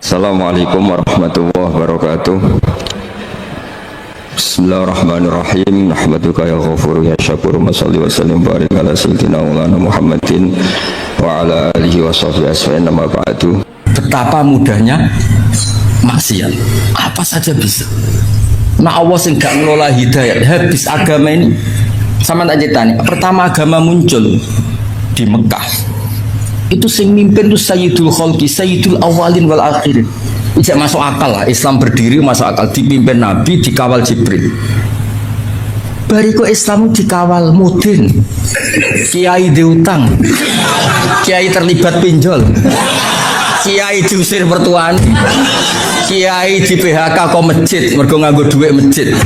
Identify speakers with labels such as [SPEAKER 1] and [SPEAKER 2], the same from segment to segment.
[SPEAKER 1] Assalamualaikum warahmatullahi wabarakatuh. Bismillahirrahmanirrahim. Nahmaduka ya ghafuru ya syakuru. Mashalli wa sallim barik ala sayyidina maulana Muhammadin wa ala alihi wa sahbihi asfa'in. Nama ba'du.
[SPEAKER 2] Betapa mudahnya maksiat, apa saja bisa. Nah Allah sing gak ngelola hidayat, habis agama ini. Sama tak ceritanya, pertama agama muncul di Mekah itu sing mimpin itu Sayyidul Khalqi, Sayyidul Awalin wal Akhirin. Tidak masuk akal lah, Islam berdiri masuk akal, dipimpin Nabi, dikawal Jibril. Bariku Islam dikawal mudin, kiai diutang, kiai terlibat pinjol, kiai diusir mertuane, kiai di PHK kok masjid mergo nganggo duit masjid,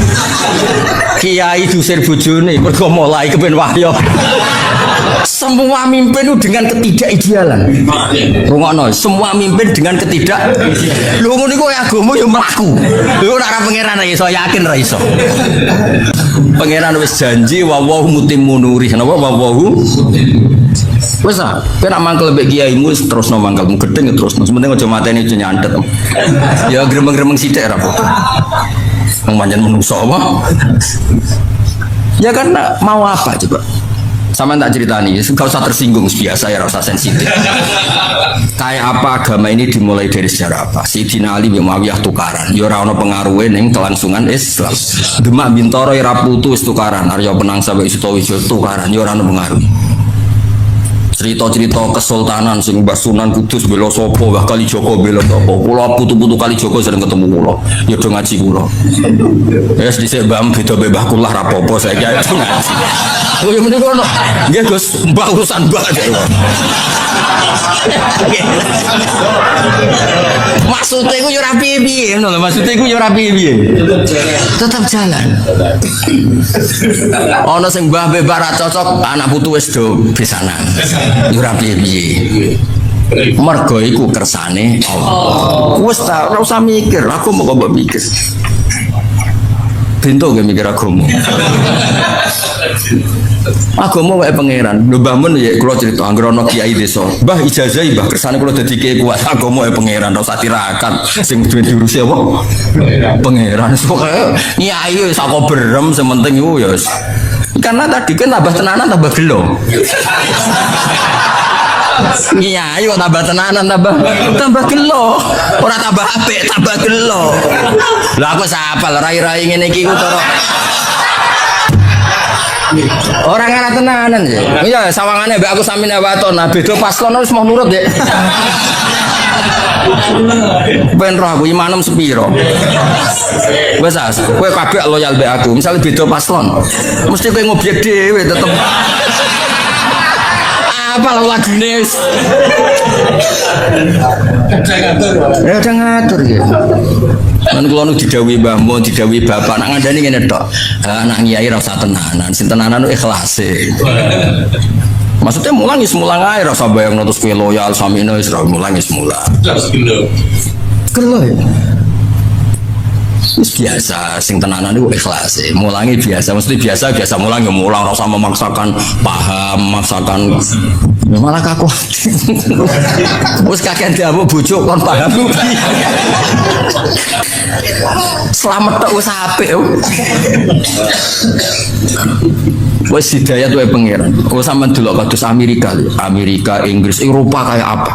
[SPEAKER 2] kiai diusir bojone mergo mulai kepen wahyo. Semua mimpin itu dengan ketidakidealan. Rungokno, semua mimpin dengan Lho ngono iku agama yo mlaku. Lho ora pangeran ra iso, yakin ra iso. Pangeran wis janji wallahu mutimmu nuri. Napa wallahu? Wis ah, kowe mangkel mbek kiaimu terusno mangkelmu gedeng terusno. Sementing aja mateni aja nyandet. Ya gremeng-gremeng sithik ra apa. Wong pancen menungso apa? Ya karena mau apa coba? Sama tak ceritani, gak usah tersinggung, biasa ya, rasa sensitif. Kayak apa agama ini dimulai dari sejarah apa? Sayyidina Ali bin Muawiyah tukaran, ya ora ono pengaruhe ning kelangsungan Islam. Demak Bintoro ora putus tukaran, Arya Penang sampai Sutowijo tukaran, ya ora ono pengaruh. Cerita-cerita kesultanan sing Mbah Sunan Kudus bela sapa, Mbah Kalijaga bela sapa. Kula putu-putu Kalijaga sering ketemu kula. Ya do ngaji kula. Wis dhisik Mbah beda Mbah kula ra apa-apa saiki ayo ngaji. Oh ya menika ono. Nggih Gus, Mbah urusan Mbah. Maksudnya iku yo ora piye-piye ngono lho, maksudnya iku yo ora piye-piye. Tetap jalan. Ono sing Mbah mbah ra cocok, anak putu wis do besanan. Yo ora piye-piye. Mergo iku kersane Allah. Wis ta ora usah mikir, aku mau kok mikir. Bento ge mikir agama. Agama wae pangeran. Lho Mbah Mun ya kula crita anggere ana kiai desa. Mbah ijazahi Mbah kersane kula dadi kiai kuat. Agama wae pangeran ora usah tirakat. Sing duwe diurusi apa? Pangeran. Pokoke nyai wis sak berem sementing iku ya wis. Karena tadi kan tambah tenanan tambah gelo. Iya, ayo tambah tenanan tambah gelo. Ora tambah apik, tambah gelo. Lah aku sapal rai-rai ngene iki ku cara orang ana tenanan sih. Iya, sawangane mbak aku samine waton, nah beda paslon wis mau nurut ya. Ben roh aku imanem sepiro. Wes as, kowe kabeh loyal mbek aku. Misale beda paslon, mesti kowe ngobyek dhewe tetep. Apa lagune wis. Ya udah ngatur ya. Kan kula nu didhawuhi Mbah Mun, didhawuhi bapak nak ngandani ngene tok. Anak kiai ra usah tenanan, sing tenanan ikhlase. Maksudnya mulang ae ra usah bayangno terus kowe loyal samine wis ra mulang. Gelo ya. Wis biasa sing tenanan itu ikhlas ya. Mulangi biasa, mesti biasa mulang ya mulang, ora usah memaksakan paham, memaksakan ya malah kaku. Wis kakek diamuk bojo kon paham. Selamat tok wis apik. Wis hidayat wae pangeran. Wis sampean delok kados Amerika, Inggris, Eropa kayak apa?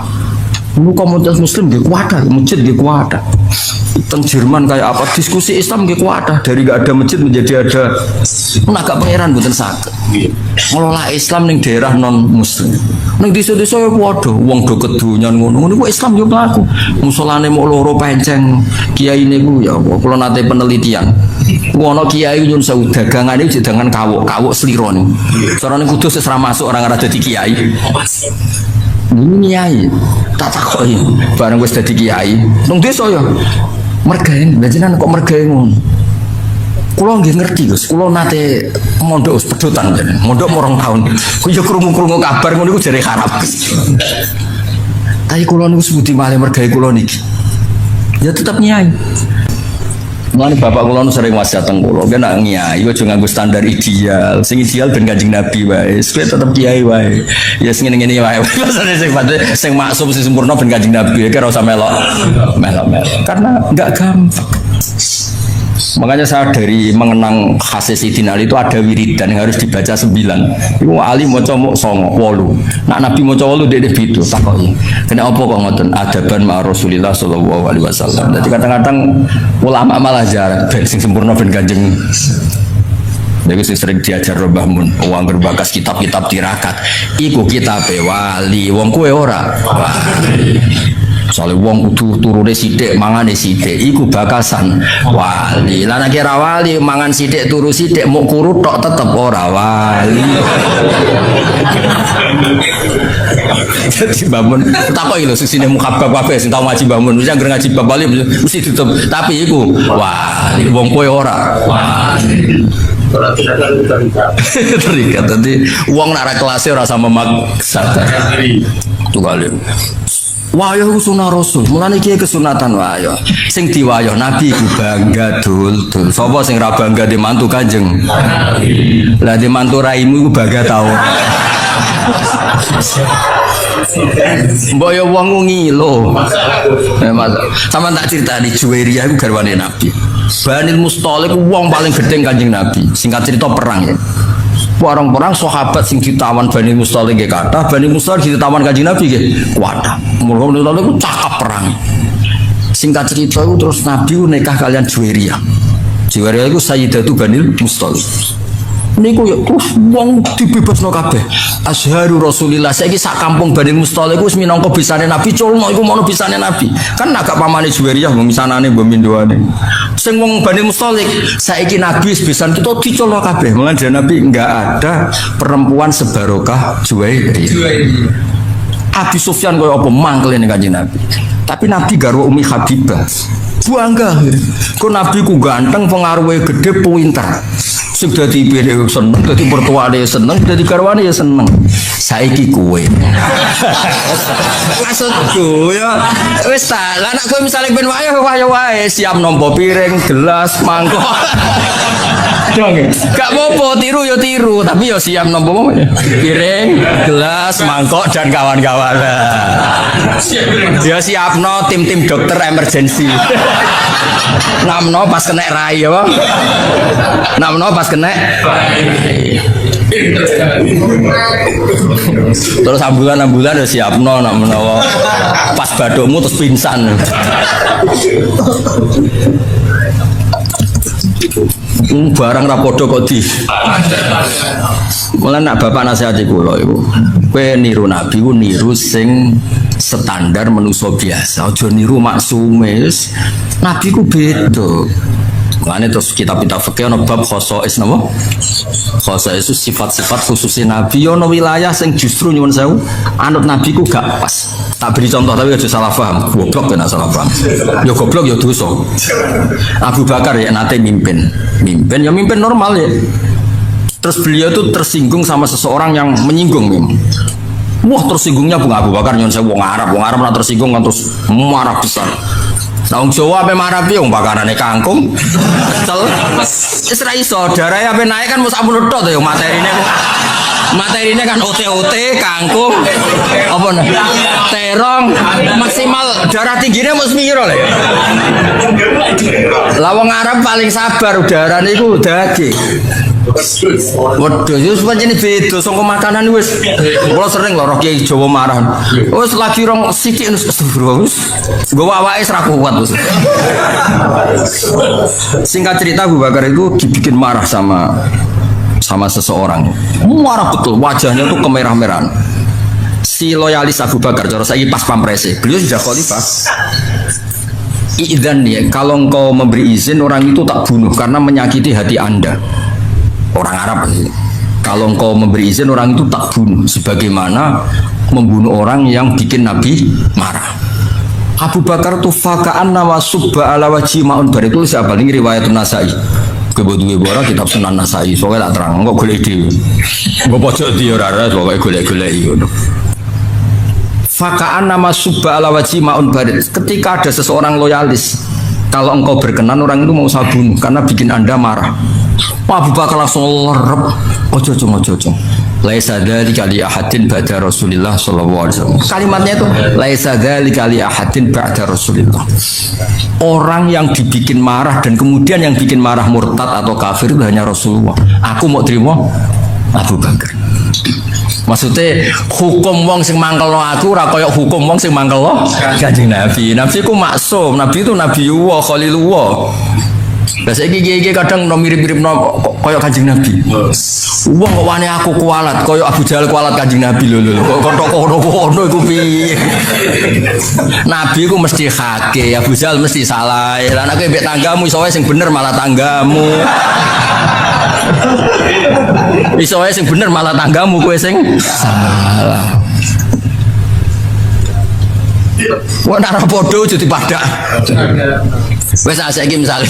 [SPEAKER 2] Lu komunitas muslim dia kuat, masjid dia kuat. Teng Jerman kayak apa? Diskusi Islam dia kuat. Dari gak ada masjid menjadi ada. Agak pangeran bukan sakit. Ngelola Islam ning daerah non muslim. Ning desa-desa ya waduh, wong do kedunyan ngono. Ngono Islam yo mlaku. Musolane mok loro penceng. Kiai niku ya kula nate penelitian. Ono kiai nyun sewu dagangane dagangan kawuk sliro niku. Carane kudus wis ra masuk orang ora dadi kiai. Ini kiai tak takoki bareng wis dadi kiai nang desa ya mergaen jenengan kok mergaen ngono kula nggih ngerti Gus kula nate mondok pedotan mondok 2 tahun ku yo krungu-krungu kabar ngono iku jare harap tapi kula niku sebudi malih mergae kula niki ya tetep kiai Mulane bapak kula nu sering wasiat teng kula, kan nak ngiyai aja nganggo standar ideal. Sing ideal ben Kanjeng Nabi wae. Kowe tetep kiai wae. Ya sing ngene-ngene wae. Maksudnya sing maksum sing sempurna ben Kanjeng Nabi, kira usah melok. Karena enggak gampang. Makanya saya dari mengenang khasnya Sayyidina Ali itu ada wiridan yang harus dibaca 9. Itu Ali maca mok 9, 8. Nak Nabi maca 8 dek itu takoki. Kena apa kok ngoten adaban ma Rasulillah sallallahu alaihi wasallam. Jadi kadang-kadang ulama malah jarang ben sing sempurna ben Kanjeng. Jadi sering diajar Mbah Mun, wong berbakas kitab-kitab tirakat. Iku kitabe wali, wong kowe ora. Soalnya wong kudu turune sithik mangane sithik iku bakasan wali. Lah nek kira wali mangan sithik turu sithik muk kurut tok tetep ora wali. Jadi bangun takoki lho sisine mukhabbab kabeh sing tau ngaji bangun mesti anggere ngaji bab wali mesti tutup tapi iku wali wong kowe ora wali. Terikat tadi uang nak kelasnya rasa memaksa itu kali. Wayah sunah Rasul, mulane iki kesunatan wayah. Sing diwayah Nabi ku bangga dul. Sapa sing ra bangga di mantu Kanjeng? Lah di mantu raimu iku bangga tau. Mbok ya wong ngilo. Sama tak cerita di Juwairiyah iku garwane Nabi. Bani Musthalib wong paling gedeng Kanjeng Nabi. Singkat cerita perang ya. Orang-orang sahabat sing ditawan Bani Musthalib nggih kathah, Bani Musthalib ditawan Kanjeng Nabi nggih kuatah. Mulane niku cakap perang. Singkat cerita itu terus Nabi nikah kalian Juwairiyah. Juwairiyah itu Sayyidatu Bani Musthalib. Niku ya terus wong dibebasno kabeh. Azharu Rasulillah saiki sak kampung Bani Musthalib wis minangka bisane Nabi, culno iku mono bisane Nabi. Kan agak pamane Juwairiyah mbok misanane mbok mindoane. Sing wong Bani Musthalib saiki Nabi wis bisan kita diculno kabeh. Mulane Nabi enggak ada perempuan sebarokah Juwairiyah. Abi Sufyan koyo apa mangkel ning Kanjeng Nabi. Tapi Nabi garwa Umi Habibah. Bangga. Kok Nabi ku ganteng, pengaruhe gede, pinter. Sing dadi pire seneng, dadi mertuane seneng, dadi garwane ya seneng. Saiki kowe. Maksudku ya wis ta, lah nek kowe misale ben wayah wae siap nampa piring, gelas, mangkok. Gak apa-apa tiru ya tiru, tapi ya siap nampa piring, gelas, mangkok dan kawan-kawan. Ya siapno tim-tim dokter emergency. Namno pas kena rai ya, Bang. Namno pas kena terus ambulan udah siap nak menawa pas badokmu terus pingsan. Barang rapodo kok di mulai nak bapak nasihati kula iku kowe niru Nabi ku niru sing standar manusia biasa aja niru maksume. Nabi ku beda. Makanya terus kitab-kitab fikih ono bab khosais napa? Khosais itu sifat-sifat khususnya Nabi ono wilayah sing justru nyuwun sewu anut Nabi ku gak pas. Tak beri contoh tapi aja salah paham. Goblok kena salah paham. Ya goblok ya dosa. Abu Bakar ya nate mimpin ya mimpin normal ya. Terus beliau tuh tersinggung sama seseorang yang menyinggung memang. Wah tersinggungnya Abu Bakar nyuwun sewu wong Arab nak tersinggung kan terus marah besar. Wong Jawa ape marah piye wong bakarane kangkung. Kesel. Wis ra iso, darahe ape naik kan mesti sampun tok to ya materine. Materine kan ote-ote kangkung. Apa nih? Terong maksimal darah tingginya mesti piro lho. Lah wong Arab paling sabar udarane iku daging. Waduh, itu sebenarnya beda. Songko makanan wis. Kalau sering loh, Kiai Jawa marah. Wis lagi rong sidik nus. Gue awake serak kuat. Singkat cerita Abu Bakar itu dibikin marah sama seseorang. Marah betul, wajahnya tuh kemerah-merahan. Si loyalis Abu Bakar, cara saya pas pamprese. Beliau sudah khalifah. Idzan ya, kalau engkau memberi izin orang itu tak bunuh karena menyakiti hati Anda. Orang Arab kalau engkau memberi izin orang itu tak bunuh sebagaimana membunuh orang yang bikin Nabi marah. Abu Bakar tuh fakaan nama subba ala wajhi maun bar itu siapa ini riwayat Nasai kebetulan bora kitab Sunan Nasai soalnya tak terang enggak golek dhewe enggak pojok di ora pokoke golek-golek ngono. Fakaan nama subba ala wajhi maun bar ketika ada seseorang loyalis kalau engkau berkenan orang itu mau saya bunuh karena bikin anda marah. Abu Bakar langsung lerep. Ojo. Laisa dzalika li ahadin ba'da Rasulillah sallallahu alaihi wasallam. Kalimatnya itu laisa dzalika li ahadin ba'da Rasulillah. Orang yang dibikin marah dan kemudian yang bikin marah murtad atau kafir itu hanya Rasulullah. Aku mau terima Abu Bakar. Maksudnya hukum wong sing mangkelno aku ora kaya hukum wong sing mangkelno Kanjeng Nabi. Nabi ku maksum, Nabi itu Nabiullah, Khalilullah. Lah saiki iki kadang mirip-mirip kaya Kanjeng Nabi. Wong kok wani aku kualat kaya Abu Jahal kualat Kanjeng Nabi lho. Kok kono iku piye? Nabi ku mesti hake, Abu Jahal mesti salah. Lah nek mbek tanggamu iso wae sing bener malah tanggamu. Iso wae sing bener malah tanggamu kowe sing salah. Wong ora padha aja dipadak. Wes saiki misale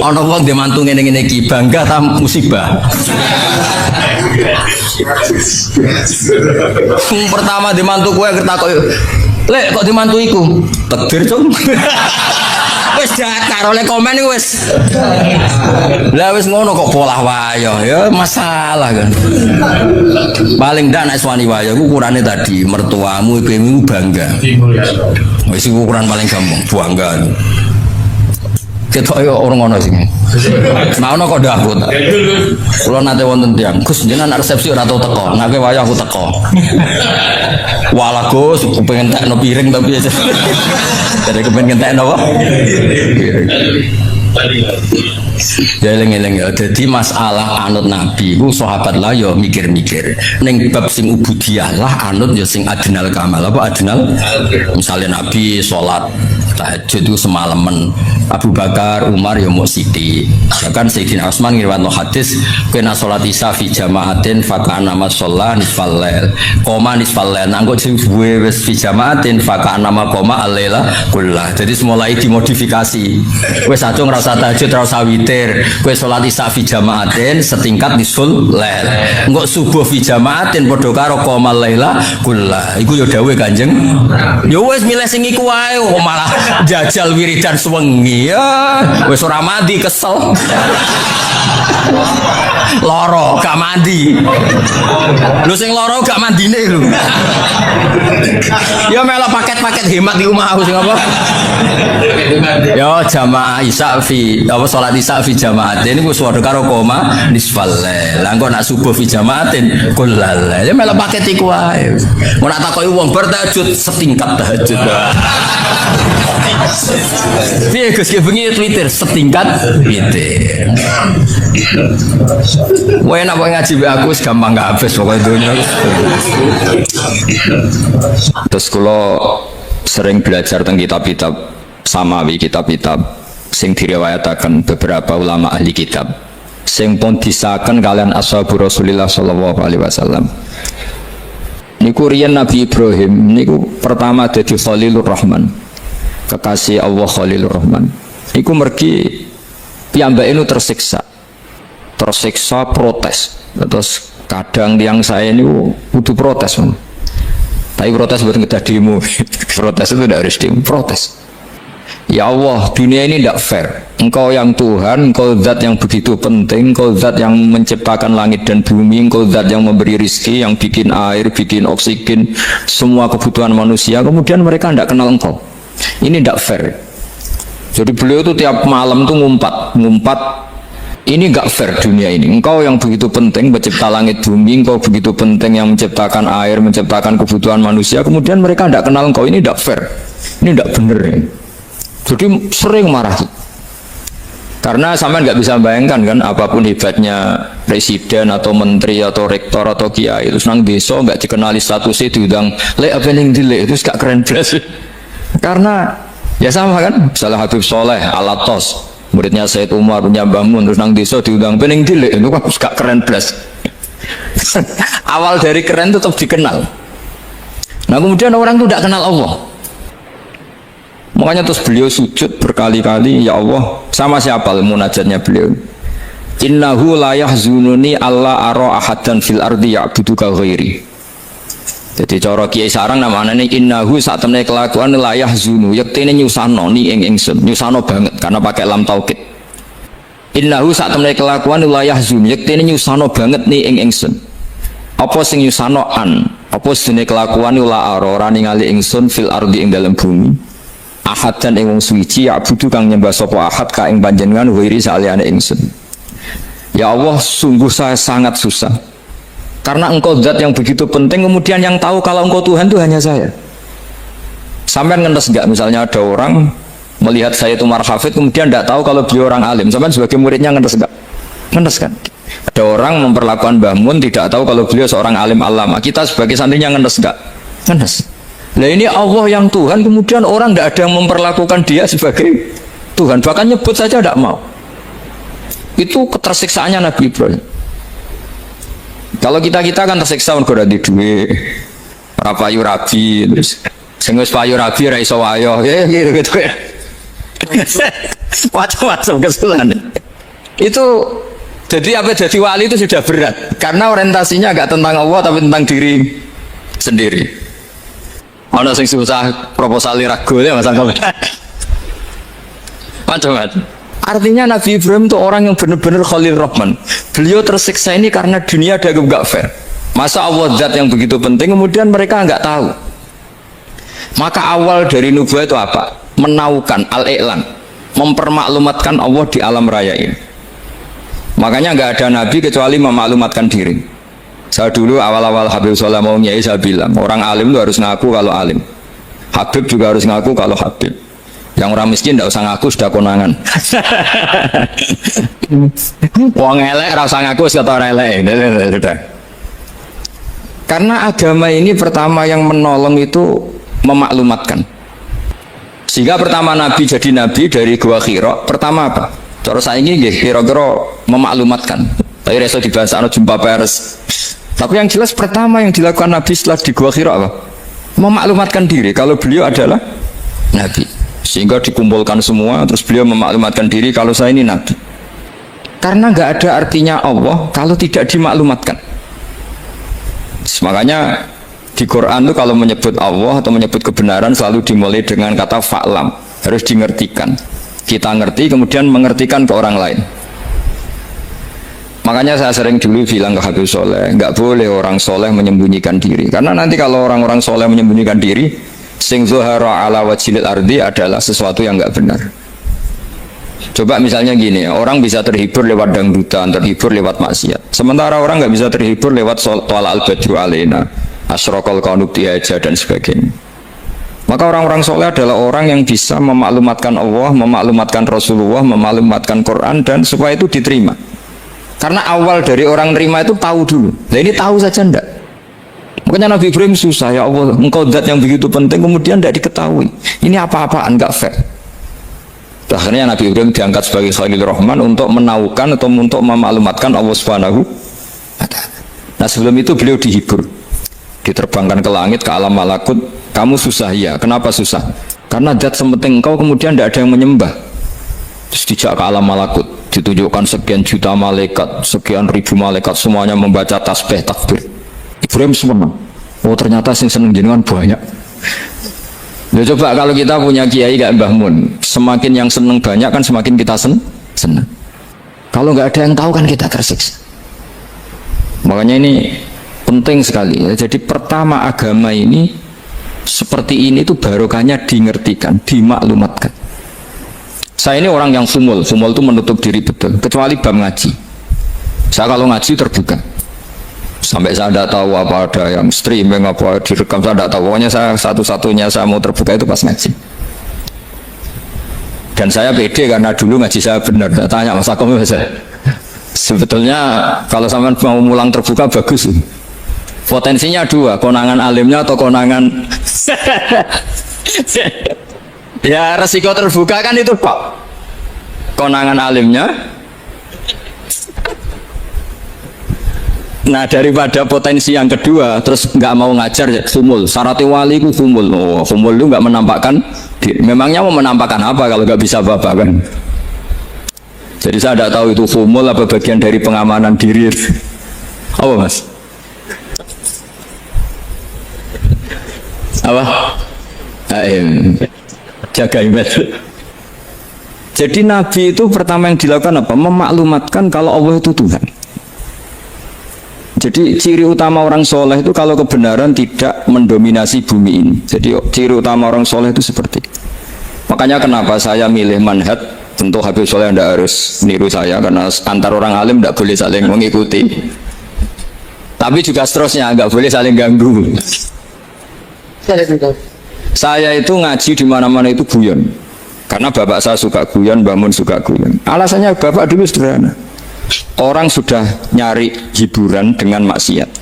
[SPEAKER 2] ana wong dhe mantu ngene-ngene iki bangga ta musibah. Pertama dhe mantu kowe ketakok, "Lek kok dimantu iku?" Takdir, Cung. Wis dakar oleh komen iku wis. Lah wis ngono kok polah wayo ya masalah kan. Paling ndak nek wani wayo ukurane tadi mertuamu ibumu bangga. Wis ukuran paling gampang bangga. Ketok yo orang ngono sing. Nah ono kok dahut. Kula nate wonten tiyang, Gus jenengan resepsi ora tau teko. Nek wayo aku teko. Walah Gus, pengen tekno piring tapi aja. Jadi kepengen tekno apa? Piring. Ya eling-eling ya. Jadi masalah anut Nabi ku sahabat lah ya mikir-mikir. Ning bab sing ubudiyah lah anut ya sing adnal kamal. Apa adnal? Misalnya Nabi salat tahajud itu semalaman, Abu Bakar, Umar ya mau siti. Bahkan Sayyidina Utsman ngriwayatno hadis, kena salat isya fi jamaatin fakana ma sholla nisfal lail. Koma nisfal lail. Nang kok duwe wis fi jamaatin fakana ma koma al-laila kullah. Jadi mulai dimodifikasi. Wis acung ora usah tahajud, ora usah witir. Kowe salat isya fi jamaatin setingkat nisful lail. Engko subuh fi jamaatin padha karo koma al-laila kullah. Iku ya dawuhe Kanjeng. Ya wis milih sing iku wae kok malah jajal wiridan sewengi ya wis ora mandi kesel loro gak mandi lu sing loro gak mandine lu ya melok paket-paket hemat di rumah aku sing apa ya jamaah isya fi apa salat isya fi jamaatin iku suwada karo koma nisfal lail lah engko nak subuh fi jamaatin kullal ya melok paket iku wae mun tak takoki wong bar tahajud setingkat tahajud piye Gus bengi Twitter setingkat Twitter. Wah enak kok ngaji be aku gampang gak habis pokoke donya. Terus kula sering belajar tentang kitab-kitab samawi, kitab-kitab sing diriwayataken beberapa ulama ahli kitab sing pun disahkan kalian ashabu Rasulillah sallallahu alaihi wasallam. Niku riyen Nabi Ibrahim niku pertama dadi Khalilur Rahman. Kekasih Allah Khalilur Rahman. Iku mergi piyambake nu tersiksa protes. Terus kadang tiang saya ini kudu protes, tapi protes buat ngedah demo. Protes itu tidak harus demo, protes. Ya Allah, dunia ini tidak fair. Engkau yang Tuhan, engkau zat yang begitu penting, engkau zat yang menciptakan langit dan bumi, engkau zat yang memberi rizki, yang bikin air, bikin oksigen, semua kebutuhan manusia. Kemudian mereka tidak kenal engkau. Ini tidak fair. Jadi beliau itu tiap malam tuh ngumpat. Ini nggak fair dunia ini. Engkau yang begitu penting mencipta langit bumi, engkau begitu penting yang menciptakan air, menciptakan kebutuhan manusia. Kemudian mereka tidak kenal engkau. Ini tidak fair. Ini tidak benar. Jadi sering marah. Karena sampean nggak bisa bayangkan kan, apapun hebatnya presiden atau menteri atau rektor atau kiai itu senang desa nggak dikenali statusnya diundang lek apa yang dilek itu gak keren belas. Karena ya sama kan, misalnya Habib Soleh Alatos, muridnya Said Umar punya bangun terus nang desa diundang pening dilek itu kan gak keren belas. Awal dari keren itu tetap dikenal. Nah kemudian orang itu tidak kenal Allah. Makanya terus beliau sujud berkali-kali, ya Allah, sama siapa munajatnya beliau? Innahu la yahzununi alla ara ahadan fil ardi ya'buduka ghairi. Jadi cara kiai sarang namanya ini innahu saat temne kelakuan la yahzunu yektene nyusano ni ing ingsun nyusano banget karena pakai lam taukid. Innahu saat temne kelakuan la yahzunu yektene nyusano banget ni ing ingsun. Apa sing nyusano an? Apa sedene kelakuan la ora ningali ingsun fil ardi ing dalam bumi. Ahad dan ing wong suci abudu kang nyembah sapa ahad ka ing panjenengan wiri saliyane ingsun. Ya Allah, sungguh saya sangat susah. Karena engkau zat yang begitu penting, kemudian yang tahu kalau engkau Tuhan itu hanya saya. Sampai ngendes enggak misalnya ada orang melihat saya itu marhafid kemudian tidak tahu kalau beliau orang alim. Sampai sebagai muridnya ngendes enggak? Ngendes kan? Ada orang memperlakukan Mbah Mun tidak tahu kalau beliau seorang alim alama. Kita sebagai santrinya ngendes enggak? Ngendes. Nah ini Allah yang Tuhan, kemudian orang tidak ada yang memperlakukan dia sebagai Tuhan, bahkan nyebut saja tidak mau. Itu ketersiksaannya Nabi Ibrahim. Kalau kita kan tersiksa mergo di duit, rapayu rabi, terus sing wis payu rabi ra iso wayo, ya gitu ya. Macam-macam kesalahan. Itu jadi apa jadi wali itu sudah berat, karena orientasinya agak tentang Allah tapi tentang diri sendiri. Ono sing susah proposal ragu ya Mas Angkol. Macam-macam. Artinya Nabi Ibrahim itu orang yang benar-benar Khalil Rahman. Beliau tersiksa ini karena dunia dianggap gak fair. Masa Allah zat yang begitu penting kemudian mereka nggak tahu. Maka awal dari nubuah itu apa? Menaukan al-i'lan, mempermaklumatkan Allah di alam raya ini. Makanya nggak ada nabi kecuali memaklumatkan diri. Saya dulu awal-awal Habib Soleh mau nyai saya bilang orang alim itu harus ngaku kalau alim. Habib juga harus ngaku kalau Habib. Yang orang miskin tidak usah ngaku sudah konangan. Wong elek rasa ngaku sudah orang elek. Karena agama ini pertama yang menolong itu memaklumatkan. Sehingga pertama Nabi jadi Nabi dari Gua Hira. Pertama apa? Cara saya ini kira-kira memaklumatkan. Tapi reso dibahas jumpa pers. Tapi yang jelas pertama yang dilakukan Nabi setelah di Gua Hira apa? Memaklumatkan diri kalau beliau adalah Nabi. Sehingga dikumpulkan semua, terus beliau memaklumatkan diri kalau saya ini Nabi. Karena nggak ada artinya Allah kalau tidak dimaklumatkan. Makanya di Quran itu kalau menyebut Allah atau menyebut kebenaran selalu dimulai dengan kata fa'lam, harus dimengertikan. Kita ngerti kemudian mengertikan ke orang lain. Makanya saya sering dulu bilang ke Habib Soleh, nggak boleh orang soleh menyembunyikan diri. Karena nanti kalau orang-orang soleh menyembunyikan diri, sing zuhara ala wajhil ardi adalah sesuatu yang nggak benar. Coba misalnya gini, orang bisa terhibur lewat dangdutan, terhibur lewat maksiat. Sementara orang nggak bisa terhibur lewat tolak al-badru alaina, asyraqal qanub tihaja dan sebagainya. Maka orang-orang soleh adalah orang yang bisa memaklumatkan Allah, memaklumatkan Rasulullah, memaklumatkan Quran dan supaya itu diterima. Karena awal dari orang terima itu tahu dulu. Nah ini tahu saja ndak. Makanya Nabi Ibrahim susah, ya Allah, engkau zat yang begitu penting kemudian tidak diketahui. Ini apa-apaan, nggak fair. Akhirnya Nabi Ibrahim diangkat sebagai Khalil Rahman untuk menaukan atau untuk memaklumatkan Allah Subhanahu wa ta'ala. Nah sebelum itu beliau dihibur, diterbangkan ke langit, ke alam malakut. Kamu susah ya, kenapa susah? Karena zat sementing engkau kemudian tidak ada yang menyembah. Terus dijak ke alam malakut, ditunjukkan sekian juta malaikat, sekian ribu malaikat, semuanya membaca tasbih takbir. Ibrahim senang. Oh ternyata yang seneng jenengan banyak. Ya coba kalau kita punya kiai kayak Mbah Mun, semakin yang seneng banyak kan semakin kita senang. Kalau nggak ada yang tahu kan kita tersiksa. Makanya ini penting sekali. Jadi pertama agama ini seperti ini itu barokahnya dingertikan, dimaklumatkan. Saya ini orang yang sumul itu menutup diri betul, kecuali bab ngaji. Saya kalau ngaji terbuka. Sampai saya tidak tahu apa ada yang streaming apa direkam, saya tidak tahu. Pokoknya saya satu-satunya saya mau terbuka itu pas ngaji. Dan saya pede karena dulu ngaji saya benar. Saya tanya Mas Akom, sebetulnya kalau sampai mau mulang terbuka bagus. Potensinya dua, konangan alimnya atau konangan ya resiko terbuka kan itu Pak. Konangan alimnya. Nah daripada potensi yang kedua terus nggak mau ngajar ya, sumul. Syaratnya wali itu sumul. Oh, sumul itu nggak menampakkan diri. Memangnya mau menampakkan apa kalau nggak bisa apa-apa kan? Jadi saya tidak tahu itu sumul apa bagian dari pengamanan diri. Apa Mas? Apa? Jaga image. Jadi Nabi itu pertama yang dilakukan apa? Memaklumatkan kalau Allah itu Tuhan. Jadi ciri utama orang soleh itu kalau kebenaran tidak mendominasi bumi ini. Jadi ciri utama orang soleh itu seperti itu. Makanya kenapa saya milih manhaj. Tentu Habib Soleh tidak harus niru saya karena antar orang alim tidak boleh saling mengikuti. Tapi juga seterusnya nggak boleh saling ganggu. Saya itu ngaji di mana-mana itu guyon. Karena bapak saya suka guyon, Mbak Mun suka guyon. Alasannya bapak dulu sederhana. Orang sudah nyari hiburan dengan maksiat.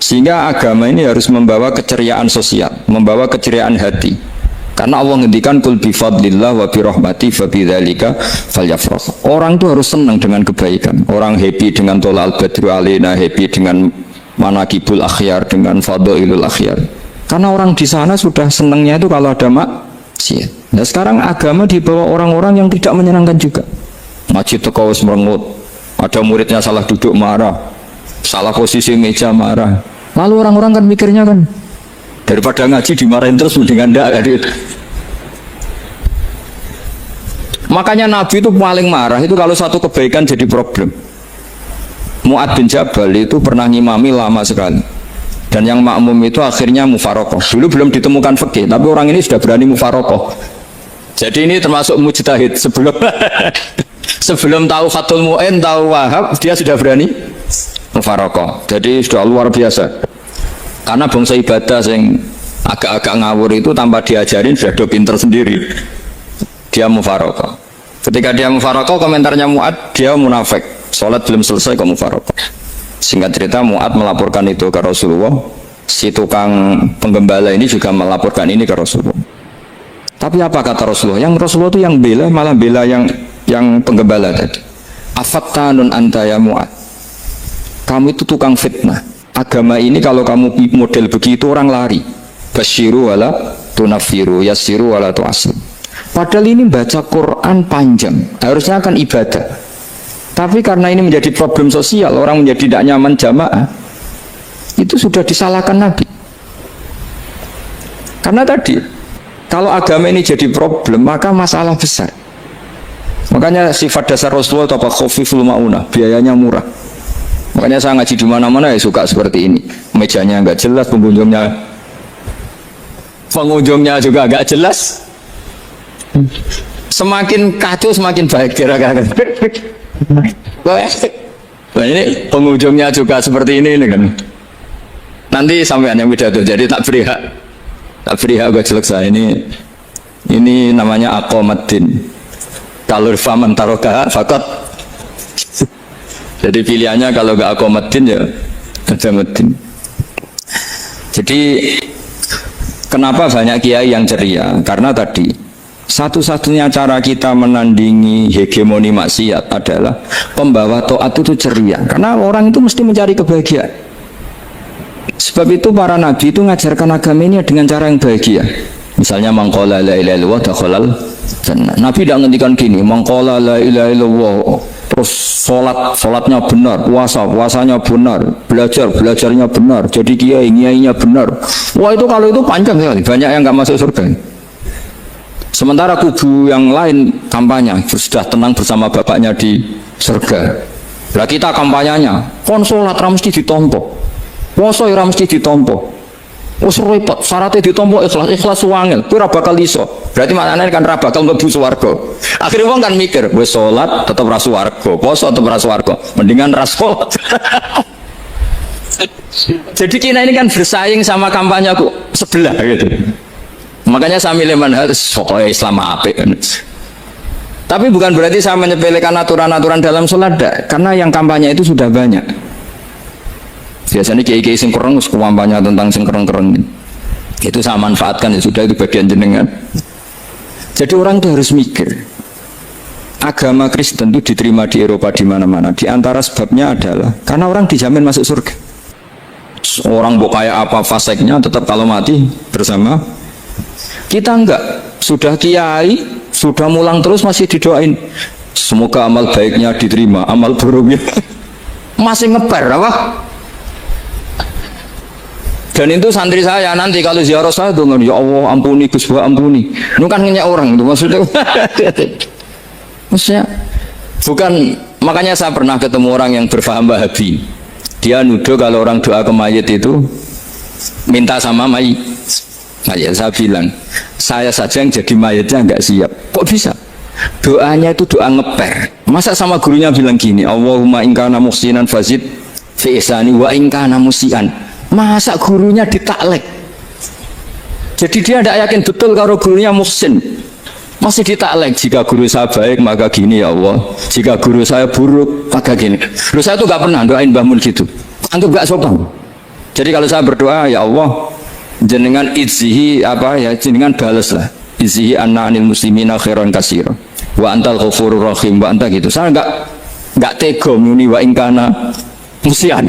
[SPEAKER 2] Sehingga agama ini harus membawa keceriaan sosial, membawa keceriaan hati. Karena Allah ngendikan kul bi fadlillah wa bi rahmati fa bidzalika falyafrah. Orang itu harus senang dengan kebaikan. Orang happy dengan tolal badru alaina, happy dengan manakibul akhyar, dengan fadhailul akhyar. Karena orang di sana sudah senangnya itu kalau ada maksiat. Nah sekarang agama dibawa orang-orang yang tidak menyenangkan juga. Ngaji teko wis merengut. Ada muridnya salah duduk marah. Salah posisi meja marah. Lalu orang-orang kan mikirnya kan daripada ngaji dimarahin terus mendingan ndak. Makanya Nabi itu paling marah itu kalau satu kebaikan jadi problem. Mu'ad bin Jabal itu pernah ngimami lama sekali. Dan yang makmum itu akhirnya mufarokoh. Dulu belum ditemukan fikih, tapi orang ini sudah berani mufarokoh. Jadi ini termasuk mujtahid sebelum tahu Fathul Mu'in, tahu Wahab, dia sudah berani mufarokoh. Jadi sudah luar biasa. Karena bangsa ibadah yang agak-agak ngawur itu tanpa diajarin sudah do pinter sendiri. Dia mufarokoh. Ketika dia mufarokoh, komentarnya Mu'ad, dia munafik. Sholat belum selesai kok mufarokoh. Singkat cerita Mu'ad melaporkan itu ke Rasulullah. Si tukang penggembala ini juga melaporkan ini ke Rasulullah. Tapi apa kata Rasulullah? Yang Rasulullah itu yang bela, malah bela yang penggembala tadi. Afattanun anta ya Mu'ad. Kamu itu tukang fitnah. Agama ini kalau kamu model begitu orang lari. Basyiru wala tunafiru, yassiru wala tu'asir. Padahal ini baca Quran panjang, harusnya akan ibadah. Tapi karena ini menjadi problem sosial, orang menjadi tidak nyaman jamaah, itu sudah disalahkan Nabi. Karena tadi, kalau agama ini jadi problem, maka masalah besar. Makanya sifat dasar Rasulullah itu apa? Khafiful ma'unah, biayanya murah. Makanya saya ngaji di mana-mana ya suka seperti ini. Mejanya enggak jelas, pengunjungnya juga enggak jelas. Semakin kacau semakin baik kira-kira. Nah, ini pengunjungnya juga seperti ini kan. Nanti sampean yang pidato, jadi tak beri hak buat selesai ini namanya aqomaddin. Kalau faman taroka fakat. Jadi pilihannya kalau gak aqomaddin ya adzamaddin. Jadi kenapa banyak kiai yang ceria? Karena tadi satu-satunya cara kita menandingi hegemoni maksiat adalah pembawa taat itu ceria. Karena orang itu mesti mencari kebahagiaan. Sebab itu para nabi itu mengajarkan agama ini dengan cara yang bahagia. Misalnya mangqala la ilaha illallah dakhalal jannah. Nabi tidak ngendikan gini, mangqala la ilaha illallah terus sholatnya benar, puasanya benar, belajarnya benar, jadi kiainya benar. Wah itu kalau itu panjang sekali, banyak yang nggak masuk surga. Sementara kubu yang lain kampanye sudah tenang bersama bapaknya di surga. Lah kita kampanyenya, kon sholat ra mesti ditompo, puasa ra mesti ditompo. Wes repot, syaratnya ditompo ikhlas wangel, kuwi ora bakal iso. Berarti maknane kan ora bakal mlebu swarga. Akhirnya wong kan mikir, wis salat tetep ra swarga, poso tetep ra swarga, mendingan ra salat. Jadi kita ini kan bersaing sama kampanye aku sebelah gitu. Makanya saya milih manhaj pokoknya Islam apik. Tapi bukan berarti saya menyepelekan aturan-aturan dalam sholat, karena yang kampanye itu sudah banyak. Biasanya kiai-kiai sing kereng kampanye tentang sing kereng-kereng. Itu saya manfaatkan, ya sudah, itu bagian jenengan. Jadi orang itu harus mikir. Agama Kristen itu diterima di Eropa di mana-mana. Di antara sebabnya adalah karena orang dijamin masuk surga. Orang mau kayak apa faseknya tetap kalau mati bersama. Kita enggak, sudah kiai, sudah mulang terus masih didoain. Semoga amal baiknya diterima, amal buruknya masih ngeper apa? Dan itu santri saya nanti kalau ziarah saya tuh ya Allah ampuni Gus Ba ampuni. Itu kan ngeyak orang itu maksudnya. Maksudnya bukan, makanya saya pernah ketemu orang yang berfaham Wahabi. Dia nuduh kalau orang doa ke mayit itu minta sama mayit. Nah, ya saya bilang, saya saja yang jadi mayitnya nggak siap. Kok bisa? Doanya itu doa ngeper. Masa sama gurunya bilang gini, Allahumma ingkana muhsinan fazid fi ihsani wa ingkana musian. Masa gurunya ditaklek? Jadi dia tidak yakin betul kalau gurunya muhsin. Masih ditaklek, jika guru saya baik maka gini ya Allah, jika guru saya buruk maka gini. Guru saya itu gak pernah doain Mbah Mun gitu, antum gak sopan. Jadi kalau saya berdoa, ya Allah jenengan izzihi apa ya, jenengan balas lah, izzihi anna anil muslimina khairan kasira wa antal ghafurur rahim wa anta gitu. Saya gak tega muni wa ingkana musian.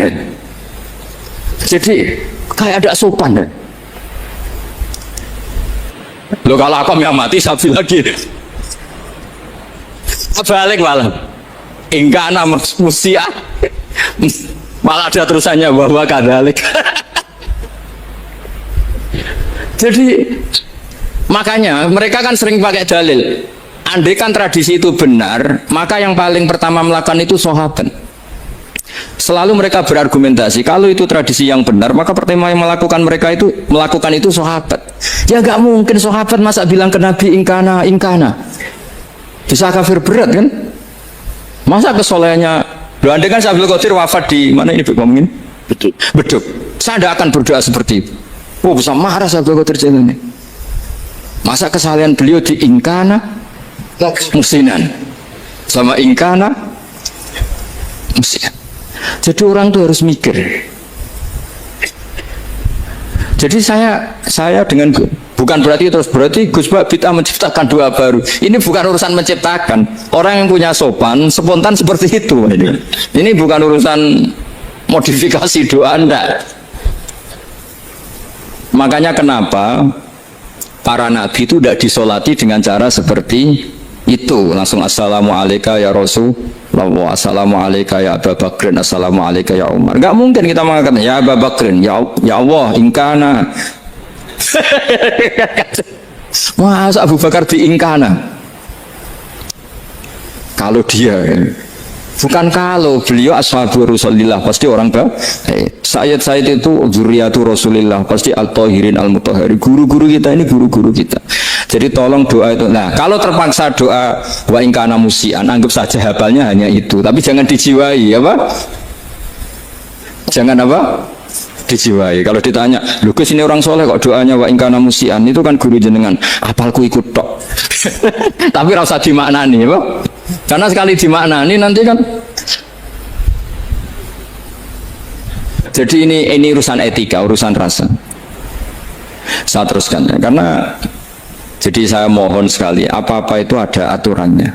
[SPEAKER 2] Jadi kayak ada sopan deh. Lo kalau aku yang mati sapi lagi. Balik malam. Ingkana musia. Malah ada terusannya bahwa kadalik. Jadi makanya mereka kan sering pakai dalil. Andai kan tradisi itu benar, maka yang paling pertama melakukan itu sahabat. Selalu mereka berargumentasi kalau itu tradisi yang benar, maka pertama yang melakukan itu sahabat. Ya nggak mungkin sahabat masa bilang ke Nabi ingkana bisa kafir berat kan? Masa kesolehannya andai kan Syekh Abdul Qadir wafat di mana ini ngomongin beduk, saya tidak akan berdoa seperti itu. Oh bisa marah Syekh Abdul Qadir ini. Masa kesalahan beliau di ingkana musinan sama ingkana musinan. Jadi orang tuh harus mikir. Jadi saya dengan bukan berarti Gus Ba bid'ah menciptakan doa baru. Ini bukan urusan menciptakan. Orang yang punya sopan spontan seperti itu. Ini bukan urusan modifikasi doa Anda. Makanya kenapa para nabi itu tidak disolati dengan cara seperti itu, langsung assalamualaikum ya Rasulullah, assalamualaikum ya Abu Bakrin, assalamualaikum ya Umar. Enggak mungkin kita mengatakan ya Abu Bakrin, ya Allah ingkana. Masa Abu Bakar diingkana? Kalau dia bukan, kalau beliau ashabu Rasulillah pasti orang Sayyid itu zuriyatu Rasulillah, pasti al-tahirin al-mutahhari. Guru-guru kita ini guru-guru kita. Jadi tolong doa itu. Nah, kalau terpaksa doa wa ingkana musian, anggap saja hafalnya hanya itu, tapi jangan dijiwai, apa? Jangan apa? Dijiwai. Kalau ditanya, "Lho Gus, ini orang soleh kok doanya wa ingkana musian?" Itu kan guru jenengan, apalku ikut tok. Tapi rasa dimaknani, apa? Karena sekali dimaknani nanti kan. Jadi ini urusan etika, urusan rasa. Saya teruskan ya, karena jadi saya mohon sekali, apa-apa itu ada aturannya.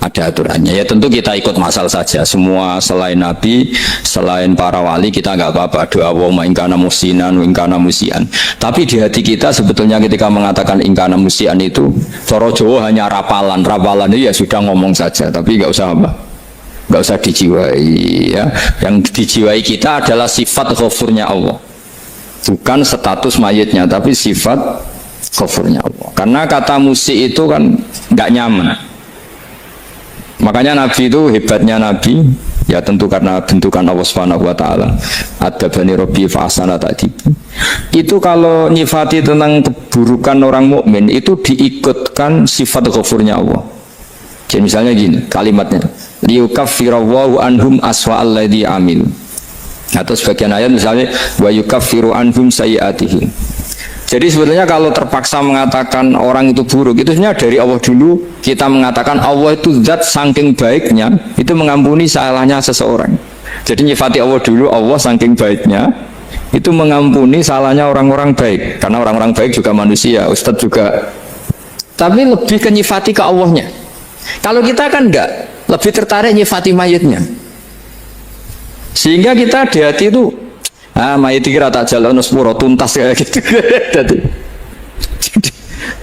[SPEAKER 2] Ada aturannya. Ya tentu kita ikut masal saja. Semua selain Nabi, selain para wali, kita nggak apa-apa. Doa wa ingkana musinan, ingkana musian. Tapi di hati kita sebetulnya ketika mengatakan ingkana musian itu, coro Jawa hanya rapalan. Rapalan itu ya sudah ngomong saja. Tapi nggak usah apa? Nggak usah dijiwai. Ya. Yang dijiwai kita adalah sifat ghafurnya Allah. Bukan status mayitnya, tapi sifat ghafurnya Allah. Karena kata musik itu kan nggak nyaman. Makanya Nabi itu hebatnya Nabi, ya tentu karena bentukan Allah Subhanahu wa taala. Adabani Rabbi fa ahsana ta'dibi. Itu kalau nyifati tentang keburukan orang mukmin itu diikutkan sifat ghafurnya Allah. Jadi misalnya gini kalimatnya, liyukaffirallahu anhum aswa'al ladzi amil. Atau sebagian ayat misalnya wa yukaffiru anhum sayyi'atihim. Jadi sebetulnya kalau terpaksa mengatakan orang itu buruk, itu sebenarnya dari Allah dulu kita mengatakan Allah itu zat saking baiknya itu mengampuni salahnya seseorang. Jadi nyifati Allah dulu, Allah saking baiknya itu mengampuni salahnya orang-orang baik, karena orang-orang baik juga manusia, Ustadz juga. Tapi lebih ke nyifati ke Allahnya. Kalau kita kan enggak, lebih tertarik nyifati mayitnya. Sehingga kita di hati itu mayit kira tak jalan sepuro tuntas kayak gitu. jadi,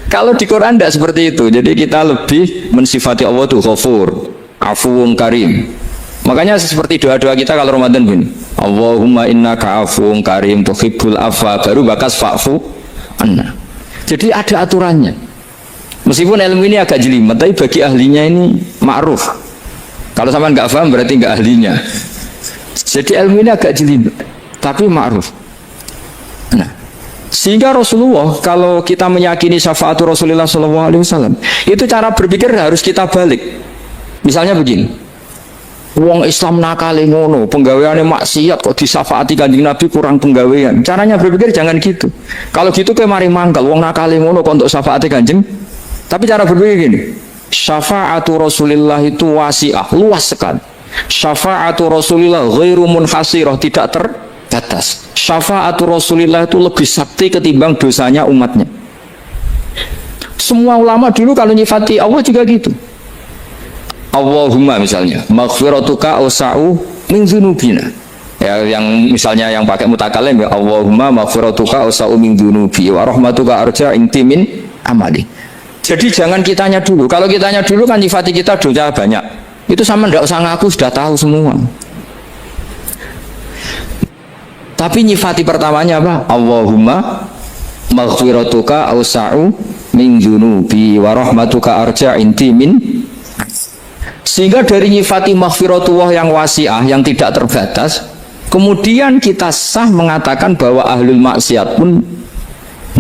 [SPEAKER 2] kalau di Quran tidak seperti itu. Jadi kita lebih mensifati Allah itu Ghafur, Afuwun Karim, Makanya seperti doa-doa kita kalau Ramadan begini. Allahumma innaka afuwun karim tuhibbul afwa, baru bakas fa'fu anna. Jadi ada aturannya. Meskipun ilmu ini agak jelimet, tapi bagi ahlinya ini ma'ruf. Kalau sampean nggak paham berarti nggak ahlinya. Jadi ilmu ini agak jelimet, tapi ma'ruf. Nah, sehingga Rasulullah kalau kita meyakini syafaat Rasulullah SAW, itu cara berpikir harus kita balik. Misalnya begini. Wong Islam nakale ngono, penggaweane maksiat kok disafaati Kanjeng Nabi kurang penggawean. Caranya berpikir jangan gitu. Kalau gitu kayak mari mangkal, wong nakale ngono kok untuk syafaati Kanjeng. Tapi cara berpikir gini, syafaatu Rasulillah itu wasi'ah, luas sekali. Syafaatu Rasulillah ghairu munhasirah, tidak terbatas. Syafaatu Rasulillah itu lebih sakti ketimbang dosanya umatnya. Semua ulama dulu kalau nyifati Allah juga gitu. Allahumma misalnya maghfiratuka awsa'u min dzunubina. Ya, yang misalnya yang pakai mutakalim ya Allahumma maghfiratuka awsa'u min dzunubi wa rahmatuka arja inti min amali. Jadi jangan kitanya dulu. Kalau kitanya dulu kan nyifati kita dosa banyak. Itu sama ndak usah ngaku sudah tahu semua. Tapi nyifati pertamanya apa? Allahumma maghfiratuka awsa'u min dzunubi wa rahmatuka arja inti min. Sehingga dari nyifati maghfiratullah yang wasi'ah, yang tidak terbatas, kemudian kita sah mengatakan bahwa ahlul maksiat pun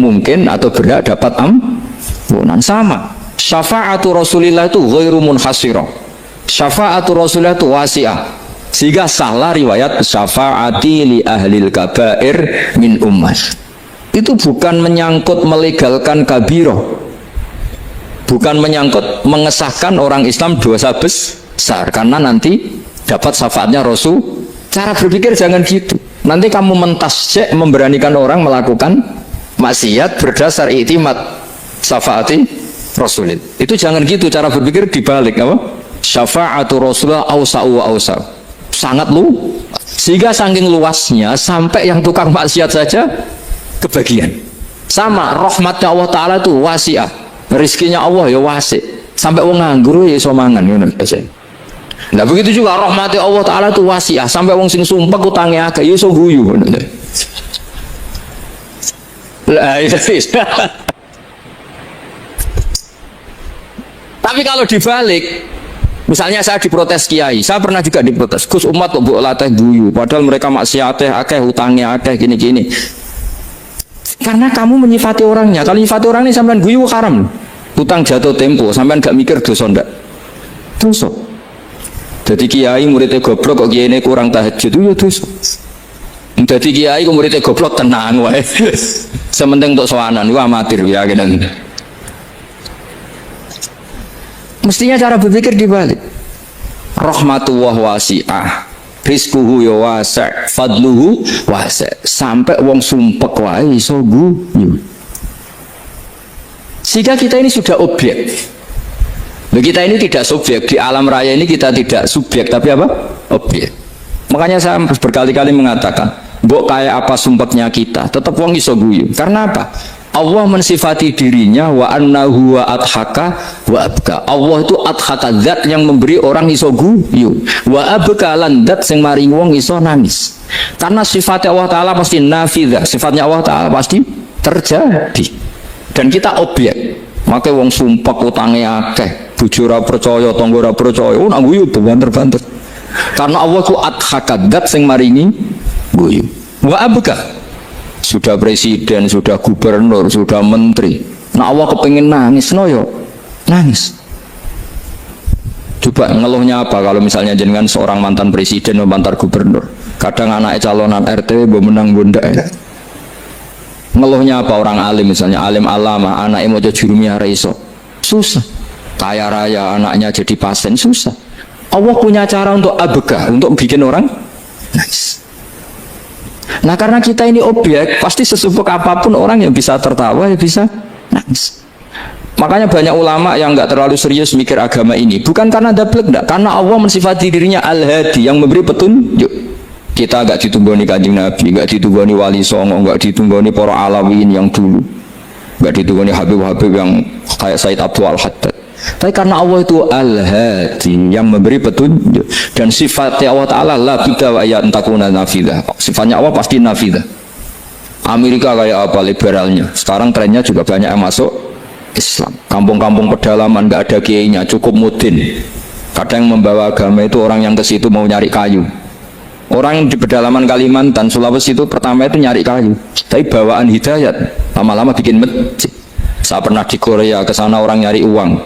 [SPEAKER 2] mungkin atau berhak dapat ampunan. Sama syafaatu Rasulillah itu ghairu munhasirah, syafaatu Rasulillah itu wasi'ah, sehingga salah riwayat syafaati li ahlil kabair min ummah. Itu bukan menyangkut melegalkan kabirah, bukan menyangkut mengesahkan orang Islam dosa besar karena nanti dapat syafaatnya Rasul. Cara berpikir jangan gitu. Nanti kamu mentasjek memberanikan orang melakukan maksiat berdasar iktimat syafaati Rasulil. Itu jangan gitu, cara berpikir dibalik apa? Syafaatu Rasulullah awsa'u wa awsa'u. Sangat lu. Sehingga saking luasnya sampai yang tukang maksiat saja kebagian. Sama rahmatnya Allah Ta'ala itu wasi'ah. Rizkinya Allah ya wasi, sampai wong nganggur ya iso mangan ngono. Nah begitu juga rahmati Allah Ta'ala itu wasi'ah, sampai wong sing sumpah utange akeh ya iso guyu ngono. Lah itu. Tapi kalau dibalik, misalnya saya diprotes kiai, saya pernah juga diprotes, Gus umat kok mbok latih guyu, padahal mereka maksiate akeh, utangnya akeh gini-gini. Karena kamu menyifati orangnya. Kalau menyifati orang ini sampean guyu haram. Utang jatuh tempo, sampean gak mikir dosa ndak? Dosa. Jadi kiai muridnya goblok kok kiai ini kurang tahajud itu dosa. Jadi kiai kok muridnya goblok tenang wae. Sementing untuk sowanan, wah amatir ya gitu. Mestinya cara berpikir dibalik. Rahmatullah wasi'ah, rizkuhu ya wasi', fadluhu wasi', sampai wong sumpek wae iso guyu. Sehingga kita ini sudah objek. Kita ini tidak subjek, di alam raya ini kita tidak subjek tapi apa? Objek. Makanya saya berkali-kali mengatakan, mbok kayak apa sumpeknya kita, tetap wong iso guyu. Karena apa? Allah mensifati dirinya wa annahu wa adhaka wa abka. Allah itu adhaka, zat yang memberi orang iso guyu. Wa abka lan zat sing maring wong iso nangis. Karena sifatnya Allah Ta'ala pasti nafidzah, sifatnya Allah Ta'ala pasti terjadi. Dan kita objek. Makanya wong sumpek utange akeh, bojo ora percaya, tangga ora percaya, nak guyu banter-banter. Karena Allah ku adhaka, zat sing maringi guyu. Wa abka, sudah presiden, sudah gubernur, sudah menteri. Nah Allah kepengin nangis, no yo nangis. Coba ngeluhnya apa kalau misalnya jenengan seorang mantan presiden atau mantan gubernur, kadang anaknya calonan RT menang bunda. Ngeluhnya apa orang alim, misalnya alim alama, anaknya mau jadi jurumiyah iso, susah. Kaya raya anaknya jadi pasien, susah. Allah punya cara untuk abegah, untuk bikin orang nangis. Nah karena kita ini objek, pasti sesumpuk apapun orang yang bisa tertawa, ya bisa nangis. Makanya banyak ulama yang nggak terlalu serius mikir agama ini, bukan karena dablek, enggak, karena Allah mensifati dirinya Al-Hadi, yang memberi petunjuk. Kita nggak ditunggoni Kanjeng Nabi, nggak ditunggoni Wali Songo, nggak ditunggoni para Alawiyin yang dulu, nggak ditunggoni Habib-Habib yang kayak Said Abdul Al-Haddad. Tapi karena Allah itu Al-Hadi, yang memberi petunjuk, dan sifatnya Allah Ta'ala la bidda wa ya antakuna nafidah. Sifatnya Allah pasti nafidah. Amerika kayak apa liberalnya, sekarang trennya juga banyak yang masuk Islam. Kampung-kampung pedalaman nggak ada kiainya, cukup mudin. Kadang yang membawa agama itu orang yang ke situ mau nyari kayu. Orang yang di pedalaman Kalimantan, Sulawesi itu pertama itu nyari kayu, tapi bawaan hidayat, lama-lama bikin masjid. Saya pernah di Korea, ke sana orang nyari uang,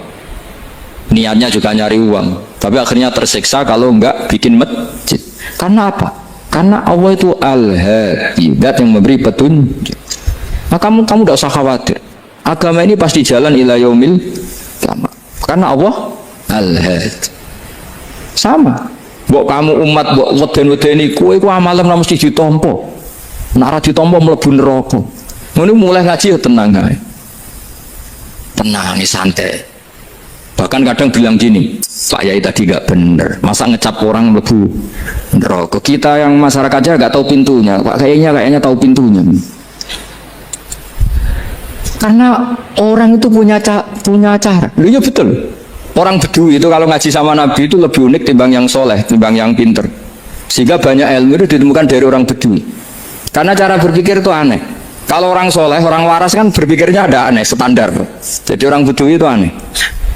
[SPEAKER 2] niatnya juga nyari uang, tapi akhirnya tersiksa kalau enggak bikin masjid. Karena apa? Karena Allah itu Al-Hadi, Dat yang memberi petunjuk. Nah, kamu tidak usah khawatir, agama ini pasti jalan ila yaumil qiyamah. Karena Allah Al-Hadi. Sama, mbok kamu umat mbok weden-wedeni kowe iku amalan mesti ditampa. Nek ora ditampa mlebu neraka. Ngono mulai ngaji ya tenang ae. Tenang, santai. Bahkan kadang bilang gini, Pak Yai tadi nggak bener, masa ngecap orang mlebu neraka. Kita yang masyarakatnya nggak tahu pintunya, Pak kayaknya tahu pintunya. Karena orang itu punya cara. Loh ya betul. Orang Bedui itu kalau ngaji sama Nabi itu lebih unik timbang yang soleh, timbang yang pinter. Sehingga banyak ilmu itu ditemukan dari orang Bedui. Karena cara berpikir itu aneh. Kalau orang soleh, orang waras kan berpikirnya ada aneh, standar. Jadi orang Bedui itu aneh.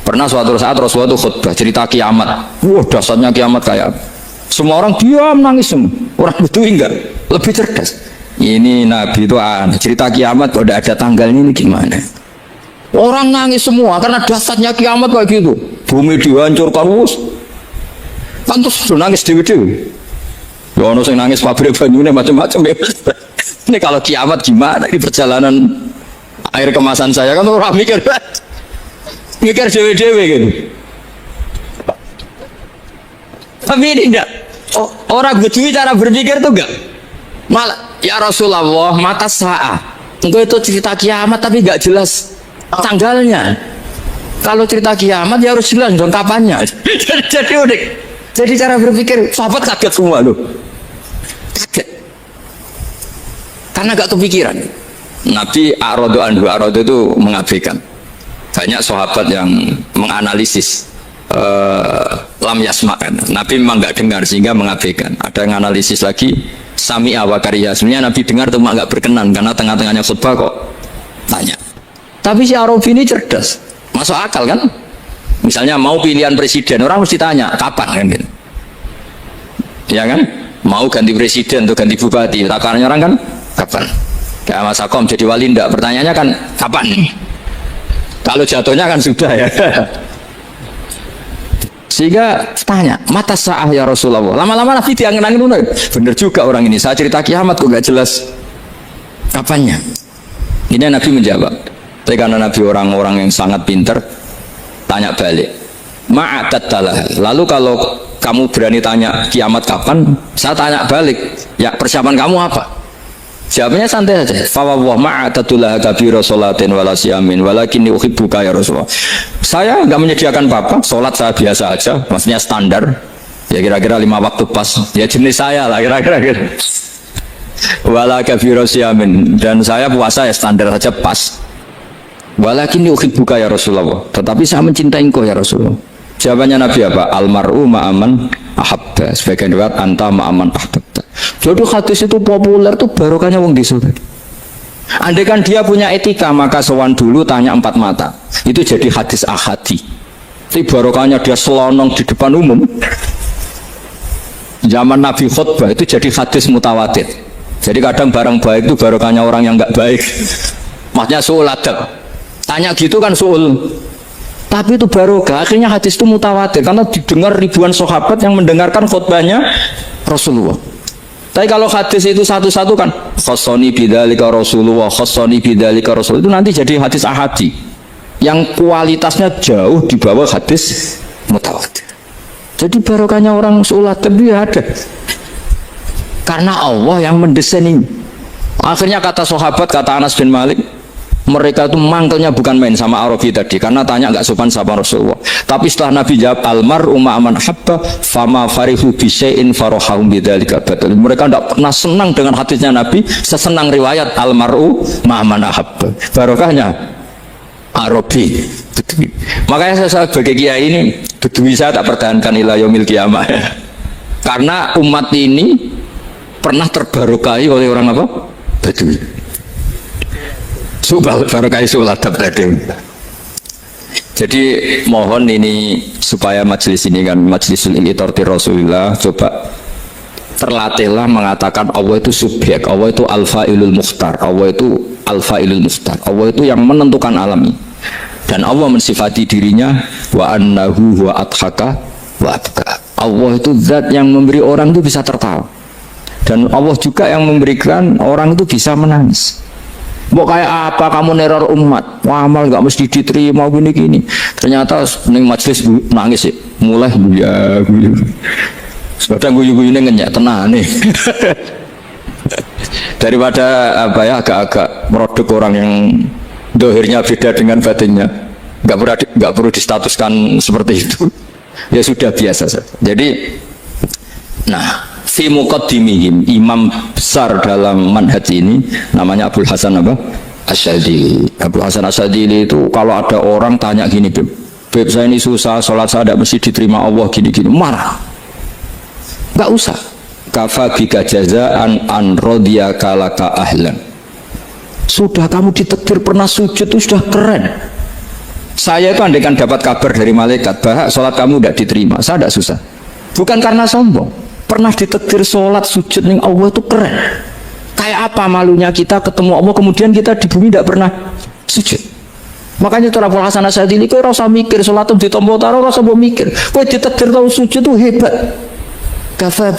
[SPEAKER 2] Pernah suatu saat Rasulullah itu khutbah cerita kiamat. Wah, dasarnya kiamat kayak apa? Semua orang diam nangis semua. Orang Bedui enggak, lebih cerdas. Ini Nabi itu aneh. Cerita kiamat kalau ada tanggalnya ini gimana? Orang nangis semua karena dasarnya kiamat kayak gitu. Bumi dihancurkan wus. Kan terus nangis dewi-dewi. Ya ono sing nangis pabrik banyune macam-macam ya. Ini kalau kiamat gimana di perjalanan air kemasan saya kan orang mikir dewi-dewi gitu. Tapi ini enggak. Orang Bedui cara berpikir tuh enggak. Malah ya Rasulullah mata saat. Engkau itu cerita kiamat tapi enggak jelas tanggalnya. Kalau cerita kiamat ya harus jelas dong kapannya. Jadi unik. Jadi cara berpikir sahabat kaget semua loh. Kaget. Karena gak kepikiran. Nabi A'radu anhu, A'radu itu mengabaikan. Banyak sahabat yang menganalisis lam yasma'kan. Nabi memang gak dengar sehingga mengabaikan. Ada yang analisis lagi sami'a wa kariha. Sebenarnya Nabi dengar cuma gak berkenan karena tengah-tengahnya khutbah kok tanya. Tapi si Arabi ini cerdas, masuk akal kan? Misalnya mau pilihan presiden, orang mesti tanya kapan kan? Gitu. Ya kan? Mau ganti presiden atau ganti bupati, takarannya orang kan kapan? Kayak Mas Akom jadi wali ndak? Pertanyaannya kan kapan? Kalau jatuhnya kan sudah ya. Sehingga tanya, mata sa'ah ya Rasulullah. Lama-lama Nabi diangin-angin, bener juga orang ini. Saya cerita kiamat kok gak jelas kapannya. Ini Nabi menjawab. Tapi karena Nabi orang-orang yang sangat pinter, tanya balik. Ma'adat. Lalu kalau kamu berani tanya kiamat kapan, saya tanya balik. Ya persiapan kamu apa? Jawabnya santai saja. Fawwah ma'adatullah kabira sholatin wala siyamin walakinni uhibbuka ya Rasulullah. Saya nggak menyediakan apa-apa, sholat saya biasa aja, maksudnya standar. Ya kira-kira 5 waktu pas. Ya jenis saya lah kira-kira gitu. Wala kabira siyamin, dan saya puasa ya standar saja pas. Walakin yuhibbuka ya Rasulullah, tetapi saya mencintai engkau ya Rasulullah. Jawabannya Nabi apa? Almar'u ma'aman ahabba. Sebagian riwayat anta ma'aman ahabba. Jadi hadis itu populer tuh barokahnya wong disuruh. Andai kan dia punya etika maka sowan dulu tanya 4 mata. Itu jadi hadis ahadi. Tapi barokahnya dia selonong di depan umum. Zaman Nabi khutbah itu jadi hadis mutawatir. Jadi kadang barang baik itu barokahnya orang yang enggak baik. Maksudnya suul adab. Tanya gitu kan suul. Tapi itu barokah. Akhirnya hadis itu mutawatir karena didengar ribuan sahabat yang mendengarkan khutbahnya Rasulullah. Tapi kalau hadis itu satu-satu kan khassani bidzalika Rasulullah, khassani bidzalika Rasul, itu nanti jadi hadis ahadi yang kualitasnya jauh di bawah hadis mutawatir. Jadi barokahnya orang suul adab dia ada. Karena Allah yang mendesain ini. Akhirnya kata sahabat, kata Anas bin Malik, mereka itu mangkelnya bukan main sama Arabi tadi karena tanya nggak sopan sama Rasulullah. Tapi setelah Nabi jawab almar'u ma'aman habba fama farihu bisyai'in farahum bidzalika batal. Mereka tidak pernah senang dengan hadisnya Nabi sesenang riwayat almar'u ma'aman habba. Barokahnya Arabi. Bedui. Makanya saya sebagai kiai ini, bedui saya tak pertahankan ila yaumil qiyamah. Karena umat ini pernah terbarokai oleh orang apa? Bedui. Subal barokai sulat tadi. Jadi mohon ini supaya majelis ini kan majlisul ilmi Rasulullah, coba terlatihlah mengatakan Allah itu subjek, Allah itu al-fa'ilul mukhtar, Allah itu al-fa'ilul mukhtar, Allah itu yang menentukan alam ini. Dan Allah mensifati dirinya wa annahu wa adhaka wa abka. Allah itu zat yang memberi orang itu bisa tertawa, dan Allah juga yang memberikan orang itu bisa menangis. Mau kayak apa kamu neror umat, wah, amal nggak mesti diterima gini-gini, ternyata ning majelis nangis sih, mulai ya kadang guyu-guyune ngenyak tenang nih. Daripada apa ya, agak-agak merodok orang yang dohirnya beda dengan batinnya, nggak perlu distatuskan seperti itu. Ya sudah biasa saja. Jadi, nah, fi muqaddimihim, imam besar dalam manhaj ini namanya Abul Hasan apa? Asyadzili. Abul Hasan Asyadzili itu kalau ada orang tanya gini, Beb saya ini susah, sholat saya tidak mesti diterima Allah gini-gini, marah. Nggak usah. Kafa bika jazaan an radiyaka laka ahlan. Sudah kamu ditakdir pernah sujud itu sudah keren. Saya itu andaikan dapat kabar dari malaikat bahwa sholat kamu tidak diterima, saya tidak susah. Bukan karena sombong. Pernah ditakdir sholat sujud ning Allah itu keren. Kayak apa malunya kita ketemu Allah kemudian kita di bumi tidak pernah sujud. Makanya cara Abul Hasan Asyadzili kau rasa mikir sholat itu ditompo taro, rasa mau mikir. Kau ditakdir tahu sujud itu hebat. Kafa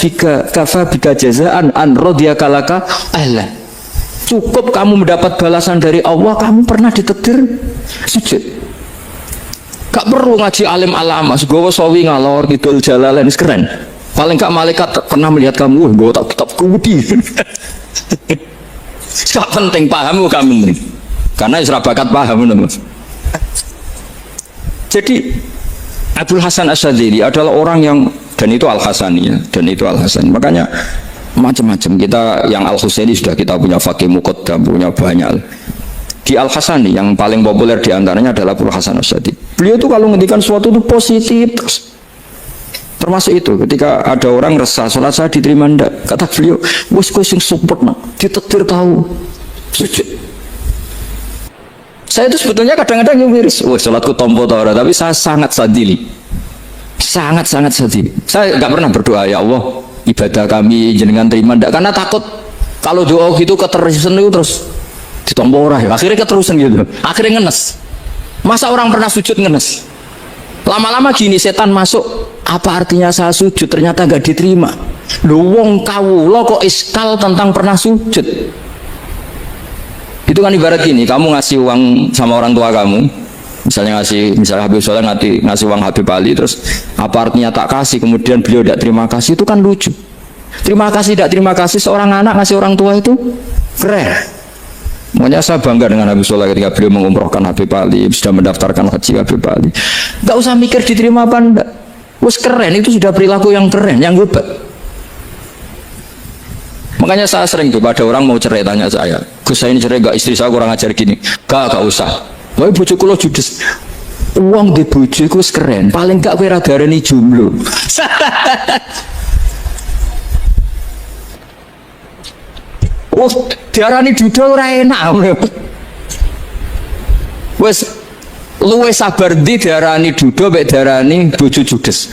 [SPEAKER 2] bika jazaan an radiyaka laka ahlan. Cukup kamu mendapat balasan dari Allah, kamu pernah ditakdir sujud. Gak perlu ngaji alim alama, segowo sawi ngalor kidul jalalain keren. Paling gak malaikat pernah melihat kamu, gue tak kitab kudi. Gak penting paham kamu nih, karena isra bakat paham teman. Jadi Abul Hasan Asyadzili adalah orang yang, dan itu Al-Hasani ya, dan itu Al-Hasani. Makanya macam-macam, kita yang Al-Husaini sudah kita punya Faqih Muqaddam, punya banyak. Di Al-Hasani yang paling populer diantaranya adalah Abul Hasan Asyadzili. Beliau itu kalau ngendikan sesuatu itu positif terus. Termasuk itu ketika ada orang resah sholat saya diterima ndak, kata beliau, wes kowe sing support nak ditetir tahu sujud. Saya itu sebetulnya kadang-kadang yang miris, wes sholatku tompo tau, tapi saya sangat sadili, sangat sadili. Saya nggak pernah berdoa ya Allah ibadah kami jenengan terima ndak, karena takut kalau doa gitu keterusan itu terus ditompo ora ya, akhirnya keterusan gitu, akhirnya ngenes. Masa orang pernah sujud ngenes? Lama-lama gini setan masuk, apa artinya saya sujud ternyata nggak diterima. Lu wong kawula kok iskal tentang pernah sujud. Itu kan ibarat gini, kamu ngasih uang sama orang tua kamu, misalnya Habib Soleh ngasih uang Habib Ali, terus apa artinya tak kasih, kemudian beliau tidak terima kasih, itu kan lucu. Terima kasih tidak terima kasih, seorang anak ngasih orang tua itu keren. Makanya saya bangga dengan Habib Soleh ketika beliau mengumrohkan Habib Ali, sudah mendaftarkan haji Habib Ali. Gak usah mikir diterima apa enggak. Wes keren, itu sudah perilaku yang keren, yang hebat. Makanya saya sering tuh pada orang mau cerai tanya saya, Gus saya ini cerai gak, istri saya kurang ajar gini. Gak usah. Wah bojo kula judes. Uang di bojo itu keren. Paling gak kowe ra darani jomblo. Oh, diarani duda ora enak. Wes luwe sabar ndi diarani duda mek diarani bojo judes.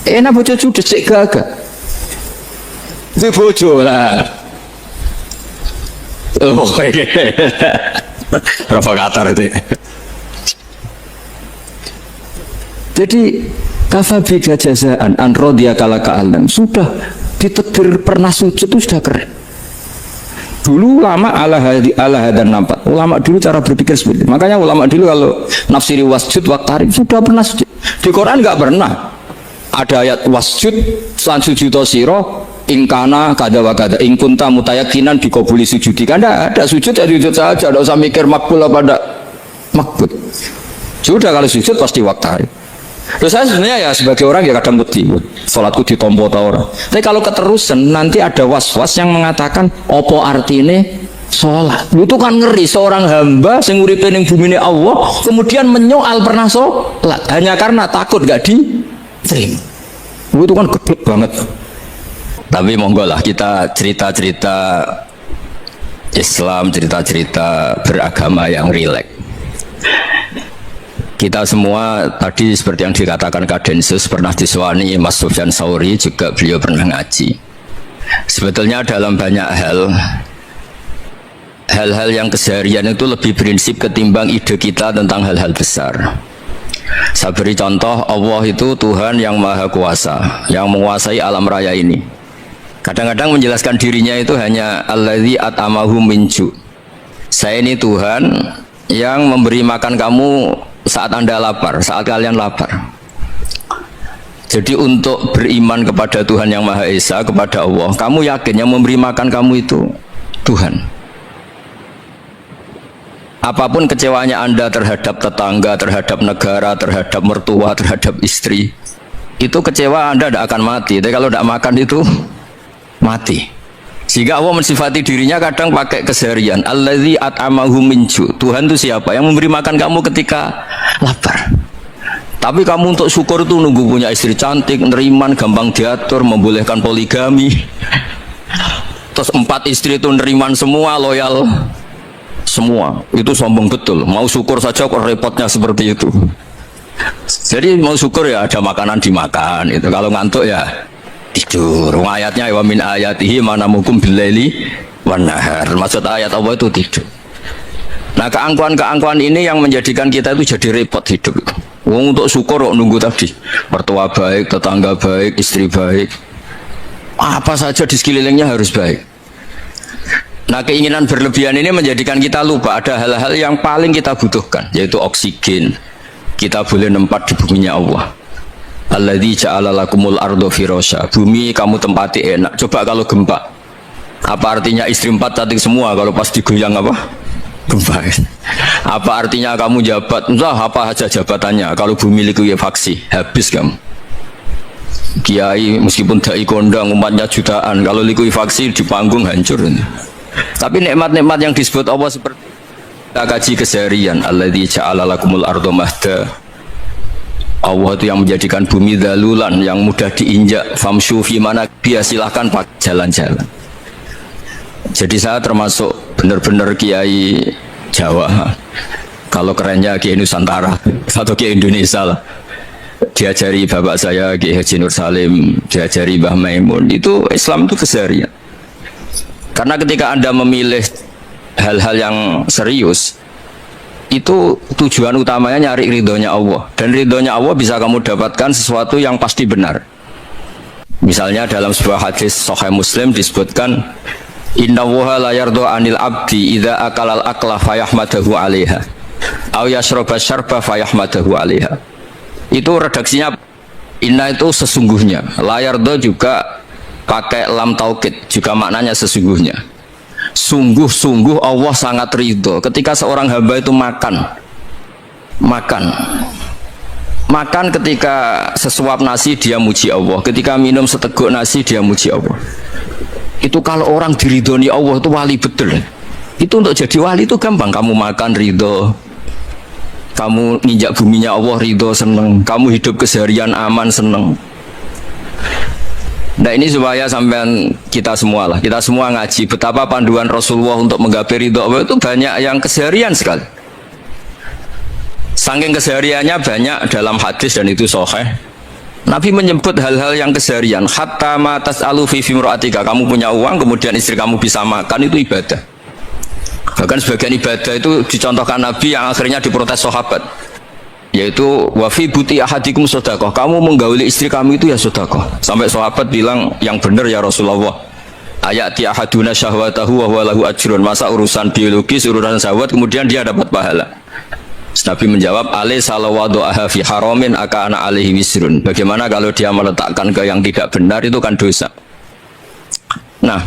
[SPEAKER 2] Enak bojo judes sik gagah. Di bojo lah. Oh, provokator itu. Jadi kafa bika jazaan an radiyaka laka alam, sudah ditakdir pernah sujud itu sudah keren. Dulu ulama ala hadan nampak. Ulama dulu cara berpikir seperti itu. Makanya ulama dulu kalau nafsiri wasjud waqtarib sudah pernah sujud. Di Quran enggak pernah ada ayat wasjud lan sujudo siro ingkana kada wa kada ingkunta mutayakinan dikabuli sujudi. Kan ada sujud ya sujud saja, enggak usah mikir makbul apa enggak makbul. Sudah kalau sujud pasti waqtarib. Terus saya sebenarnya ya sebagai orang ya kadang wedi, sholatku ditompo ta ora. Tapi kalau keterusan nanti ada was-was yang mengatakan opo artine sholat. Itu kan ngeri, seorang hamba sing uripe ning bumine Allah kemudian menyoal pernah sholat hanya karena takut gak diterima. Itu kan geblek banget. Tapi monggo lah kita cerita-cerita Islam, cerita-cerita beragama yang rileks. Kita semua tadi seperti yang dikatakan Kadensus pernah disewani Mas Sufyan Sauri, juga beliau pernah ngaji. Sebetulnya dalam banyak hal-hal yang keseharian itu lebih prinsip ketimbang ide kita tentang hal-hal besar. Saya beri contoh, Allah itu Tuhan yang maha kuasa, yang menguasai alam raya ini. Kadang-kadang menjelaskan dirinya itu hanya alladzi at'amahu min ju'. Saya ini Tuhan yang memberi makan kamu saat Anda lapar, saat kalian lapar. Jadi untuk beriman kepada Tuhan yang Maha Esa, kepada Allah, kamu yakin yang memberi makan kamu itu Tuhan. Apapun kecewanya Anda terhadap tetangga, terhadap negara, terhadap mertua, terhadap istri, itu kecewa Anda tidak akan mati. Tapi kalau tidak makan itu mati. Sehingga Allah mensifati dirinya kadang pakai keseharian. Alladzi at'amahu min ju'. Tuhan itu siapa? Yang memberi makan kamu ketika lapar. Tapi kamu untuk syukur itu nunggu punya istri cantik, neriman, gampang diatur, membolehkan poligami. Terus 4 istri itu neriman semua, loyal semua. Itu sombong betul. Mau syukur saja kok repotnya seperti itu. Jadi mau syukur ya ada makanan dimakan. Itu kalau ngantuk ya tidur. Ayatnya wa min ayatihi manamukum billaili wan nahar. Maksud ayat Allah itu tidur. Nah, keangkuhan-keangkuhan ini yang menjadikan kita itu jadi repot hidup. Wong untuk syukur kok nunggu tadi. Mertua baik, tetangga baik, istri baik. Apa saja di sekelilingnya harus baik. Nah, keinginan berlebihan ini menjadikan kita lupa ada hal-hal yang paling kita butuhkan, yaitu oksigen. Kita boleh nempat di buminya Allah. Alladzi ja'ala lakumul ardo firasya. Bumi kamu tempati enak. Coba kalau gempa. Apa artinya istri 4 cantik semua kalau pas digoyang apa? Gempa. Apa artinya kamu jabat? Entah apa saja jabatannya. Kalau bumi likuifaksi, habis kamu. Kiai meskipun dai kondang umatnya jutaan, kalau likuifaksi di panggung hancur. Tapi nikmat-nikmat yang disebut Allah seperti kita kaji keseharian. Alladzi ja'ala lakumul ardo mahda. Allah itu yang menjadikan bumi dalulan yang mudah diinjak. Famshu fi mana dia silahkan pakai jalan-jalan. Jadi saya termasuk benar-benar kiai Jawa. Kalau kerennya kiai Nusantara atau kiai Indonesia lah. Diajari bapak saya Kiai Haji Nur Salim, diajari Mbah Maimun. Itu Islam itu keseharian. Karena ketika Anda memilih hal-hal yang serius, itu tujuan utamanya nyari ridhonya Allah. Dan ridhonya Allah bisa kamu dapatkan sesuatu yang pasti benar. Misalnya dalam sebuah hadis Sahih Muslim disebutkan, Inna woha la yardo anil abdi idha akalal akla fayahmadahu alaiha aw yashroba syarba fayahmadahu alaiha. Itu redaksinya inna itu sesungguhnya, la yardo juga pakai lam taukid, juga maknanya sesungguhnya. Sungguh-sungguh Allah sangat ridho ketika seorang hamba itu makan ketika sesuap nasi dia muji Allah, ketika minum seteguk nasi dia muji Allah. Itu kalau orang diridhoni Allah itu wali betul. Itu untuk jadi wali itu gampang. Kamu makan ridho, kamu nginjak buminya Allah ridho seneng, kamu hidup keseharian aman seneng. Nah ini supaya sampean kita semua lah, kita semua ngaji betapa panduan Rasulullah untuk menggapai ridho Allah itu banyak yang keseharian sekali. Saking kesehariannya banyak dalam hadis dan itu sahih. Nabi menyebut hal-hal yang keseharian. Hatta ma tas'alu fi fimra'atika. Kamu punya uang, kemudian istri kamu bisa makan, itu ibadah. Bahkan sebagian ibadah itu dicontohkan Nabi yang akhirnya diprotes sahabat. Yaitu wa fi buti ahadikum sedekah. Kamu menggauli istri kamu itu ya sedekah. Sampai sahabat bilang, yang benar ya Rasulullah. Ayati ahaduna syahwatahu wa huwa lahu ajrun. Masa urusan biologis, urusan syahwat kemudian dia dapat pahala. Nabi menjawab, alai salawadu'aha fi haramin aka'ana alaihi wisrun. Bagaimana kalau dia meletakkan ke yang tidak benar, itu kan dosa. Nah,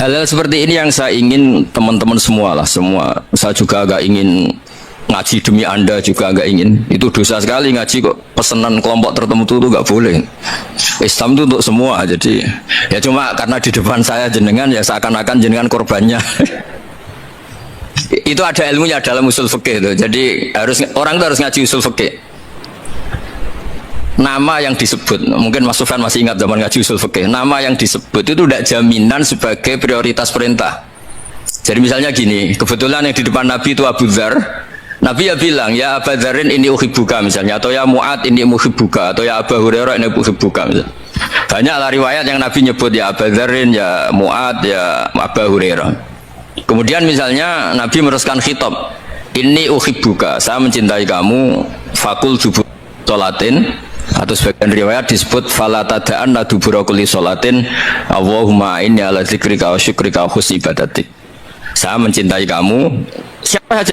[SPEAKER 2] hal-hal seperti ini yang saya ingin teman-teman semua lah, semua. Saya juga agak ingin ngaji demi Anda juga agak ingin. Itu dosa sekali ngaji kok pesanan kelompok tertentu itu gak boleh. Islam itu untuk semua. Jadi ya cuma karena di depan saya jenengan ya seakan-akan jenengan korbannya. Itu ada ilmunya dalam usul fikih itu. Jadi orang itu harus ngaji usul fikih. Nama yang disebut, mungkin Mas Sufyan masih ingat zaman ngaji usul fikih. Nama yang disebut itu tidak jaminan sebagai prioritas perintah. Jadi misalnya gini, kebetulan yang di depan Nabi itu Abu Dzar. Nabi ya bilang, ya Abu Dzarin ini uhibbuka misalnya, atau ya Mu'ad ini uhibbuka, atau ya Abu Hurairah ini uhibbuka misalnya. Banyaklah riwayat yang Nabi nyebut ya Abu Dzarin, ya Mu'ad, ya Abu Hurairah. Kemudian misalnya Nabi meneruskan khitab, ini uhibbuka, saya mencintai kamu, fakul dubur sholatin, atau sebagian riwayat disebut fala tada'anna dubura kulli sholatin, Allahumma inni ala dzikrika wa syukrika wa husni ibadatik. Saya mencintai kamu, siapa saja,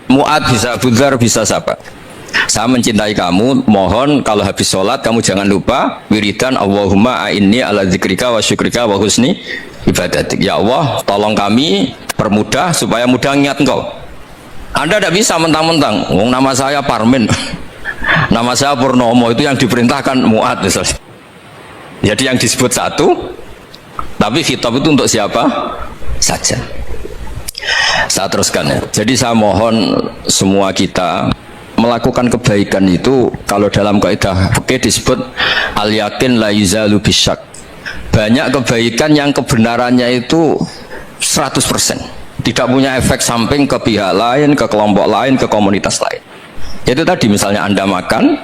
[SPEAKER 2] Mu'ad bisa, Abu Dzar bisa, siapa. Saya mencintai kamu, mohon kalau habis sholat kamu jangan lupa wiridan Allahumma a'inni ala dzikrika wa syukrika wa husni ibadatik. Ya Allah, tolong kami permudah supaya mudah ingat engkau. Anda tidak bisa mentang-mentang, nama saya Parmin, nama saya Purnomo, itu yang diperintahkan Mu'ad misalnya. Jadi yang disebut satu, tapi khitab itu untuk siapa saja. Saya teruskan ya. Jadi saya mohon semua kita melakukan kebaikan itu, kalau dalam kaidah fikih disebut al yakin la yuzalu bisyak. Banyak kebaikan yang kebenarannya itu 100%, tidak punya efek samping ke pihak lain, ke kelompok lain, ke komunitas lain. Itu tadi misalnya Anda makan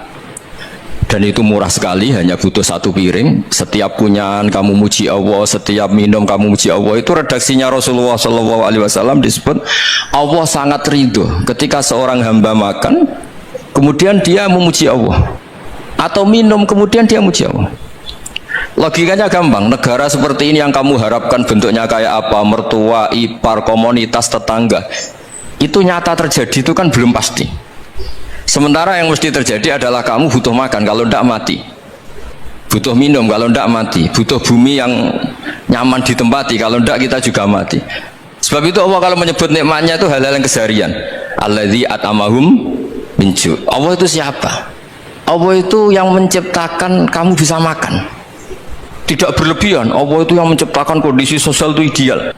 [SPEAKER 2] dan itu murah sekali, hanya butuh satu piring, setiap kunyahan kamu muji Allah, setiap minum kamu muji Allah. Itu redaksinya Rasulullah SAW disebut Allah sangat ridho ketika seorang hamba makan kemudian dia memuji Allah, atau minum kemudian dia muji Allah. Logikanya gampang, negara seperti ini yang kamu harapkan bentuknya kayak apa, mertua, ipar, komunitas, tetangga, itu nyata terjadi itu kan belum pasti. Sementara yang mesti terjadi adalah kamu butuh makan, kalau tidak mati. Butuh minum, kalau tidak mati. Butuh bumi yang nyaman ditempati, kalau tidak kita juga mati. Sebab itu Allah kalau menyebut nikmatnya itu hal-hal yang keseharian. Alladzi at'amahum min ju'. Allah itu siapa? Allah itu yang menciptakan kamu bisa makan. Tidak berlebihan. Allah itu yang menciptakan kondisi sosial itu ideal.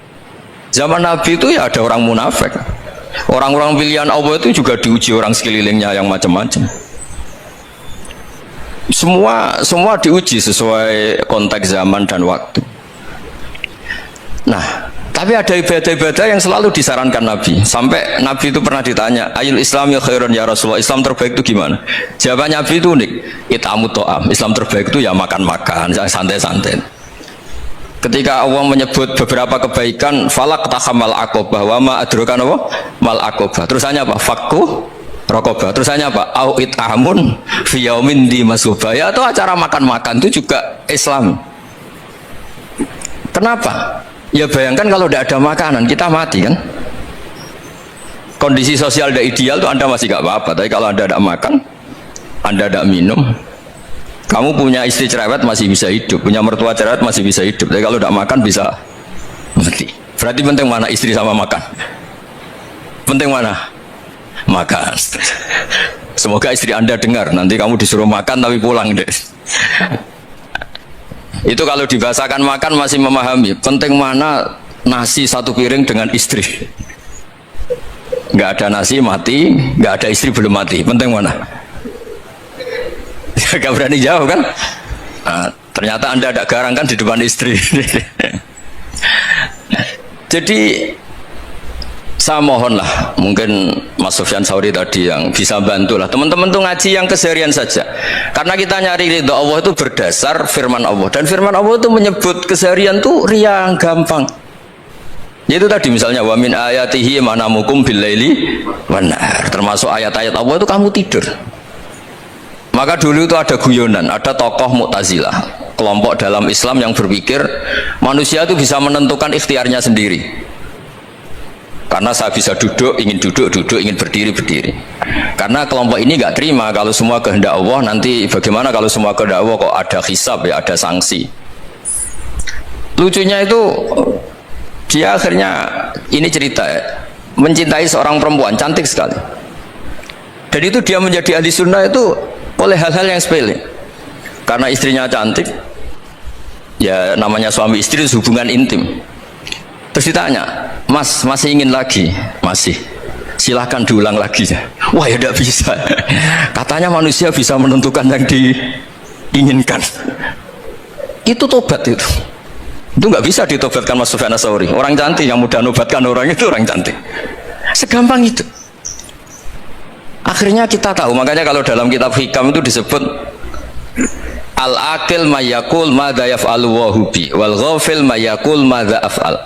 [SPEAKER 2] Zaman Nabi itu ya ada orang munafik. Orang-orang pilihan Allah itu juga diuji orang sekelilingnya yang macam-macam. Semua diuji sesuai konteks zaman dan waktu. Nah, tapi ada ibadah-ibadah yang selalu disarankan Nabi. Sampai Nabi itu pernah ditanya, ayul Islam ya khairun ya Rasulullah, Islam terbaik itu gimana? Jawabannya Nabi itu unik, it'amut ta'am. Islam terbaik itu ya makan-makan, santai-santai. Ketika Allah menyebut beberapa kebaikan, falak tahamal aqobah, wa ma adrokan apa? Mal aqobah. Terusannya apa? Fakku rokobah. Terusannya apa? Au it'amun fi yaumin di masubah. Ya, atau acara makan-makan itu juga Islam. Kenapa? Ya bayangkan kalau tidak ada makanan, kita mati kan? Kondisi sosial tidak ideal itu Anda masih gak apa-apa, tapi kalau Anda tidak makan, Anda tidak minum, kamu punya istri cerewet masih bisa hidup, punya mertua cerewet masih bisa hidup, tapi kalau tidak makan bisa mati. Berarti penting mana istri sama makan? Penting mana? Makan. Semoga istri Anda dengar, nanti kamu disuruh makan tapi pulang deh. Itu kalau dibahasakan makan masih memahami. Penting mana nasi satu piring dengan istri? Nggak ada nasi mati, nggak ada istri belum mati. Penting mana? Gak berani jawab kan? Nah, ternyata Anda ada garang kan di depan istri. Jadi saya mohonlah, mungkin Mas Sufyan Sauri tadi yang bisa bantulah teman-teman tuh ngaji yang keseharian saja, karena kita nyari ridho Allah itu berdasar firman Allah, dan firman Allah itu menyebut keseharian tuh riang gampang. Yaitu tadi misalnya wa min ayatihi manamukum billaili wan nahar, termasuk ayat-ayat Allah itu kamu tidur. Maka dulu itu ada guyonan, ada tokoh Mu'tazilah, kelompok dalam Islam yang berpikir manusia itu bisa menentukan ikhtiarnya sendiri. Karena saya bisa duduk, ingin duduk, ingin berdiri, berdiri. Karena kelompok ini nggak terima kalau semua kehendak Allah, nanti bagaimana kalau semua kehendak Allah kok ada hisab ya, ada sanksi. Lucunya itu dia akhirnya, ini cerita ya, mencintai seorang perempuan cantik sekali. Dan itu dia menjadi ahli sunnah itu oleh hal-hal yang sepele. karena istrinya cantik, ya namanya suami istri itu hubungan intim. Terus ditanya, Mas masih ingin lagi? Masih. Silahkan diulang lagi. Wah ya tidak bisa. Katanya manusia bisa menentukan yang diinginkan. Itu tobat itu. Itu nggak bisa ditobatkan Mas Sufyan Ats-Tsauri. Orang cantik yang mudah nobatkan orang itu orang cantik. Segampang itu. Akhirnya kita tahu, makanya kalau dalam kitab Hikam itu disebut al-aqil mayakul madza yaf'alu wa hubi wal ghafil mayakul madza af'al.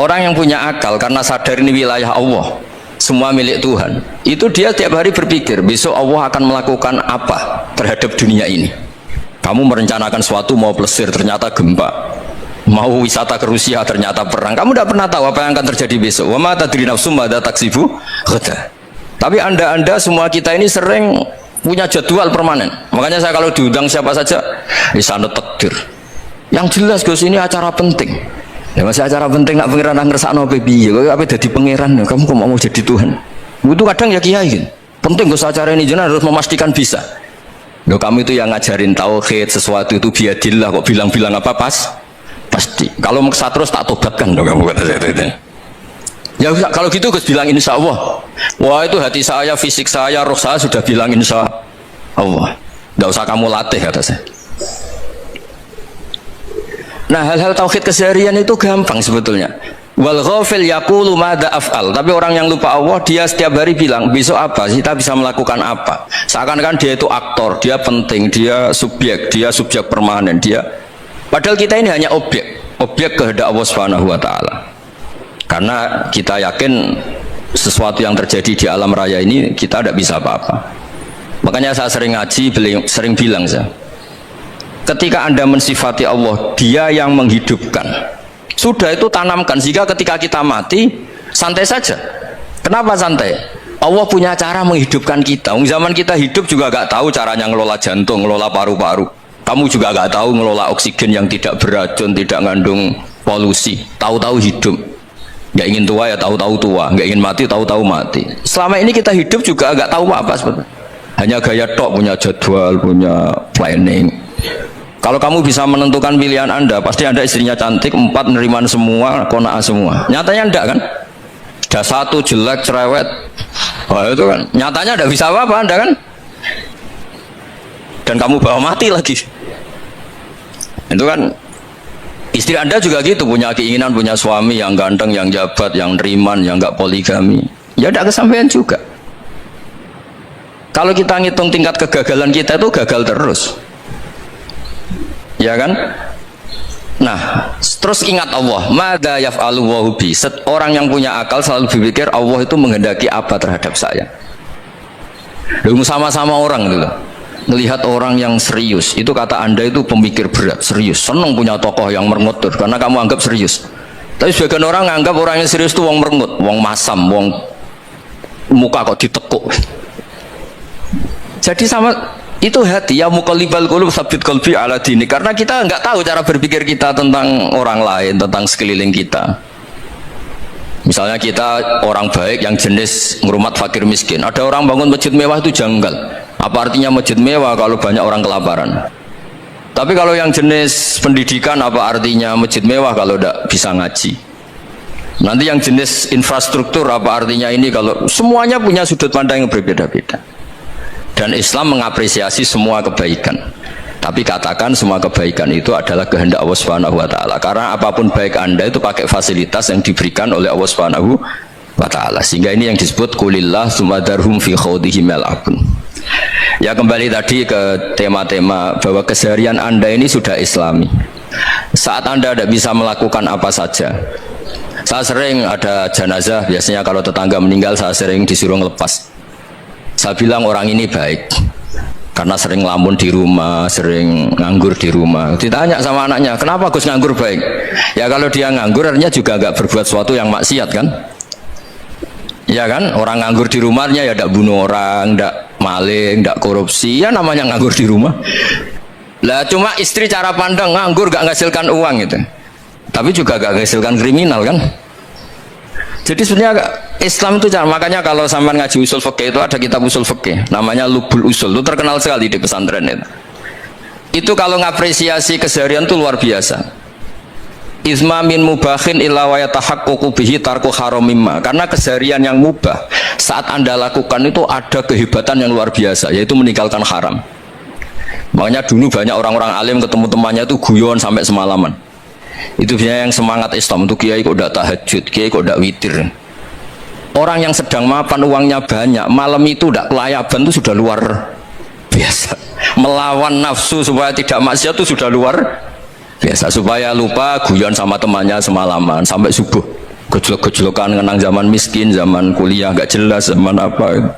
[SPEAKER 2] Orang yang punya akal karena sadar ini wilayah Allah, semua milik Tuhan, itu dia tiap hari berpikir besok Allah akan melakukan apa terhadap dunia ini. Kamu merencanakan suatu mau plesir ternyata gempa, mau wisata ke Rusia ternyata perang. Kamu tidak pernah tahu apa yang akan terjadi besok. Wa ma tadri nafsum madza taksibu ghadan. Tapi anda semua kita ini sering punya jadwal permanen. Makanya saya kalau diundang siapa saja di sana takdir. Yang jelas Gus ini acara penting. Ya masih acara penting nak pangeran ngersakno piye? Kok ape dadi pangeran? Kamu kok mau jadi Tuhan? Itu kadang ya kiai gitu. Penting Gus acara ini jenengan harus memastikan bisa. Loh kamu itu yang ngajarin tauhid, sesuatu itu biadillah kok bilang-bilang apa pasti. Kalau maksa terus tak tobatkan dong kamu kata saya itu. Ya kalau gitu Gus bilang insya Allah. Wah itu hati saya, fisik saya, roh saya sudah bilang insya Allah. Nggak usah kamu latih kata saya. Nah hal-hal tauhid keseharian itu gampang sebetulnya. Wal ghafil yaqulu madza af'al. Tapi orang yang lupa Allah dia setiap hari bilang besok apa? Kita bisa melakukan apa? Seakan-akan dia itu aktor, dia penting, dia subjek permanen, dia. Padahal kita ini hanya objek kehendak Allah Subhanahu wa taala. Karena kita yakin sesuatu yang terjadi di alam raya ini kita tidak bisa apa-apa. Makanya saya sering ngaji, sering bilang saya, ketika Anda mensifati Allah, Dia yang menghidupkan. Sudah itu tanamkan sehingga ketika kita mati santai saja. Kenapa santai? Allah punya cara menghidupkan kita. Zaman kita hidup juga gak tahu caranya ngelola jantung, ngelola paru-paru. Kamu juga gak tahu ngelola oksigen yang tidak beracun, tidak mengandung polusi. Tahu-tahu hidup. Nggak ingin tua ya tahu-tahu tua, nggak ingin mati tahu-tahu mati. Selama ini kita hidup juga nggak tahu apa sebetulnya. Hanya gaya tok, punya jadwal, punya planning. Kalau kamu bisa menentukan pilihan Anda, pasti Anda istrinya cantik, 4 neriman semua, qanaah semua. Nyatanya enggak kan? Ada 1 jelek, cerewet. Wah itu kan, nyatanya enggak bisa apa-apa Anda kan? Dan kamu bawa mati lagi. Itu kan. Istri Anda juga gitu, punya keinginan punya suami yang ganteng, yang jabat, yang neriman, yang enggak poligami. Ya tidak kesampaian juga. Kalau kita ngitung tingkat kegagalan kita itu gagal terus. Ya kan? Nah, terus ingat Allah, madza yaf'alu wa hubi. Orang yang punya akal selalu berpikir Allah itu menghendaki apa terhadap saya. Lalu sama-sama orang itu melihat orang yang serius, itu kata Anda itu pemikir berat, serius, senang punya tokoh yang merengut karena kamu anggap serius. Tapi sebagian orang anggap orang yang serius itu wong merengut, wong masam, wong muka kok ditekuk. Jadi sama itu hati ya muqallibal qulub tsabbit qalbi ala dini, karena kita nggak tahu cara berpikir kita tentang orang lain, tentang sekeliling kita. Misalnya kita orang baik yang jenis ngurmat fakir miskin, ada orang bangun masjid mewah itu janggal. Apa artinya masjid mewah kalau banyak orang kelaparan? Tapi kalau yang jenis pendidikan, apa artinya masjid mewah kalau tidak bisa ngaji? Nanti yang jenis infrastruktur, apa artinya ini kalau semuanya punya sudut pandang yang berbeda-beda. Dan Islam mengapresiasi semua kebaikan. Tapi katakan semua kebaikan itu adalah kehendak Allah Subhanahu wa taala. Karena apapun baik Anda itu pakai fasilitas yang diberikan oleh Allah Subhanahu wa taala. Sehingga ini yang disebut qulillah sumadarhum fi khawdihim yal'abun. Ya kembali tadi ke tema-tema bahwa keseharian Anda ini sudah Islami. Saat Anda tidak bisa melakukan apa saja. Saya sering ada jenazah, biasanya kalau tetangga meninggal saya sering disuruh ngelepas. Saya bilang orang ini baik karena sering lamun di rumah, sering nganggur di rumah. Ditanya sama anaknya, kenapa Gus nganggur baik? Ya kalau dia nganggur artinya juga nggak berbuat sesuatu yang maksiat kan? Ya kan, orang nganggur di rumahnya ya tidak bunuh orang, tidak maling, tidak korupsi, ya namanya nganggur di rumah. Lah cuma istri cara pandang nganggur gak menghasilkan uang gitu, tapi juga gak menghasilkan kriminal kan. Jadi sebenarnya Islam itu cara, makanya kalau sampai ngaji usul fikih itu ada kitab usul fikih namanya Lubul Usul, itu terkenal sekali di pesantren itu. Itu kalau ngapresiasi keseharian itu luar biasa. Izma min mubakhin illa wa yatahaqququ bihi tarku haramimma. Karena keseharian yang mubah saat Anda lakukan itu ada kehebatan yang luar biasa, yaitu meninggalkan haram. Makanya dulu banyak orang-orang alim ketemu temannya itu guyon sampai semalaman. Itu biasanya yang semangat Islam itu, kiai kok tidak tahajud, kiai kok tidak witir. Orang yang sedang mapan uangnya banyak, malam itu tidak kelayaban itu sudah luar biasa. Melawan nafsu supaya tidak maksiat itu sudah luar biasa. Supaya lupa guyon sama temannya semalaman sampai subuh, gejolak-gejolokan kenang zaman miskin, zaman kuliah gak jelas, zaman apa.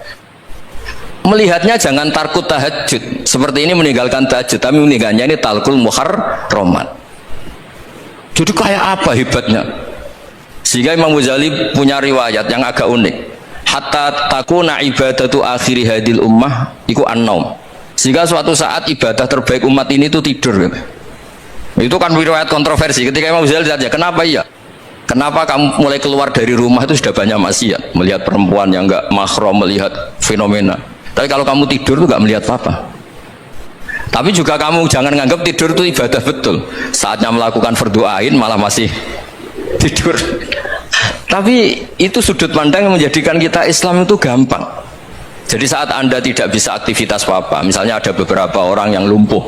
[SPEAKER 2] Melihatnya jangan tarkut tahajud seperti ini, meninggalkan tahajud, tapi meninggalkannya ini talkul muharramat. Jadi kayak apa hebatnya? Sehingga Imam Ghazali punya riwayat yang agak unik. Hatta takuna ibadatu akhiri hadil ummah iku an-naum. Sehingga suatu saat ibadah terbaik umat ini itu tidur. Itu kan riwayat kontroversi. Ketika Imam Ghazali ditanya, kenapa iya? Kenapa kamu mulai keluar dari rumah itu sudah banyak maksiat, melihat perempuan yang enggak mahram, melihat fenomena. Tapi kalau kamu tidur itu enggak melihat apa-apa. Tapi juga kamu jangan menganggap tidur itu ibadah betul. Saatnya melakukan fardu ain malah masih tidur. Tapi itu sudut pandang yang menjadikan kita Islam itu gampang. Jadi saat Anda tidak bisa aktivitas apa-apa, misalnya ada beberapa orang yang lumpuh.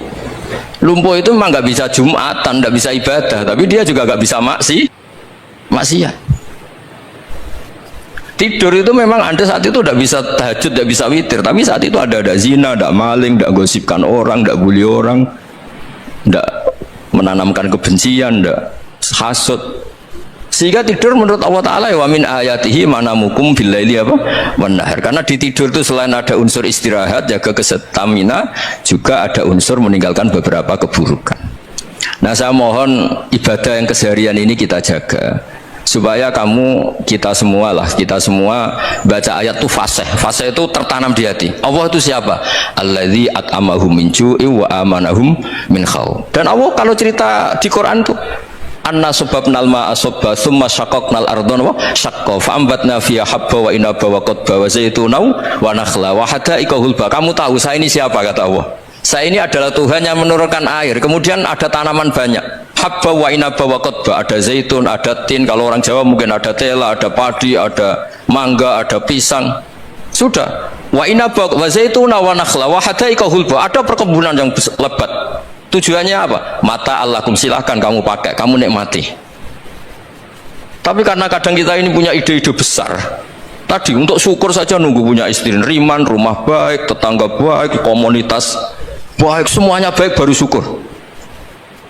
[SPEAKER 2] Lumpuh itu memang nggak bisa Jumatan, nggak bisa ibadah, tapi dia juga nggak bisa maksiat. Tidur itu memang Anda saat itu tidak bisa tahajud, tidak bisa witir, tapi saat itu ada zina, ada maling, tidak gosipkan orang, tidak bully orang, tidak menanamkan kebencian, tidak hasud. Sehingga tidur menurut Allah Ta'ala wa min ayatihi manamukum billaili apa wan nahar. Karena di tidur itu selain ada unsur istirahat, jaga kestamina, juga ada unsur meninggalkan beberapa keburukan. Nah, saya mohon ibadah yang keseharian ini kita jaga supaya kita semua baca ayat itu fasih itu tertanam di hati. Allah itu siapa? Alladzi at'amahum min ju'i wa amanahum min khauf. Dan Allah kalau cerita di Quran itu anna subabnal ma'a subba thumma syaqaqnal ardhan wa syaqqa fa'ambatna fiha habba wa inaba wa qadba wa zaituna wa nakhla wa hada'iqa hulba. Kamu tahu saya ini siapa? Kata Allah, saya ini adalah Tuhan yang menurunkan air, kemudian ada tanaman banyak, habba wa inaba wa qadba, ada zaitun, ada tin, kalau orang Jawa mungkin ada tela, ada padi, ada mangga, ada pisang. Sudah, wa inaba wa zaituna wa nakhla wa hada'iqa hulba, ada perkebunan yang lebat. Tujuannya apa? Mata Allahkum, silahkan kamu pakai, kamu nikmati. Tapi karena kadang kita ini punya ide-ide besar. Tadi untuk syukur saja nunggu punya istri riman, rumah baik, tetangga baik, komunitas baik, semuanya baik baru syukur.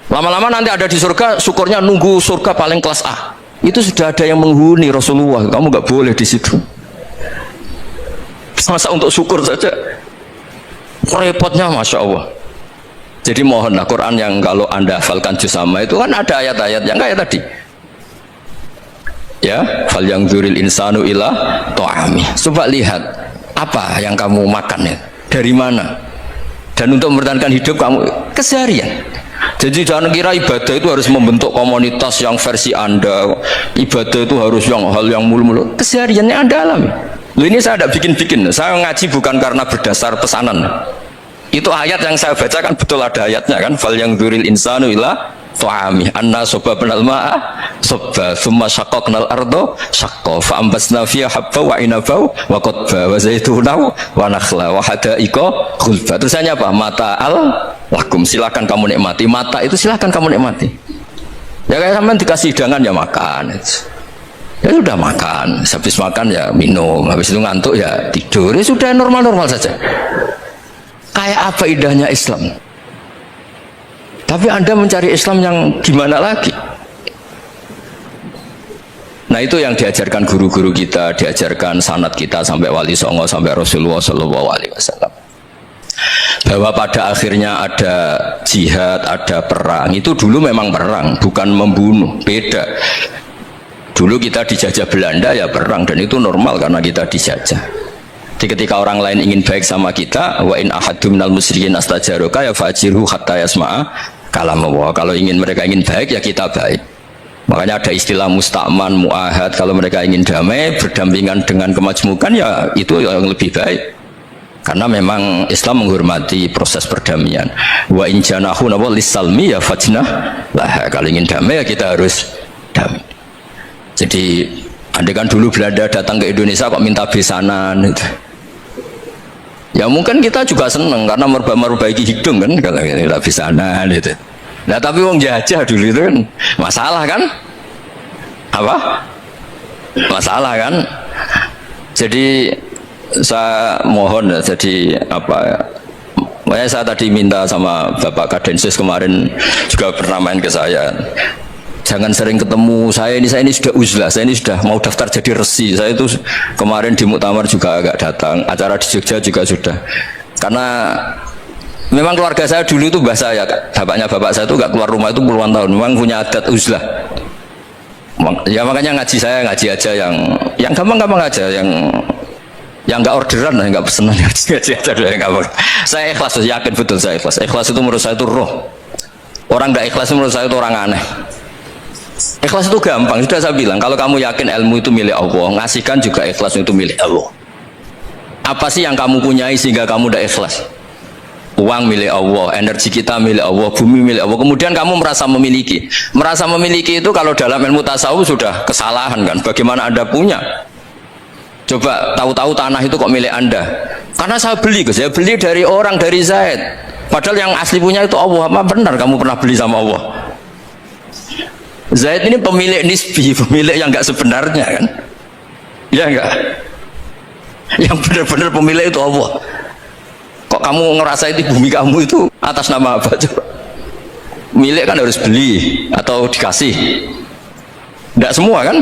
[SPEAKER 2] Lama-lama nanti ada di surga, syukurnya nunggu surga paling kelas A. Itu sudah ada yang menghuni Rasulullah, kamu nggak boleh di situ. Masa untuk syukur saja repotnya, masya Allah. Jadi mohonlah Quran yang kalau Anda hafalkan juz sama itu kan ada ayat-ayat yang kayak tadi. Ya, fal yang dzuril insanu ila ta'ami. Coba lihat apa yang kamu makan ya, dari mana. Dan untuk mempertahankan hidup kamu keseharian. Jadi jangan kira ibadah itu harus membentuk komunitas yang versi Anda. Ibadah itu harus yang hal yang mulu-mulu. Kesehariannya Anda alami. Loh, ini saya tidak bikin-bikin. Saya ngaji bukan karena berdasar pesanan. Itu ayat yang saya bacakan betul ada ayatnya kan, fal yang dzuril insanu ila ta'ami anna subabnal ma'a subba thumma syaqaqnal ardo syaqqa fa ambasna fiha habba wa inaba wa qadba wa zaituna wa nakhla wa hada'iqa khulba. Terusannya apa? Mata lakum, silakan kamu nikmati. Mata itu silakan kamu nikmati. Ya kayak sampean dikasih hidangan ya makan. Ya sudah makan, habis makan ya minum, habis itu ngantuk ya tidur. Ya sudah normal-normal saja. Kayak apa indahnya Islam. Tapi Anda mencari Islam yang gimana lagi? Nah, itu yang diajarkan guru-guru kita, diajarkan sanad kita sampai Wali Songo, sampai Rasulullah SAW. Bahwa pada akhirnya ada jihad, ada perang. Itu dulu memang perang, bukan membunuh, beda. Dulu kita dijajah Belanda ya perang, dan itu normal karena kita dijajah. Jadi ketika orang lain ingin baik sama kita, wa in ahadum minal musyrikin astajaroka ya fajirhu hatta yasma'a kalam Allah. Kalau mereka ingin baik ya kita baik. Makanya ada istilah musta'man, mu'ahad. Kalau mereka ingin damai, berdampingan dengan kemajmukan ya itu yang lebih baik. Karena memang Islam menghormati proses perdamaian. Wa in janahu lisalmi ya fajnah lah. Kalau ingin damai ya kita harus damai. Jadi andai kan dulu Belanda datang ke Indonesia kok minta besanan gitu. Ya mungkin kita juga seneng karena merbaiki hidung kan kalau minta besanan gitu. Nah tapi wong jajah dulu itu kan masalah kan? Apa? Masalah kan? Jadi saya mohon ya, jadi apa? Makanya saya tadi minta sama Bapak Kadensus kemarin juga pernah main ke saya. Jangan sering ketemu saya ini sudah uzlah, saya ini sudah mau daftar jadi resi. Saya itu kemarin di muktamar juga agak datang, acara di Jogja juga sudah. Karena memang keluarga saya dulu itu bahasa ya, bapaknya bapak saya itu nggak keluar rumah itu puluhan tahun, memang punya adat uzlah. Ya makanya ngaji saya ngaji aja yang gampang-gampang aja, yang nggak orderan, nggak pesenan, ngaji aja yang gampang. Saya ikhlas, yakin betul saya ikhlas. Ikhlas itu menurut saya itu roh. Orang nggak ikhlas menurut saya itu orang aneh. Ikhlas itu gampang, sudah saya bilang. Kalau kamu yakin ilmu itu milik Allah, ngasihkan juga ikhlas itu milik Allah. Apa sih yang kamu punyai sehingga kamu udah ikhlas? Uang milik Allah, energi kita milik Allah, bumi milik Allah. Kemudian kamu merasa memiliki. Merasa memiliki itu kalau dalam ilmu tasawuf sudah kesalahan kan? Bagaimana Anda punya? Coba tahu-tahu tanah itu kok milik Anda? Karena saya beli dari orang, dari Zaid. Padahal yang asli punya itu Allah. Apa benar kamu pernah beli sama Allah? Zaid ini pemilik nisbi, pemilik yang enggak sebenarnya kan? Ya enggak? Yang benar-benar pemilik itu Allah. Kok kamu ngerasa itu bumi kamu itu atas nama apa coba? Milik kan harus beli atau dikasih. Enggak semua kan?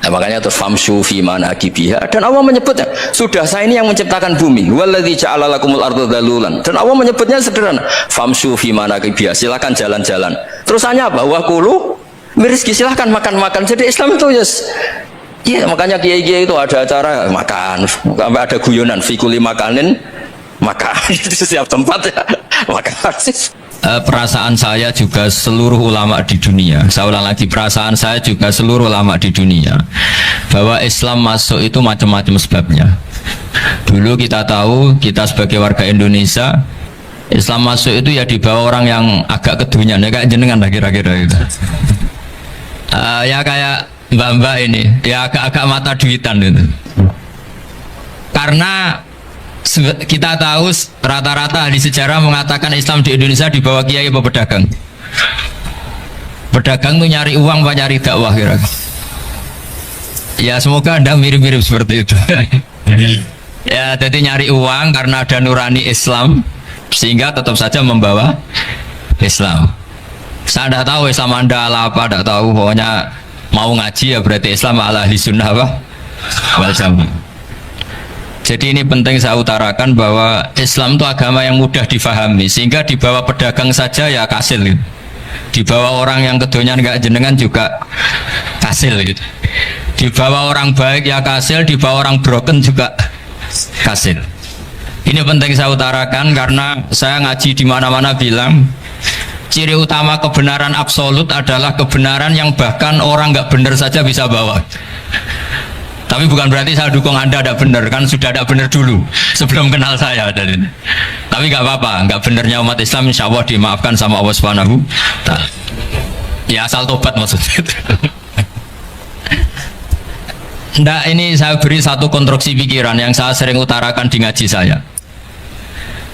[SPEAKER 2] Nah, makanya terus famshu fi manakibiha, dan Allah menyebutnya sudah saya ini yang menciptakan bumi, waladzi ja'ala lakumul arda dalulan, dan Allah menyebutnya sederhana famshu fi manakibiha, silakan jalan-jalan. Terusannya apa? Wa kulu mirizki, silakan makan-makan. Jadi Islam itu yes. Iya, makanya kiai-kiai itu ada acara makan, sampai ada guyonan fikuli makanin makan di setiap tempat ya makan. Perasaan saya juga seluruh ulama di dunia, saya ulang lagi, perasaan saya juga seluruh ulama di dunia, bahwa Islam masuk itu macam-macam sebabnya. Dulu kita tahu, kita sebagai warga Indonesia, Islam masuk itu ya di bawah orang yang agak kedunyan, ya kayak jenengan lah kira-kira gitu. Ya kayak mbak-mbak ini, ya agak-agak mata duitan gitu. Karena kita tahu rata-rata di sejarah mengatakan Islam di Indonesia di bawah kiai apa pedagang. Pedagang tuh nyari uang apa nyari dakwah kira. Ya semoga Anda mirip-mirip seperti itu. Ya jadi nyari uang karena ada nurani Islam sehingga tetap saja membawa Islam. Saya tidak tahu Islam Anda ala apa, tidak tahu, pokoknya mau ngaji ya berarti Islam ala ahli sunnah apa? Wal jamaah. Jadi ini penting saya utarakan bahwa Islam itu agama yang mudah difahami, sehingga di bawah pedagang saja ya kasil gitu. Di bawah orang yang kedonyan nggak jenengan juga kasil gitu. Di bawah orang baik ya kasil, di bawah orang broken juga kasil. Ini penting saya utarakan karena saya ngaji di mana-mana bilang ciri utama kebenaran absolut adalah kebenaran yang bahkan orang nggak benar saja bisa bawa. Tapi bukan berarti saya dukung Anda tidak benar, kan sudah tidak benar dulu sebelum kenal saya. Tapi nggak apa-apa, nggak benarnya umat Islam insya Allah dimaafkan sama Allah Subhanahu. Ya asal tobat maksudnya. Nggak, ini saya beri satu konstruksi pikiran yang saya sering utarakan di ngaji saya.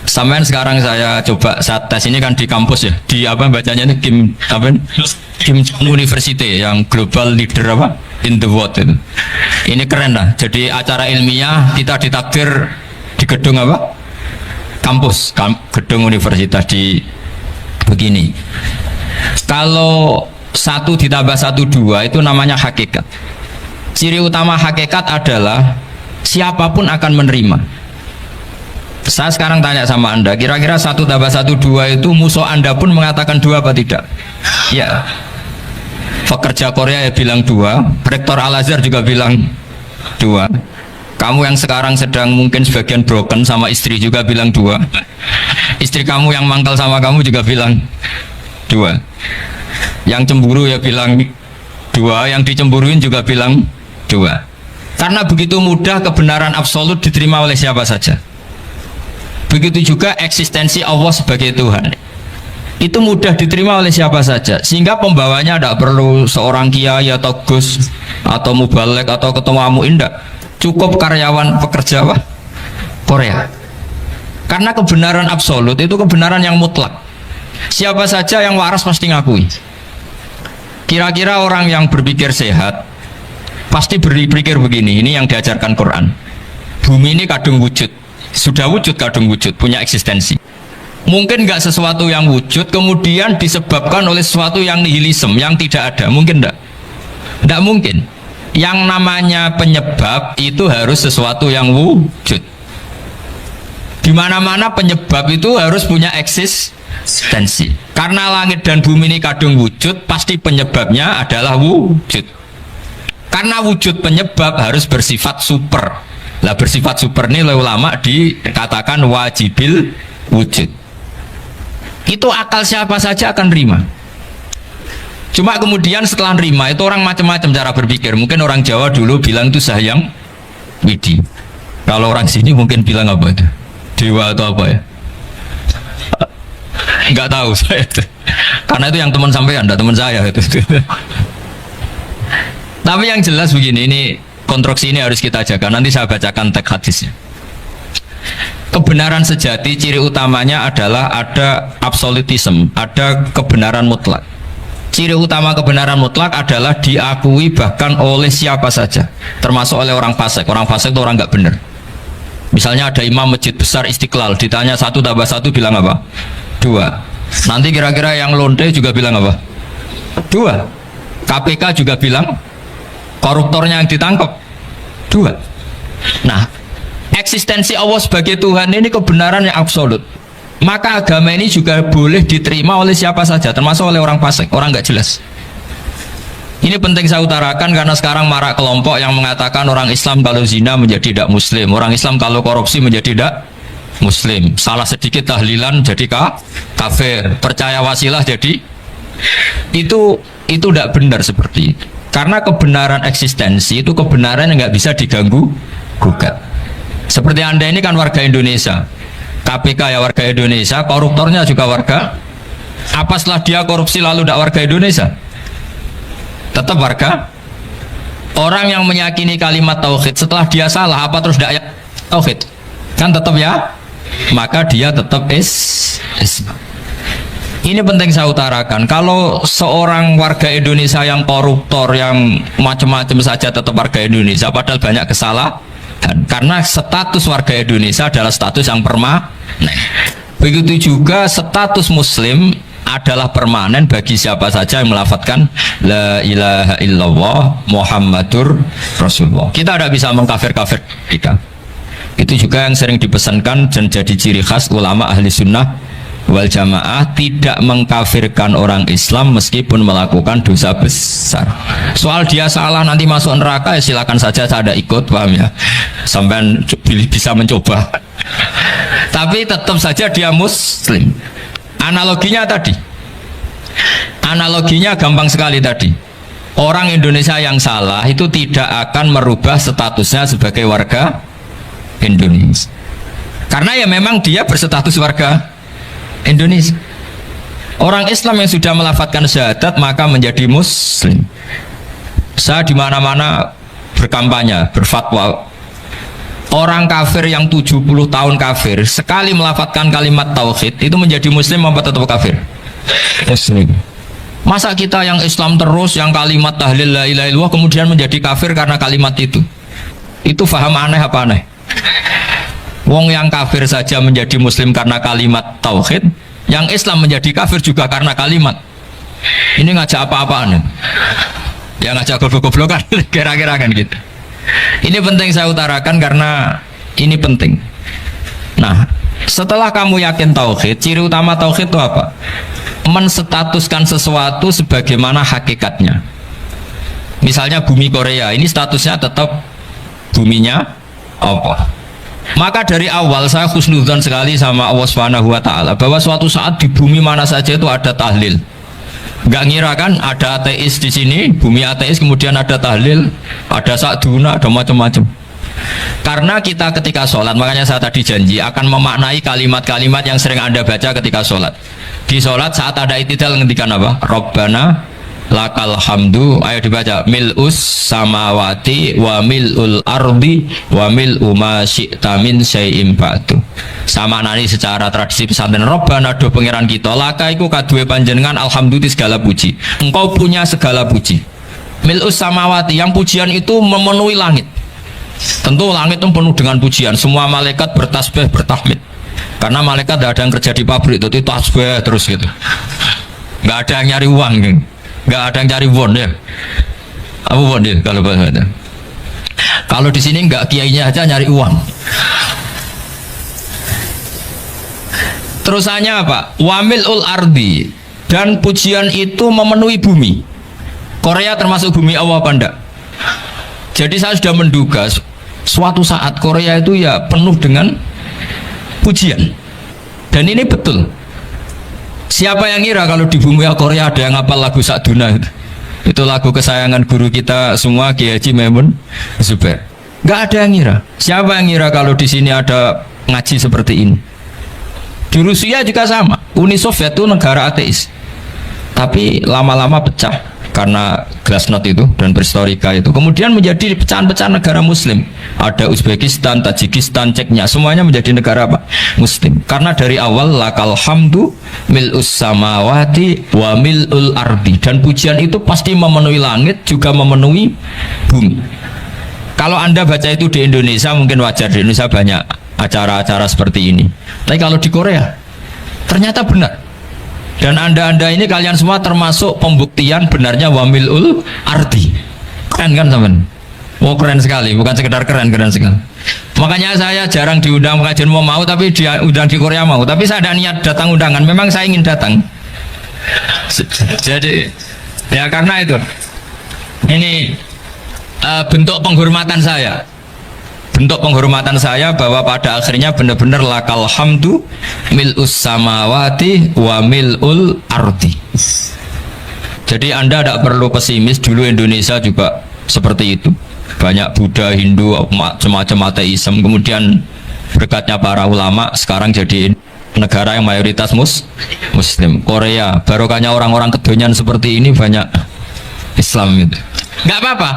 [SPEAKER 2] Sampai sekarang saya coba saat tes ini kan di kampus ya, di apa bacanya ini Kim University yang global leader apa in the world itu. Ini keren lah. Jadi acara ilmiah kita ditakdir di gedung apa? Kampus, gedung universitas di begini. Kalau 1 ditambah 1 2 itu namanya hakikat. Ciri utama hakikat adalah siapapun akan menerima. Saya sekarang tanya sama Anda, kira-kira 1 tambah 1 2 itu musuh Anda pun mengatakan 2 apa tidak? Ya. Pekerja Korea ya bilang 2, rektor Al-Azhar juga bilang 2. Kamu yang sekarang sedang mungkin sebagian broken sama istri juga bilang 2. Istri kamu yang mangkal sama kamu juga bilang 2. Yang cemburu ya bilang 2, yang dicemburuin juga bilang 2. Karena begitu mudah kebenaran absolut diterima oleh siapa saja. Begitu juga eksistensi Allah sebagai Tuhan. Itu mudah diterima oleh siapa saja. Sehingga pembawanya tidak perlu seorang kiai atau gus atau mubalek atau ketua muin, tidak. Cukup karyawan pekerja apa? Korea. Karena kebenaran absolut itu kebenaran yang mutlak. Siapa saja yang waras pasti ngakui. Kira-kira orang yang berpikir sehat pasti berpikir begini, ini yang diajarkan Quran. Bumi ini kadung wujud, sudah wujud kadung wujud, punya eksistensi. Mungkin nggak sesuatu yang wujud kemudian disebabkan oleh sesuatu yang nihilisme, yang tidak ada, mungkin enggak? Enggak mungkin. Yang namanya penyebab itu harus sesuatu yang wujud. Di mana-mana penyebab itu harus punya eksistensi. Karena langit dan bumi ini kadung wujud, pasti penyebabnya adalah wujud. Karena wujud penyebab harus bersifat super. Lah bersifat super ini oleh ulama dikatakan wajibil wujud. Itu akal siapa saja akan terima. Cuma kemudian setelah terima itu orang macam-macam cara berpikir. Mungkin orang Jawa dulu bilang itu Sahyang Widi. Kalau orang sini mungkin bilang apa itu? Dewa atau apa ya? Enggak tahu saya. Karena itu yang teman sampean, enggak teman saya itu. Tapi yang jelas begini, ini konstruksi ini harus kita jaga. Nanti saya bacakan teks hadisnya. Kebenaran sejati ciri utamanya adalah ada absolutisme, ada kebenaran mutlak. Ciri utama kebenaran mutlak adalah diakui bahkan oleh siapa saja, termasuk oleh orang fasik. Orang fasik itu orang nggak benar. Misalnya ada imam masjid besar Istiqlal, ditanya 1 tambah 1 bilang apa? 2. Nanti kira-kira yang lonte juga bilang apa? 2. KPK juga bilang koruptornya yang ditangkap 2. Nah, eksistensi Allah sebagai Tuhan ini kebenaran yang absolut. Maka agama ini juga boleh diterima oleh siapa saja, termasuk oleh orang fasik, orang nggak jelas. Ini penting saya utarakan karena sekarang marak kelompok yang mengatakan orang Islam kalau zina menjadi tidak muslim, orang Islam kalau korupsi menjadi tidak muslim, salah sedikit tahlilan jadi kafir, percaya wasilah jadi itu tidak benar seperti itu. Karena kebenaran eksistensi itu kebenaran yang nggak bisa diganggu gugat. Seperti Anda ini kan warga Indonesia, KPK ya warga Indonesia, koruptornya juga warga. Apa setelah dia korupsi lalu tidak warga Indonesia? Tetap warga. Orang yang meyakini kalimat tauhid setelah dia salah apa terus tidak tauhid? Kan tetap ya. Maka dia tetap Islam. Ini penting saya utarakan. Kalau seorang warga Indonesia yang koruptor, yang macam-macam saja tetap warga Indonesia, padahal banyak kesalahan. Karena status warga Indonesia adalah status yang permanen. Begitu juga status Muslim adalah permanen bagi siapa saja yang melafadzkan La ilaha illallah Muhammadur Rasulullah. Kita tidak bisa mengkafir-kafir kita. Itu juga yang sering dipesankan dan jadi ciri khas ulama ahli sunnah wal jamaah, tidak mengkafirkan orang Islam meskipun melakukan dosa besar. Soal dia salah nanti masuk neraka ya silakan saja, saya ada ikut, paham ya, sampai bisa mencoba. Tapi tetap saja dia muslim. Analoginya tadi, analoginya gampang sekali tadi. Orang Indonesia yang salah itu tidak akan merubah statusnya sebagai warga Indonesia, karena ya memang dia berstatus warga Indonesia. Orang Islam yang sudah melafadzkan syahadat maka menjadi muslim. Saya di mana-mana berkampanye, berfatwa. Orang kafir yang 70 tahun kafir sekali melafadzkan kalimat tauhid itu menjadi muslim apa tetap kafir? Muslim. Masa kita yang Islam terus yang kalimat tahlil la ilaha illallah kemudian menjadi kafir karena kalimat itu? Itu faham aneh apa aneh? Wong yang kafir saja menjadi muslim karena kalimat tauhid, yang Islam menjadi kafir juga karena kalimat. Ini ngajak apa-apaan ya? Ya ngajak goblok-goblokan kira-kira kan gitu. Ini penting saya utarakan karena ini penting. Nah, setelah kamu yakin tauhid, ciri utama tauhid itu apa? Menstatuskan sesuatu sebagaimana hakikatnya. Misalnya bumi Korea, ini statusnya tetap buminya apa? Maka dari awal saya husnudzon sekali sama Allah Subhanahu wa taala bahwa suatu saat di bumi mana saja itu ada tahlil. Nggak ngira kan ada ateis di sini, bumi ateis, kemudian ada tahlil, ada sakduna, ada macam-macam. Karena kita ketika sholat, makanya saya tadi janji akan memaknai kalimat-kalimat yang sering Anda baca ketika sholat. Di sholat saat ada itidal ngendikan apa? Rabbana lakal hamdu, ayo dibaca, mil'us samawati wa mil'ul ardi wa mil'u ma syi'ta min syai'im ba'du. Sama nani secara tradisi pesantren, Rabbana do pangeran kita, laka iku kaduwe panjenengan alhamdu segala puji. Engkau punya segala puji. Mil'us samawati, yang pujian itu memenuhi langit. Tentu langit itu penuh dengan pujian, semua malaikat bertasbih, bertahmid. Karena malaikat tidak ada yang kerja di pabrik, itu tasbih terus gitu. Nggak ada yang nyari uang, nggak ada yang cari won ya. Apa won ya kalau bahasa? Kalau di sini nggak kiainya aja nyari uang. Terusannya apa? Wamilul ardi, dan pujian itu memenuhi bumi. Korea termasuk bumi Allah apa enggak? Jadi saya sudah menduga suatu saat Korea itu ya penuh dengan pujian. Dan ini betul. Siapa yang ngira kalau di bumi Korea ada yang hafal lagu Sakduna itu? Itu lagu kesayangan guru kita semua, Kiai Haji Maimun Zubair. Gak ada yang ngira. Siapa yang ngira kalau di sini ada ngaji seperti ini? Di Rusia juga sama. Uni Soviet itu negara ateis. Tapi lama-lama pecah karena glasnost itu dan perestorika itu. Kemudian menjadi pecahan-pecahan negara Muslim. Ada Uzbekistan, Tajikistan, Ceknya, semuanya menjadi negara apa? Muslim. Karena dari awal lakal hamdu mil'us samawati wa mil'ul ardi, dan pujian itu pasti memenuhi langit juga memenuhi bumi. Kalau Anda baca itu di Indonesia mungkin wajar, di Indonesia banyak acara-acara seperti ini. Tapi kalau di Korea ternyata benar. Dan anda ini kalian semua termasuk pembuktian benarnya wamilul ardi. Keren kan teman? Oh keren sekali, bukan sekedar keren, keren sekali. Makanya saya jarang diundang pengajian mau, tapi diundang di Korea mau. Tapi saya ada niat datang undangan, memang saya ingin datang. Jadi ya karena itu ini bentuk penghormatan saya. Bentuk penghormatan saya bahwa pada akhirnya benar-benar lakal hamdu mil'us samawati wa mil'ul ardi. Jadi Anda tidak perlu pesimis, dulu Indonesia juga seperti itu. Banyak Buddha, Hindu, semacam ateisme. Kemudian berkatnya para ulama sekarang jadi negara yang mayoritas Muslim. Korea, barokahnya orang-orang kedonyan seperti ini banyak Islam itu. Nggak apa-apa.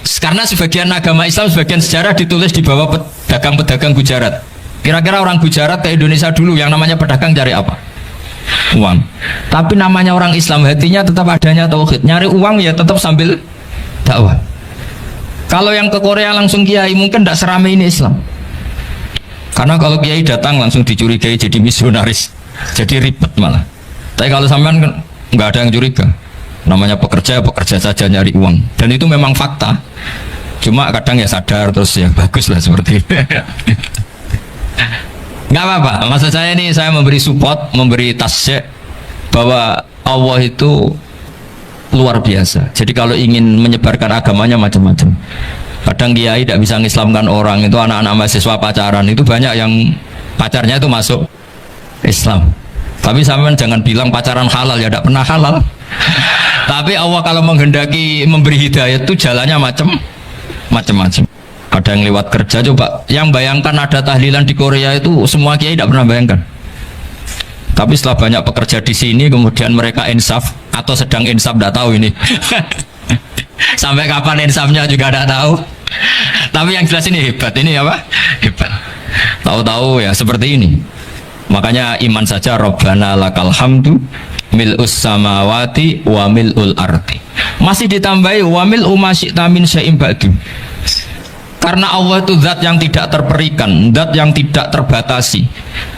[SPEAKER 2] Karena sebagian agama Islam, sebagian sejarah ditulis di bawah pedagang-pedagang Gujarat. Kira-kira orang Gujarat ke Indonesia dulu yang namanya pedagang cari apa? Uang. Tapi namanya orang Islam, hatinya tetap adanya tauhid. Nyari uang ya tetap sambil dakwah. Kalau yang ke Korea langsung kiai mungkin tidak seramai ini Islam. Karena kalau kiai datang langsung dicurigai jadi misionaris, jadi ribet malah. Tapi kalau sampean kan nggak ada yang curiga. Namanya pekerja saja nyari uang, dan itu memang fakta. Cuma kadang ya sadar terus ya bagus lah seperti itu. Nggak apa-apa, maksud saya ini saya memberi support, memberi tasya bahwa Allah itu luar biasa. Jadi kalau ingin menyebarkan agamanya macam-macam. Kadang kiai tidak bisa mengislamkan orang, itu anak-anak mahasiswa pacaran itu banyak yang pacarnya itu masuk Islam. Tapi sampean jangan bilang pacaran halal, ya tidak pernah halal. Tapi Allah kalau menghendaki memberi hidayah itu jalannya macam-macam. Ada yang lewat kerja, coba yang bayangkan ada tahlilan di Korea itu semua kiai tidak pernah bayangkan. Tapi setelah banyak pekerja di sini, kemudian mereka insaf atau sedang insaf, tidak tahu ini. Sampai kapan insafnya juga tidak tahu. Tapi yang jelas ini hebat, ini apa? Hebat. Tahu-tahu ya seperti ini. Makanya iman saja, Rabbana lakal hamdu mil'us samawati wa mil'ul ardi. Masih ditambahi wa mil'u ma syi'ta min syai'im ba'du. Karena Allah itu zat yang tidak terperikan, zat yang tidak terbatasi.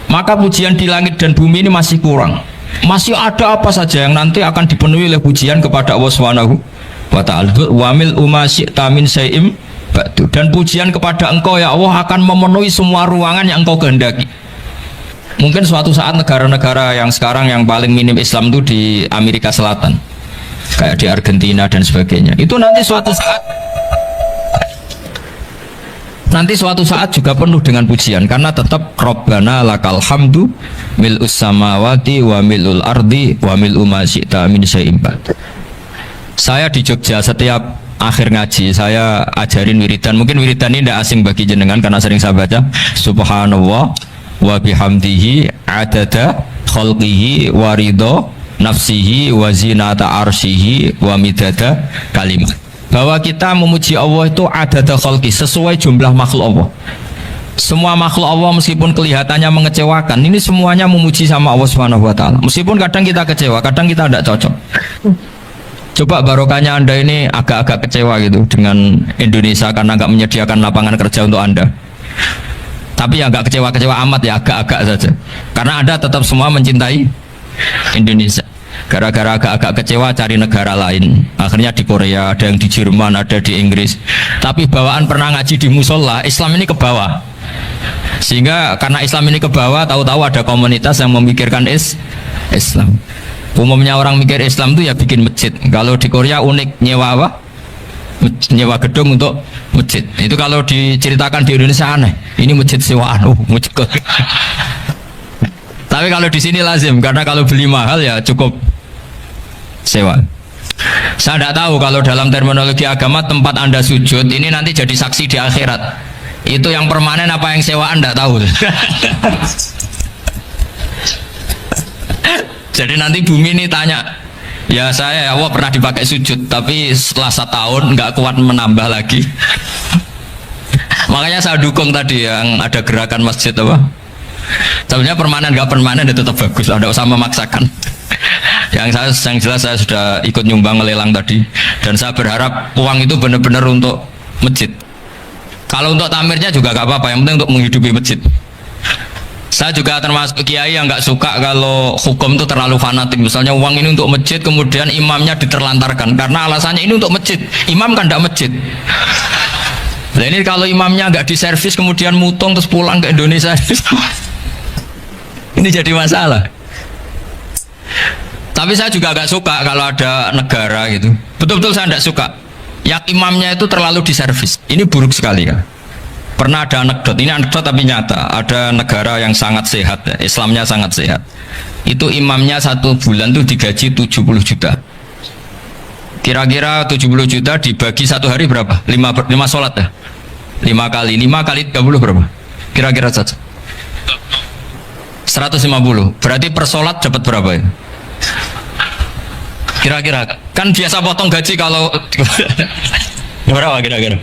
[SPEAKER 2] Maka pujian di langit dan bumi ini masih kurang. Masih ada apa saja yang nanti akan dipenuhi oleh pujian kepada Allah Subhanahu wa ta'ala. Wa mil'u ma syi'ta min syai'im ba'du. Dan pujian kepada Engkau ya Allah akan memenuhi semua ruangan yang Engkau kehendaki. Mungkin suatu saat negara-negara yang sekarang yang paling minim Islam itu di Amerika Selatan, kayak di Argentina dan sebagainya, itu nanti suatu saat nanti suatu saat juga penuh dengan pujian karena tetap Rabbana lakal hamdu mil'us samawati wa mil'ul ardi wa mil'u ma syi'ta min syai'in ba'd. Saya di Jogja setiap akhir ngaji saya ajarin wiridan. Mungkin wiridan ini tidak asing bagi jenengan karena sering saya baca subhanallah wa bihamdihi adada khalqihi wa ridha nafsihi wa zinata arsyihi wa midada kalimat. Bahwa kita memuji Allah itu adada khalqi, sesuai jumlah makhluk Allah. Semua makhluk Allah meskipun kelihatannya mengecewakan, ini semuanya memuji sama Allah Subhanahu wa taala. Meskipun kadang kita kecewa, kadang kita tidak cocok. Coba barokahnya Anda ini agak-agak kecewa gitu dengan Indonesia karena nggak menyediakan lapangan kerja untuk Anda. Tapi ya nggak kecewa-kecewa amat ya, agak-agak saja. Karena Anda tetap semua mencintai Indonesia. Gara-gara agak-agak kecewa cari negara lain. Akhirnya di Korea, ada yang di Jerman, ada di Inggris. Tapi bawaan pernah ngaji di musola, Islam ini ke bawah. Sehingga karena Islam ini ke bawah, tahu-tahu ada komunitas yang memikirkan Islam. Umumnya orang mikir Islam itu ya bikin masjid. Kalau di Korea unik, nyewa apa? Nyewa gedung untuk masjid. Itu kalau diceritakan di Indonesia aneh. Ini masjid sewaan. Masjid. Tapi kalau di sini lazim karena kalau beli mahal ya cukup sewa. Saya tidak tahu kalau dalam terminologi agama tempat Anda sujud ini nanti jadi saksi di akhirat. Itu yang permanen apa yang sewaan tidak tahu. Jadi nanti bumi ini tanya, ya saya ya Allah pernah dipakai sujud, tapi setelah 1 tahun nggak kuat menambah lagi. Makanya saya dukung tadi yang ada gerakan masjid apa. Sebenarnya permanen nggak permanen itu tetap bagus, ada usah memaksakan. Yang jelas saya sudah ikut nyumbang lelang tadi, dan saya berharap uang itu benar-benar untuk masjid. Kalau untuk tamirnya juga nggak apa-apa, yang penting untuk menghidupi masjid. Saya juga termasuk kiai yang nggak suka kalau hukum itu terlalu fanatik. Misalnya uang ini untuk masjid, kemudian imamnya diterlantarkan karena alasannya ini untuk masjid. Imam kan tidak masjid. Nah ini kalau imamnya nggak diservis kemudian mutung terus pulang ke Indonesia, ini jadi masalah. Tapi saya juga nggak suka kalau ada negara gitu. Betul-betul saya nggak suka. Yang imamnya itu terlalu diservis. Ini buruk sekali kan. Pernah ada anekdot, ini anekdot tapi nyata. Ada negara yang sangat sehat, ya, Islamnya sangat sehat. Itu imamnya 1 bulan tuh digaji 70 juta. Kira-kira 70 juta dibagi 1 hari berapa? 5 sholat ya? 5 kali 30 berapa? Kira-kira saja 150. Berarti per sholat dapat berapa ya? Kira-kira kan biasa potong gaji kalau berapa kira-kira?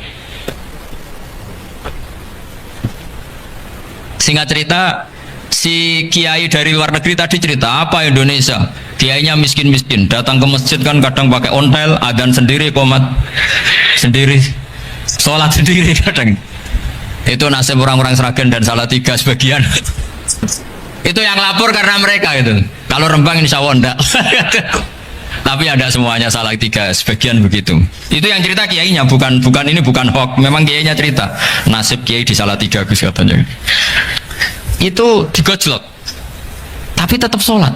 [SPEAKER 2] Singkat cerita, si kiai dari luar negeri tadi cerita apa Indonesia? Kiainya miskin-miskin, datang ke masjid kan kadang pakai ontel, adzan sendiri, qomat sendiri, sholat sendiri kadang. Itu nasib orang-orang Sragen dan Salatiga sebagian. Itu yang lapor karena mereka itu. Kalau Rembang insya Allah enggak. Tapi ada semuanya Salatiga, sebagian begitu. Itu yang cerita kiainya, bukan ini bukan hoax. Memang kiainya cerita nasib kiai di Salatiga Gus katanya. Itu digojlok, tapi tetap sholat.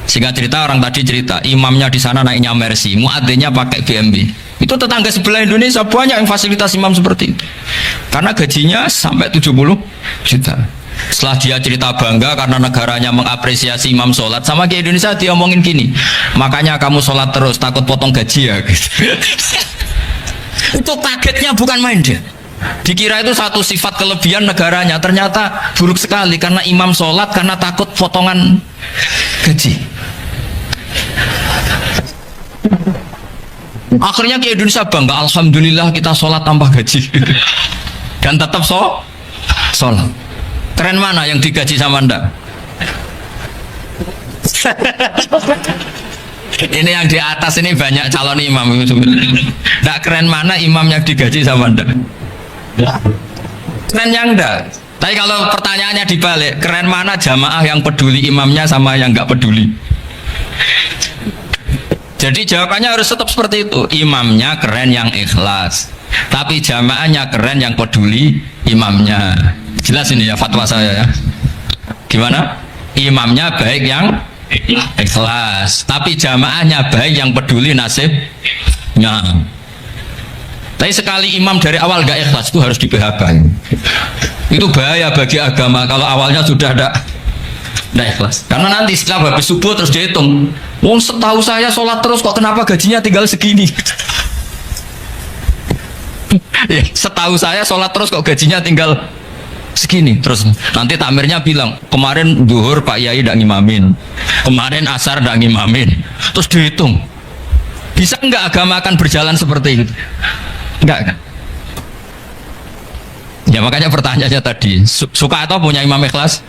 [SPEAKER 2] Sehingga cerita orang tadi cerita, imamnya di sana naiknya Mercy, muadzinnya pakai BMW. Itu tetangga sebelah Indonesia banyak yang fasilitas imam seperti itu. Karena gajinya sampai 70 juta. Setelah dia cerita bangga karena negaranya mengapresiasi imam sholat, sama kayak Indonesia dia omongin gini, makanya kamu sholat terus takut potong gaji ya gitu. Itu kagetnya bukan main dia. Dikira itu satu sifat kelebihan negaranya, ternyata buruk sekali karena imam sholat karena takut potongan gaji. Akhirnya ke Indonesia bangga, alhamdulillah kita sholat tambah gaji dan tetap sholat. Keren mana yang digaji sama Anda? Ini yang di atas ini banyak calon imam. Tidak keren mana imam yang digaji sama Anda? Keren yang enggak. Tapi kalau pertanyaannya dibalik, keren mana jamaah yang peduli imamnya sama yang enggak peduli? Jadi jawabannya harus tetap seperti itu. Imamnya keren yang ikhlas, tapi jamaahnya keren yang peduli imamnya. Jelas ini ya fatwa saya ya. Gimana? Imamnya baik yang ikhlas, tapi jamaahnya baik yang peduli nasibnya. Tapi sekali imam dari awal gak ikhlas itu harus di PHK. Itu bahaya bagi agama kalau awalnya sudah ada ikhlas. Karena nanti setelah habis subuh terus dihitung. Wong setahu saya sholat terus kok kenapa gajinya tinggal segini? Ya, setahu saya sholat terus kok gajinya tinggal segini. Terus nanti takmirnya bilang kemarin duhur Pak Yai tidak ngimamin, kemarin asar tidak ngimamin. Terus dihitung. Bisa enggak agama akan berjalan seperti itu? Enggak kan? Ya makanya pertanyaannya tadi, suka atau punya imam ikhlas?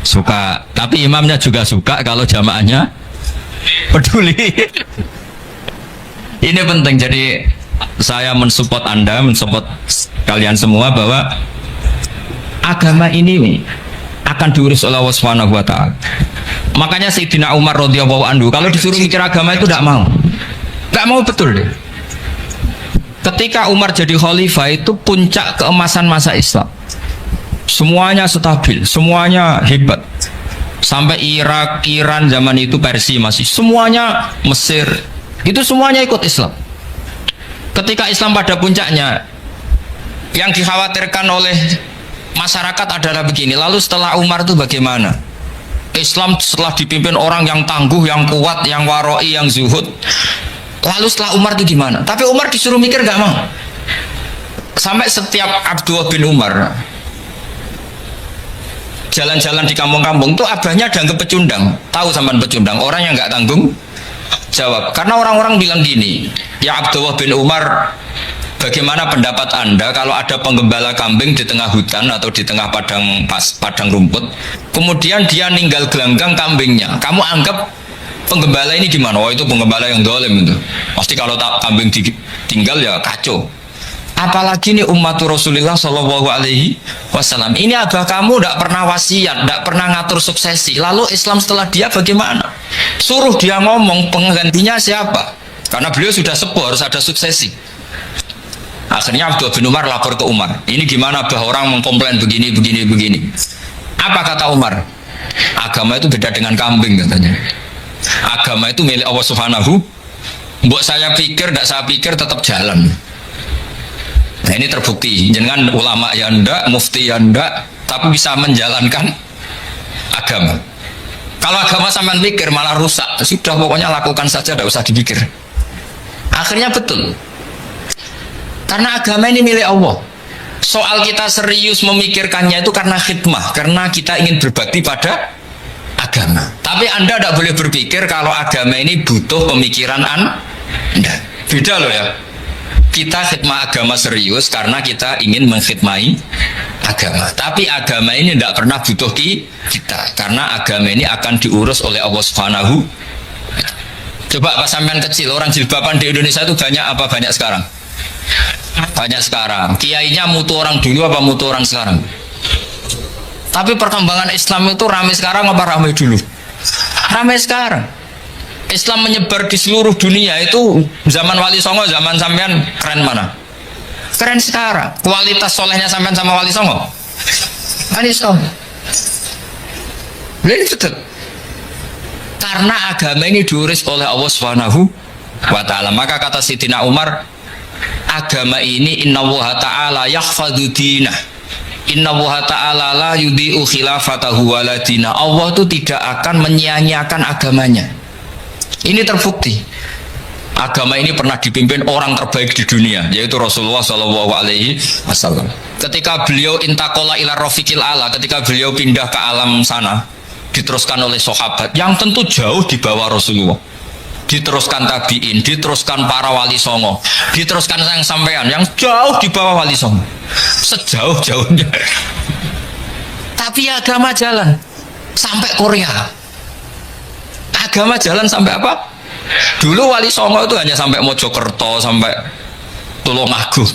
[SPEAKER 2] Suka, tapi imamnya juga suka kalau jamaahnya peduli. Ini penting, jadi saya mensupport Anda, mensupport kalian semua bahwa agama ini akan diurus oleh Allah Subhanahu wa taala. Makanya Sayyidina Umar radhiyallahu anhu kalau disuruh mikir agama itu tidak mau. Enggak mau betul deh. Ketika Umar jadi khalifah itu puncak keemasan masa Islam. Semuanya stabil, semuanya hebat. Sampai Irak, Iran zaman itu Persia masih, semuanya Mesir, itu semuanya ikut Islam. Ketika Islam pada puncaknya, yang dikhawatirkan oleh masyarakat adalah begini. Lalu setelah Umar itu bagaimana? Islam setelah dipimpin orang yang tangguh, yang kuat, yang waroi, yang zuhud. Lalu setelah Umar itu gimana? Tapi Umar disuruh mikir gak mau. Sampai setiap Abdullah bin Umar jalan-jalan di kampung-kampung itu abahnya dianggap pecundang. Tahu sampean pecundang? Orang yang nggak tanggung jawab. Karena orang-orang bilang gini, ya Abdullah bin Umar, bagaimana pendapat Anda kalau ada penggembala kambing di tengah hutan atau di tengah padang rumput, kemudian dia ninggal gelanggang kambingnya, kamu anggap penggembala ini gimana? Oh itu penggembala yang dolim itu. Pasti kalau kambing ditinggal ya kacau. Apalagi ini umat Rasulullah Shallallahu Alaihi Wasallam. Ini abah kamu tidak pernah wasiat, tidak pernah ngatur suksesi. Lalu Islam setelah dia bagaimana? Suruh dia ngomong penggantinya siapa? Karena beliau sudah sepuh, harus ada suksesi. Akhirnya Abdullah bin Umar lapor ke Umar. Ini gimana abah, orang mengkomplain begini. Apa kata Umar? Agama itu beda dengan kambing katanya. Agama itu milik Allah Subhanahu. Mbok saya pikir, tidak saya pikir tetap jalan. Nah ini terbukti, jangan ulama ya ndak, mufti ya ndak, tapi bisa menjalankan agama. Kalau agama sampean pikir malah rusak, sudah pokoknya lakukan saja, tidak usah dipikir. Akhirnya betul, karena agama ini milik Allah. Soal kita serius memikirkannya itu karena khidmah, karena kita ingin berbakti pada agama. Tapi Anda tidak boleh berpikir kalau agama ini butuh pemikiran Anda. Beda loh ya. Kita khidmah agama serius karena kita ingin mengkhidmati agama. Tapi agama ini tidak pernah butuh kita, karena agama ini akan diurus oleh Allah Subhanahu. Coba pas sampean kecil, orang jilbaban di Indonesia itu banyak apa banyak sekarang? Banyak sekarang. Kiainya mutu orang dulu apa mutu orang sekarang? Tapi perkembangan Islam itu ramai sekarang apa ramai dulu? Ramai sekarang. Islam menyebar di seluruh dunia itu zaman Wali Songo, zaman sampean keren mana? Keren sekarang. Kualitas solehnya sampean sama Wali Songo? Wali Songo. Ini betul. Karena agama ini diurus oleh Allah Subhanahu wa taala. Maka kata Sayyidina Umar, agama ini innallaha ta'ala yahfadzu dinah. Innallaha ta'ala la yudhi'u khilafatahu waladina. Allah itu tidak akan menyia-nyiakan agamanya. Ini terbukti. Agama ini pernah dipimpin orang terbaik di dunia, yaitu Rasulullah Shallallahu Alaihi Wasallam. Ketika beliau intakola ila rofiqil ala, ketika beliau pindah ke alam sana, diteruskan oleh sahabat yang tentu jauh di bawah Rasulullah. Diteruskan tabiin, diteruskan para wali songo, diteruskan yang sampean yang jauh di bawah wali songo, sejauh-jauhnya. Tapi agama jalan sampai Korea. Agama jalan sampai apa? Dulu Wali Songo itu hanya sampai Mojokerto, sampai Tulungagung.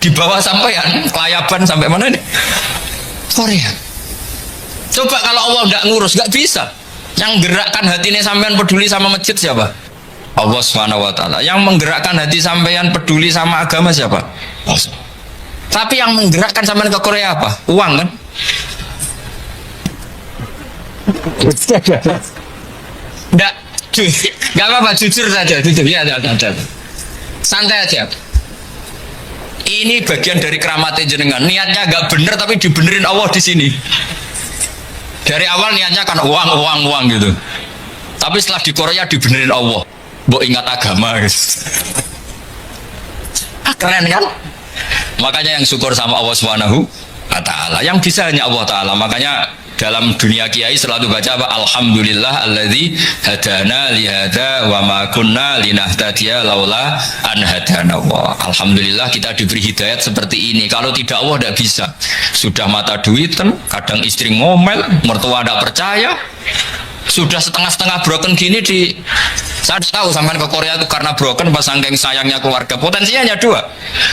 [SPEAKER 2] Di bawah sampean, Kelayaban sampai mana nih? Korea. Coba kalau Allah nggak ngurus, nggak bisa. Yang gerakkan hatinya sampean peduli sama masjid siapa? Allah Subhanahu wa taala. Yang menggerakkan hati sampean peduli sama agama siapa? Allah. Tapi yang menggerakkan sampean ke Korea apa? Uang kan? Enggak, enggak apa-apa, jujur saja, jujur ya, santai aja. Ini bagian dari keramatnya jenengan. Niatnya agak bener tapi dibenerin Allah di sini. Dari awal niatnya kan uang gitu. Tapi setelah di Korea dibenerin Allah. Mbok ingat agama, guys. Keren kan? Makanya yang syukur sama Allah Subhanahu wa Ta'ala. Yang bisa hanya Allah Ta'ala. Makanya dalam dunia kiai selalu baca apa? Alhamdulillah alladzi hadana lihada wa ma kunna linahtadiya laula an hadana Allah. Alhamdulillah kita diberi hidayat seperti ini. Kalau tidak Allah tidak bisa. Sudah mata duitan, kadang istri ngomel, mertua tidak percaya. Sudah setengah-setengah broken gini saya tahu sampai ke Korea itu karena broken pas saking sayangnya keluarga. Potensinya hanya dua,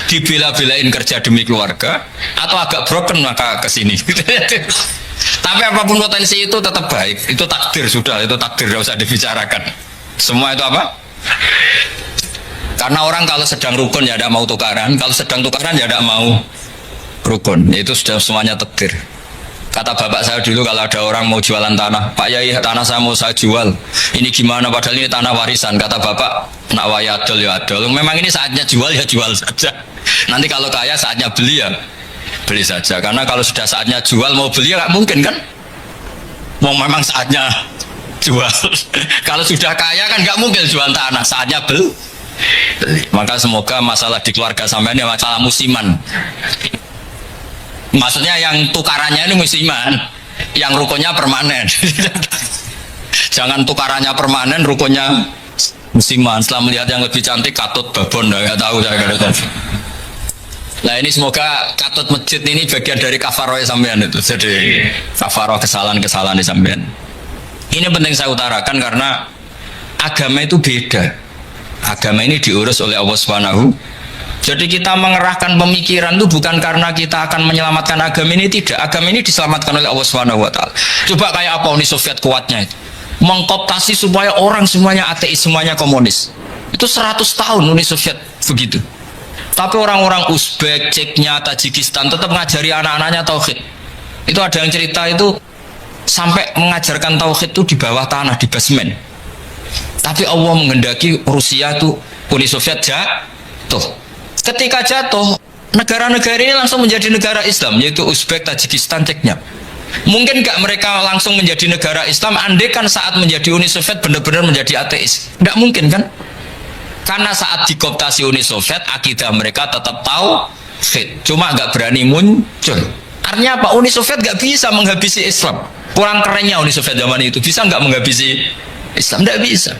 [SPEAKER 2] dibela-belain kerja demi keluarga atau agak broken maka kesini. Tapi apapun potensi itu tetap baik, itu takdir sudah, itu takdir tidak usah dibicarakan. Semua itu apa? Karena orang kalau sedang rukun ya tidak mau tukaran, kalau sedang tukaran ya tidak mau rukun, itu sudah semuanya takdir. Kata bapak saya dulu kalau ada orang mau jualan tanah, Pak Yai tanah saya mau saya jual, ini gimana padahal ini tanah warisan. Kata bapak, nak waya adol ya adol, memang ini saatnya jual ya jual saja. Nanti kalau kaya saatnya beli ya beli saja. Karena kalau sudah saatnya jual mau beli ya nggak mungkin kan, mau memang saatnya jual. Kalau sudah kaya kan nggak mungkin jual tanah, saatnya beli. Maka semoga masalah di keluarga sampean ya masalah musiman. Maksudnya yang tukarannya ini musiman, yang rukunnya permanen. Jangan tukarannya permanen, rukunnya musiman. Setelah melihat yang lebih cantik, katut babon, nggak tahu saya kata. Nah ini semoga katut masjid ini bagian dari kafaroh sampean itu. Jadi kafaroh kesalahan-kesalahan di sampean. Ini penting saya utarakan karena agama itu beda. Agama ini diurus oleh Allah Subhanahu. Jadi kita mengerahkan pemikiran itu bukan karena kita akan menyelamatkan agama ini, tidak. Agama ini diselamatkan oleh Allah Subhanahu wa Ta'ala. Coba kayak apa Uni Soviet kuatnya itu, mengkooptasi supaya orang semuanya ateis, semuanya komunis. Itu 100 tahun Uni Soviet begitu. Tapi orang-orang Uzbek, Ceknya, Tajikistan tetap mengajari anak-anaknya tauhid. Itu ada yang cerita itu sampai mengajarkan tauhid itu di bawah tanah, di basement. Tapi Allah menghendaki Rusia itu, Uni Soviet jatuh. Ketika jatuh, negara-negara ini langsung menjadi negara Islam, yaitu Uzbek, Tajikistan, Ceknya. Mungkin nggak mereka langsung menjadi negara Islam, andai kan saat menjadi Uni Soviet benar-benar menjadi ateis. Nggak mungkin kan? Karena saat dikooptasi Uni Soviet, akidah mereka tetap tahu, cuma nggak berani muncul. Artinya apa? Uni Soviet nggak bisa menghabisi Islam. Kurang kerennya Uni Soviet zaman itu, bisa nggak menghabisi Islam? Nggak bisa.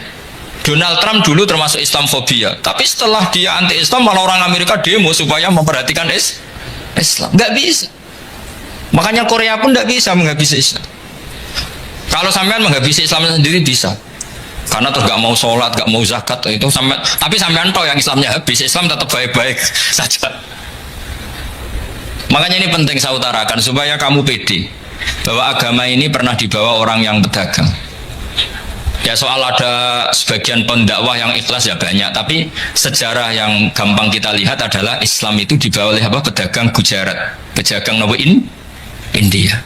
[SPEAKER 2] Donald Trump dulu termasuk Islamfobia, tapi setelah dia anti-Islam malah orang Amerika demo supaya memperhatikan Islam. Nggak bisa. Makanya Korea pun nggak bisa menghabisi Islam. Kalau sampean menghabisi Islam sendiri bisa, karena terus nggak mau sholat, nggak mau zakat itu sampai. Tapi sampean tahu yang Islamnya habis, Islam tetap baik-baik saja. Makanya ini penting saya utarakan supaya kamu pede bahwa agama ini pernah dibawa orang yang pedagang. Ya soal ada sebagian pendakwah yang ikhlas ya banyak, tapi sejarah yang gampang kita lihat adalah Islam itu dibawa oleh apa? Pedagang Gujarat, pedagang India.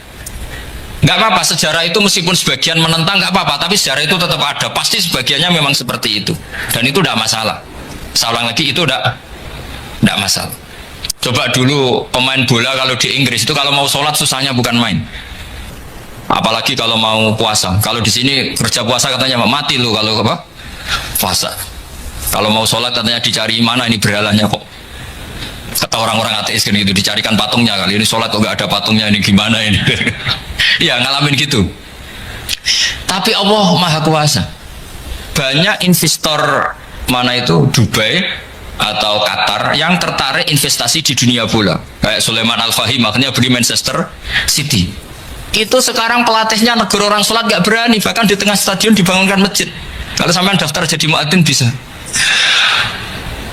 [SPEAKER 2] Nggak apa-apa sejarah itu meskipun sebagian menentang nggak apa-apa, tapi sejarah itu tetap ada. Pasti sebagiannya memang seperti itu, dan itu tidak masalah. Saya ulang lagi itu tidak masalah. Coba dulu pemain bola kalau di Inggris itu kalau mau sholat susahnya bukan main. Apalagi kalau mau puasa. Kalau di sini kerja puasa katanya mati lu kalau apa? Puasa. Kalau mau sholat katanya dicari mana ini berhalanya kok. Kata orang-orang ateis kan gitu, dicarikan patungnya kali ini sholat kok nggak ada patungnya ini gimana ini? Ya ngalamin gitu. Tapi Allah Maha Kuasa. Banyak investor mana itu Dubai atau Qatar yang tertarik investasi di dunia bola. Kayak Sulaiman Al-Fahim makanya beli Manchester City. Itu sekarang pelatihnya negara orang sholat gak berani, bahkan di tengah stadion dibangunkan masjid. Kalau sampai daftar jadi muadzin bisa.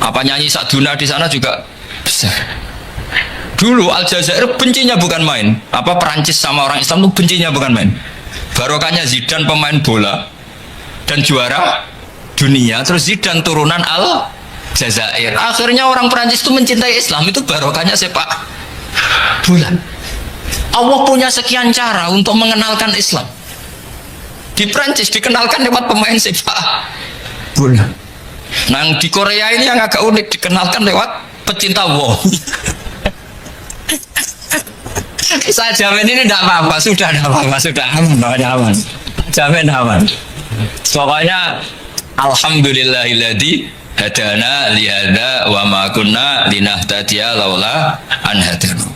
[SPEAKER 2] Apa nyanyi Saduna di sana juga bisa. Dulu Aljazair bencinya bukan main. Apa Perancis sama orang Islam itu bencinya bukan main. Barokahnya Zidane pemain bola dan juara dunia, terus Zidane turunan Aljazair. Akhirnya orang Perancis itu mencintai Islam, itu barokahnya sepak bola. Allah punya sekian cara untuk mengenalkan Islam. Di Prancis dikenalkan lewat pemain sepak bola. Nah di Korea ini yang agak unik dikenalkan lewat pecinta wong. Saya jamin ini tidak apa-apa, sudah tidak apa-apa, sudah aman, aman. Jamin aman. Pokoknya alhamdulillahilladzi hadana lihada wa ma kunna linahtadiya laula an hadana.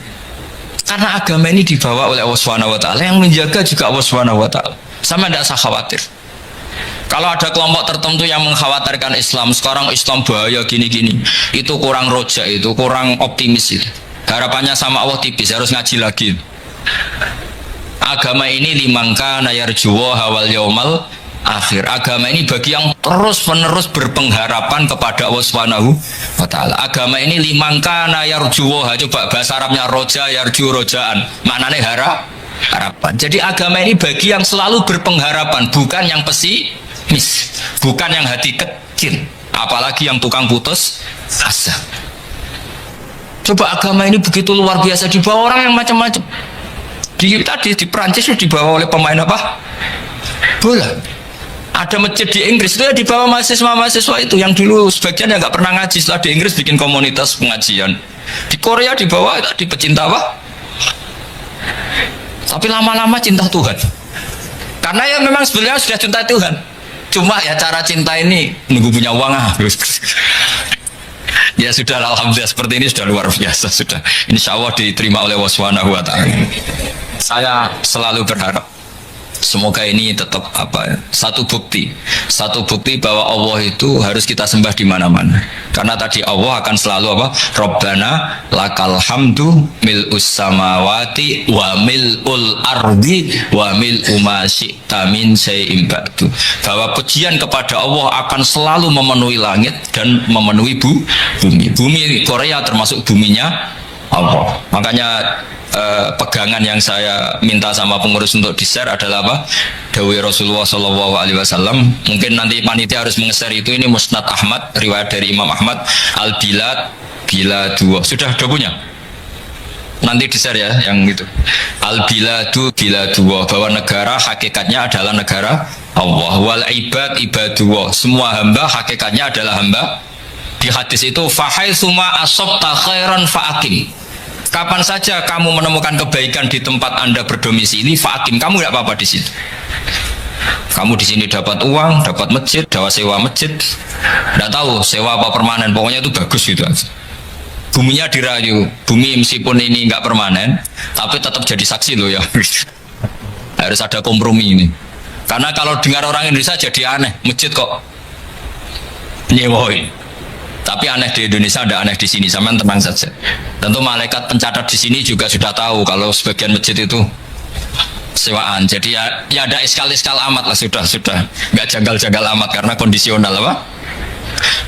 [SPEAKER 2] Karena agama ini dibawa oleh Allah Subhanahu wa taala, yang menjaga juga Allah Subhanahu wa taala. Sama tidak usah khawatir. Kalau ada kelompok tertentu yang mengkhawatirkan Islam, sekarang Islam bahaya gini-gini, itu kurang roja, itu kurang optimis itu. Harapannya sama Allah tipis, harus ngaji lagi. Agama ini limangka nayarjuwa hawal yaumal akhir. Agama ini bagi yang terus-menerus berpengharapan kepada Allah Subhanahu wa taala. Agama ini limangka nayarjuwa, coba bahasa Arabnya roja, yarju rojaan. Maknanya harapan. Jadi agama ini bagi yang selalu berpengharapan, bukan yang pesimis, bukan yang hati kecil, apalagi yang tukang putus asa. Coba agama ini begitu luar biasa, dibawa orang yang macam-macam. Tadi di Perancis dibawa oleh pemain apa? Bola. Ada masjid di Inggris itu ya dibawa mahasiswa-mahasiswa itu yang dulu sebagian yang nggak pernah ngaji, setelah di Inggris bikin komunitas pengajian. Di Korea dibawa di pecinta apa? Tapi lama-lama cinta Tuhan. Karena ya memang sebenarnya sudah cinta Tuhan. Cuma ya cara cinta ini nunggu punya uang Ya sudah, alhamdulillah seperti ini sudah luar biasa sudah. Insya Allah diterima oleh Allah Subhanahu wa taala. Saya selalu berharap semoga ini tetap satu bukti bahwa Allah itu harus kita sembah di mana-mana. Karena tadi Allah akan selalu Rabbana lakal hamdu mil'us samawati wa mil'ul ardi wa mil'u ma syi'ta min syai'in ba'du. Bahwa pujian kepada Allah akan selalu memenuhi langit dan memenuhi bumi. Bumi Korea termasuk buminya Allah. Makanya pegangan yang saya minta sama pengurus untuk di-share adalah Dawai Rasulullah Shallallahu Alaihi Wasallam. Mungkin nanti panitia harus meng-share itu. Ini Musnad Ahmad, riwayat dari Imam Ahmad. Al-Bilad Biladullah. Sudah punya? Nanti di-share ya yang itu. Al-Biladu Biladullah, bahwa negara hakikatnya adalah negara Allah. Wal ibad ibadullah, semua hamba hakikatnya adalah hamba. Di hadis itu fahaitsuma asabta khairan fa'akim. Kapan saja kamu menemukan kebaikan di tempat Anda berdomisili, fa'akim, kamu tidak apa-apa di situ. Kamu di sini dapat uang, dapat masjid, dapat sewa masjid, tidak tahu sewa apa permanen, pokoknya itu bagus gitu aja. Buminya dirayu, bumi meskipun ini nggak permanen, tapi tetap jadi saksi loh ya. Harus ada kompromi ini. Karena kalau dengar orang Indonesia jadi aneh, masjid kok nyewoi. Tapi aneh di Indonesia, ada aneh di sini, sama tenang saja. Tentu malaikat pencatat di sini juga sudah tahu kalau sebagian masjid itu sewaan. Jadi ya ada iskal-iskal amat lah, sudah nggak janggal-janggal amat karena kondisional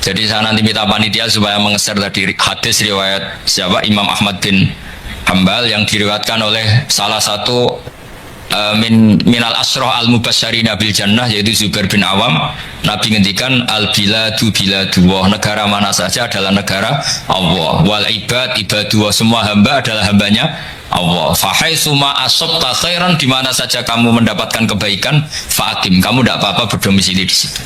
[SPEAKER 2] Jadi saya nanti minta panitia supaya meng-share tadi hadis riwayat Imam Ahmad bin Hambal yang diriwayatkan oleh salah satu minal asroh al mubasyarina bil jannah, yaitu Zubair bin Awam. Nabi ngendikan al biladu biladullah, negara mana saja adalah negara Allah. Wal ibad ibadullah, semua hamba adalah hambanya Allah. Fahaitsuma asabta khairan, di mana saja kamu mendapatkan kebaikan, fa'akim, kamu tidak apa-apa berdomisili di situ.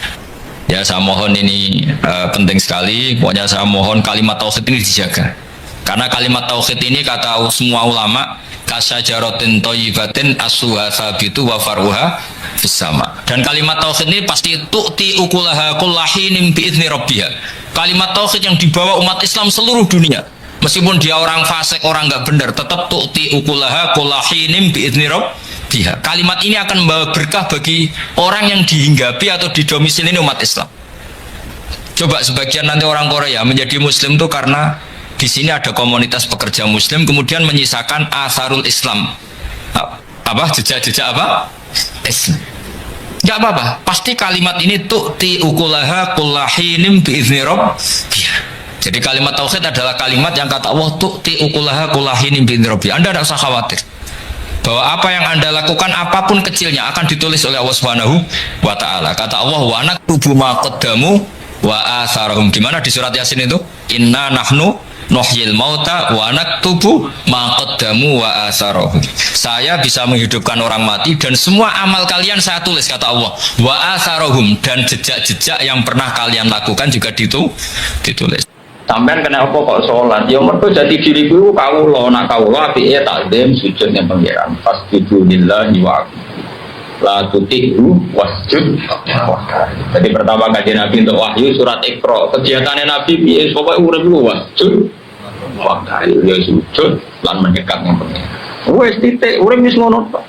[SPEAKER 2] Ya saya mohon ini penting sekali. Pokoknya saya mohon kalimat tauhid ini dijaga. Karena kalimat tauhid ini kata semua ulama kasyajaratin thayyibatin asluha tsabitu wa faruha fis sama. Dan kalimat tauhid ini pasti tu'ti ukulaha kullahinin biizni rabbiha. Kalimat tauhid yang dibawa umat Islam seluruh dunia. Meskipun dia orang fasik, orang enggak benar, tetap tu'ti ukulaha kullahinin biizni rabbiha. Kalimat ini akan membawa berkah bagi orang yang dihinggapi atau didomisili umat Islam. Coba sebagian nanti orang Korea menjadi muslim itu karena di sini ada komunitas pekerja muslim, kemudian menyisakan asarul Islam, jejak-jejak Islam. Enggak apa-apa, pasti kalimat ini tu'ti ukulaha kullahinim biizni rabbih. Jadi kalimat tauhid adalah kalimat yang kata Allah tu'ti ukulaha kullahinim biizni rabbih. Anda tidak usah khawatir bahwa apa yang Anda lakukan apapun kecilnya akan ditulis oleh Allah Subhanahu wa taala. Kata Allah wa naktubu ma qaddamu wa atharahum. Di mana di surat Yasin itu? Inna nahnu nuhyil mauta wa naktubu ma qaddamu wa atharahum. Saya bisa menghidupkan orang mati dan semua amal kalian saya tulis, kata Allah. Wa atharahum, dan jejak-jejak yang pernah kalian lakukan juga ditulis.
[SPEAKER 3] Sampean kena apa kok sholat? Ya mergo jati diriku kawula, nak kawula apike takdim sujud ning pangeran. Fasjudu lillahi wa la tuti'u wasjud. Jadi pertama kajian Nabi untuk wahyu surat Iqra. Kegiatannya Nabi piye pokoke urip ku wasjud. Waktu ya sujud lan mendekat ning pangeran. Wes titik urip wis ngono tok.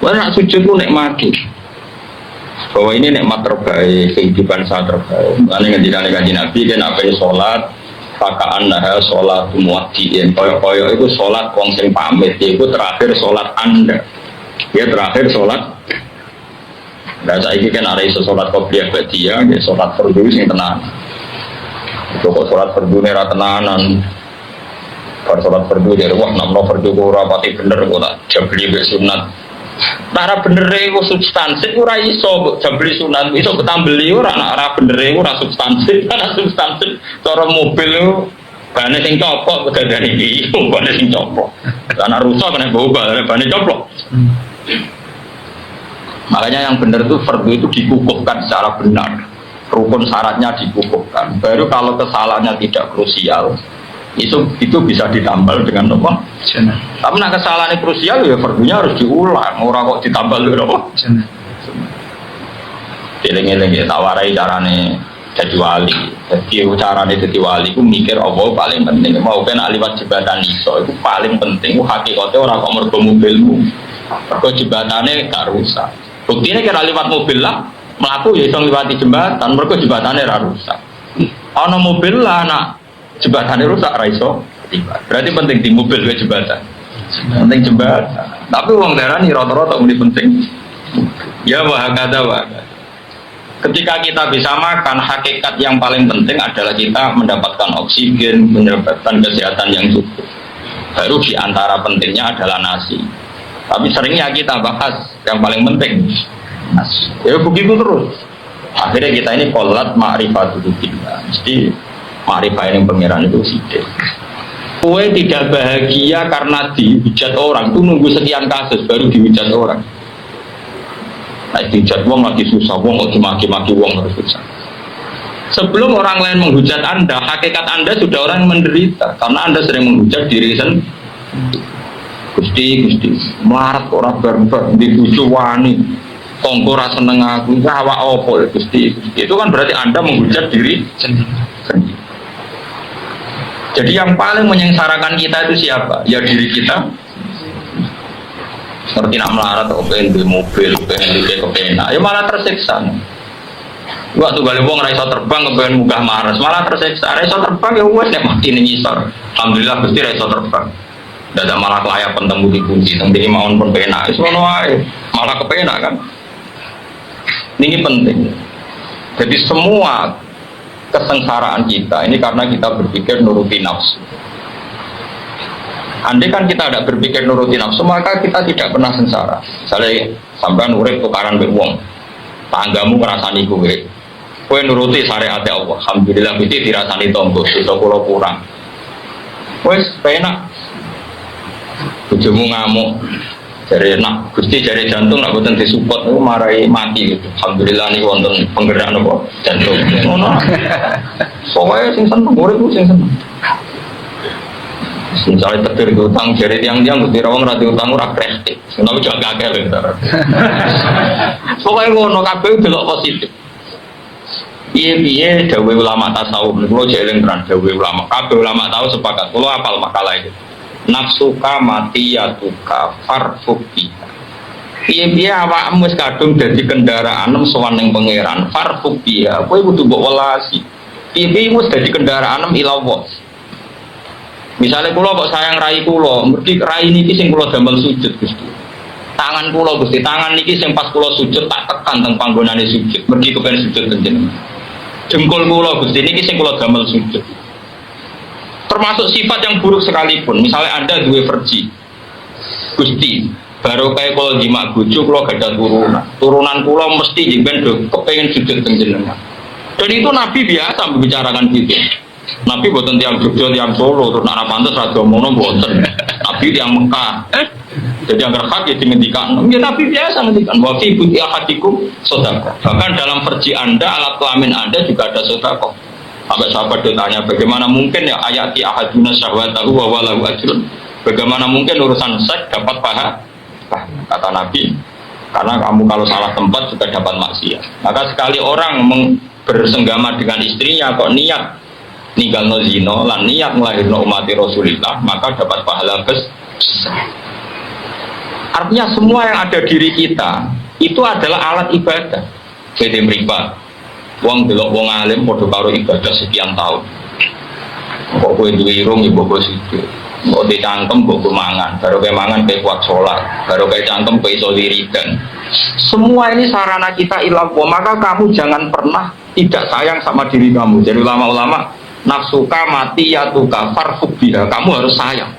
[SPEAKER 3] Wes nak sujud ku nikmati. Bahwa ini nikmat terbaik, kehidupan sangat terbaik. Makanya ngendikane Nabi kan apa sholat, pakaan nah sholat muwaddiin. Koyo-koyo itu sholat wong sing pamit, itu terakhir sholat Anda. Ya terakhir sholat. Nah saiki kan ada iso sholat qobliyah ba'diyah, ya sholat fardhu sing tenan. Itu kok sholat fardhu ora tenanan. Bar sholat fardhu jadi wah namno fardhu ora pati bener kok tak jabli mbek sunat. Nah bener iku substansif ora iso jabli sunat iso ketambeli ora ora bener iku ora substansif ana substansif cara mobil iku bane sing copok kedane iki bane sing copok ana rusak kena bau bane coplok. Makanya yang benar itu fardhu itu dikukuhkan secara benar, rukun syaratnya dikukuhkan. Baru kalau kesalahannya tidak krusial itu bisa ditambal dengan apa? Jannah. Tapi nak kesalahan krusial ya fardhunya harus diulang, ora kok ditambal dengan apa? Jannah. Eling-eling ya tawarai carane jadi wali. Jadi carane jadi wali ku mikir apa paling penting. Mau kan liwat jembatan iso itu paling penting. Hakikate ora kok mergo mobilmu. Mergo jembatane gak rusak. Buktine kira liwat mobil lah, mlaku ya iso liwati jembatan, mergo jembatane ora rusak. Ana mobil lah nak jembatannya rusak raiso, berarti penting di mobil ke jembatan, penting jembatan. Tapi uang darah nih rata-rata lebih penting. Ya wahakada. Ketika kita bisa makan, hakikat yang paling penting adalah kita mendapatkan oksigen, mendapatkan kesehatan yang cukup. Baru di antara pentingnya adalah nasi. Tapi seringnya kita bahas yang paling penting nasi. Ya begitu terus. Akhirnya kita ini qolat ma'rifatul billah. Mesti ma'rifah yang pangeran itu sidik. Kue tidak bahagia karena dihujat orang, itu nunggu sekian kasus baru dihujat orang. Nah dihujat wong lagi susah, wong lagi maki-maki wong harus susah. Sebelum orang lain menghujat Anda, hakikat Anda sudah orang yang menderita karena Anda sering menghujat diri sendiri. Gusti, melarat orang barbar, dibujuk wani, tonggo rasa seneng aku, awak opo Gusti. Itu kan berarti Anda menghujat diri sendiri. Jadi yang paling menyengsarakan kita itu siapa? Ya diri kita. Seperti nak melarat, pengen di mobil, pengen di kepenak, ya malah tersiksa. Waktu balik wong raiso terbang, pengen munggah Mars, malah tersiksa. Raiso terbang ya wes nek mati ning isor. Alhamdulillah Gusti raiso terbang. Dadak malah layak pentemu dikunci, teng dene mawon pun penak. Wis ngono wae. Malah kepenak kan. Ini penting. Jadi semua kesengsaraan kita ini karena kita berpikir nuruti nafsu. Andai kan kita tidak berpikir nuruti nafsu, maka kita tidak pernah sengsara. Misalnya sampean urip tukaran mbek wong, tanggamu ngrasani kowe. Kowe nuruti syariat Allah. Alhamdulillah Gusti dirasani tangga, dosa kula kurang. Wis penak. Bojomu ngamuk. Jare nak Gusti jare jantung nak boten disupport niku marai mati gitu. Alhamdulillah niku wonten penggerak napa jantung. Ngono. Pokoke sing seneng urip ku sing seneng. Misalnya tetir utang jare tiang-tiang Gusti rawang ra diutang ora kreatif. Kenapa jaga akeh lho. Pokoke ngono kabeh delok positif. Piye-piye dawuh ulama tasawuf niku jeling tenan dawuh ulama. Kabeh ulama tahu sepakat. Kula hafal makalah itu. Nafsuka matiyatuka farfuki. Piye-piye awakmu wis kadung dadi kendaraan sowan ning pangeran farfuki. Kowe kudu mbok welasi. Piye-piye wis dadi kendaraan ilawah. Misalnya kula kok sayang rai kula, mergi rai niki sing kula damel sujud Gusti. Tangan kula Gusti, tangan niki sing pas kula sujud tak tekan teng panggonane sujud, mergi kepen sujud jenengan. Jempol kula Gusti niki sing kula damel sujud. Termasuk sifat yang buruk sekalipun, misalnya Anda duwe verji Gusti, baru kayak kalau jimak bojo kula gadah turunan kula mesti jemben do kepengin sujud teng jenengan. Dan itu Nabi biasa membicarakan gitu. Nabi boten tiang Jogja, tiang Solo, terus anak pantes ra diomongno boten. Nabi tiang Mekah. Jadi anggar hak ya dingendikan. Ya Nabi biasa ngendikan wa fi buti ahadikum sedekah. Bahkan dalam verji Anda, alat kelamin Anda juga ada sedekah. Sampai sahabat tanya, bagaimana mungkin ya ayati ahaduna syahwatahu wa walahu ajrun? Bagaimana mungkin urusan seks dapat pahala? Kata Nabi, karena kamu kalau salah tempat juga dapat maksiat. Maka sekali orang bersenggama dengan istrinya kok niat ninggalno zina lan niat nglahirno umat Rasulullah, maka dapat pahala besar. Artinya semua yang ada diri kita itu adalah alat ibadah. Jadi mripat wong delok wong alim padha karo ibadah sekian tahun. Kok kowe duwe irung ibu bos itu. Kok dicangkem kok mangan, baru kowe mangan kowe kuat salat, baru kowe cangkem kowe iso wiridan. Semua ini sarana kita ilallah, maka kamu jangan pernah tidak sayang sama diri kamu. Jadi ulama-ulama nafsuka mati ya tuka farfuk biha, kamu harus sayang.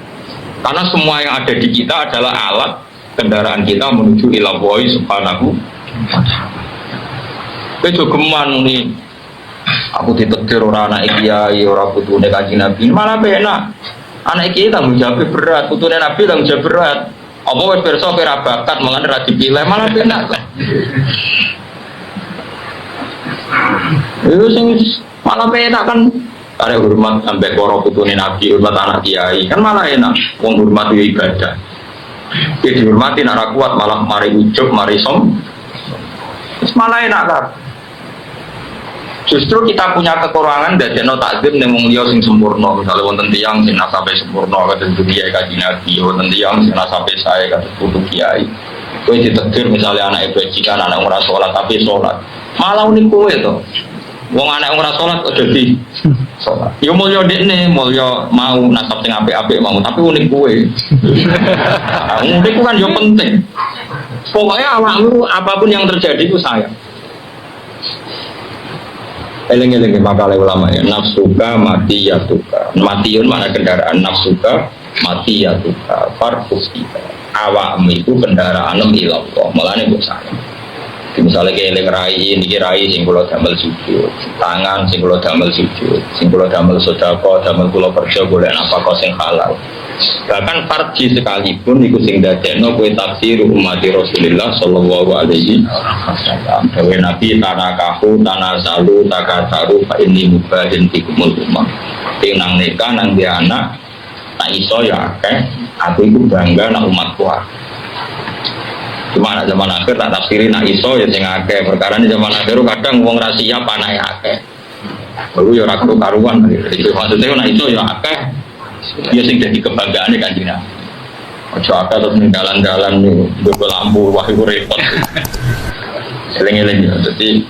[SPEAKER 3] Karena semua yang ada di kita adalah alat kendaraan kita menuju ilallah subhanahu wa ta'ala. Kejogeman nih, aku ditetir orang anak kiai, orang putune Kanjeng Nabi, malah benak. Anak kiai tanggung jawab berat, putune Nabi tanggung jawab berat. Apa wis pirsa kira bakat malah ra dipilih, malah benak. Itu sing malah benak kan. Karena hormat sampai para putune Nabi, hormat anak kiai, kan malah enak. Wong hormat ibadah. Dia dihormati nak kuat malah mari ujug, mari som. Malah enak kan. Justru kita punya kekurangan dari no takdim yang menglihat sing sempurna. Misalnya wonten tiyang sing nasabe sempurna kata kiai Kanjeng Nabi, wonten tiyang sing nasabe saya kata putu kiai. Kowe ditakdir misalnya anak bajingan, anak ora salat tapi salat. Malah unik kowe to. Wong anak ora salat kok dadi salat. Ya mulya dekne, mulya mau nasab sing apik-apik mau, tapi unik kowe. Unik kan yo penting. Pokoknya awakmu apapun yang terjadi itu sayang. Eling-eling makalah ulama ya, nafsuka mati ya tuka. Matiun mana kendaraan nafsuka mati ya tuka. Farfusika. Awakmu itu kendaraan ilallah. Mulane mbok sayang. Misalnya kayak eling rai ini rai sing kula damel sujud, tangan sing kula damel sujud, sing kula damel sedekah, damel kula kerja golek nafkah sing halal. Bahkan farji sekalipun iku sing dadekno kowe tafsir umat Rasulullah sallallahu alaihi wasallam. Dewe Nabi tanakahu tanazalu takataru fa inni mubahin bikumul ummah. Sing nang nikah nang dia anak tak iso ya akeh, aku iku bangga nang umatku. Cuma anak zaman akhir tak tafsiri nak iso ya sing akeh. Perkara ini zaman akhir kadang wong ra siap anake akeh. Baru ya ora karuan. Itu maksudnya nak iso ya akeh. Ya sing jadi kebanggaane Kanjeng Nabi. Ojo akeh terus ning dalan-dalan nggo lampu wah iku repot. Eling-eling ya. Jadi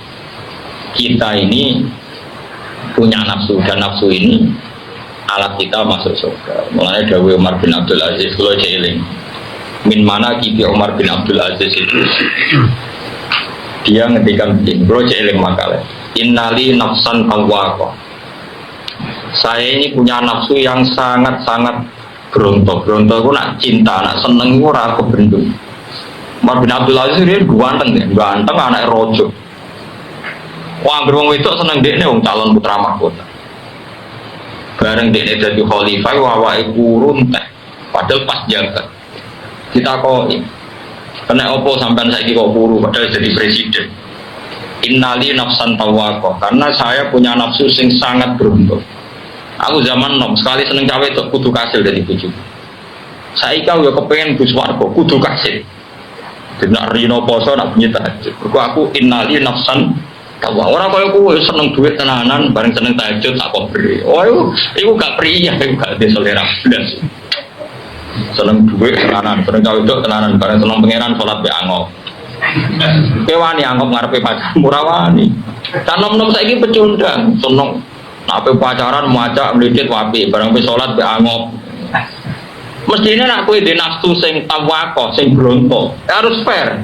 [SPEAKER 3] kita ini punya nafsu dan nafsu ini alat kita masuk surga. Mulanya dawuh Umar bin Abdul Aziz kula eling. Min mana kibi Umar bin Abdul Aziz itu dia ngetikan bro eling makalah. Innali nafsan tawwaqah. Saya ini punya nafsu yang sangat-sangat berontok. Berontok itu nak cinta, nak seneng itu ora kebendung. Umar bin Abdul Aziz dia ganteng ya, ganteng anak rojo. Wah, beruang itu seneng dekne wong calon putra mahkota. Bareng dekne jadi khalifah, wawahe kurun teh. Padahal pas jabat. Kita kok kena opo sampean saiki kok buru padahal jadi presiden. Innali nafsan tawwaqah, karena saya punya nafsu sing sangat berontok. Aku zaman nom sekali seneng cawe itu kudu kasil dari bojo. Saiki aku ya kepengen bus warga kudu kasil. Dina rino poso nak bunyi tahajud. Mergo aku innali nafsan tawwaqah. Ora kaya kowe seneng duit tenanan bareng seneng tahajud tak kobre. Oh iku gak priya, iku gak de selera blas. Seneng duit tenanan, seneng cawe itu tenanan bareng seneng pangeran salat be angop. Kewani angop ngarepe pacar murah wani. Kan nom-nom saiki pecundang, seneng nak pacaran macak mlidit wapi barang wis salat be angop. Mestine nak kowe dhe nafsu sing tawaqah, sing bronto, harus fair.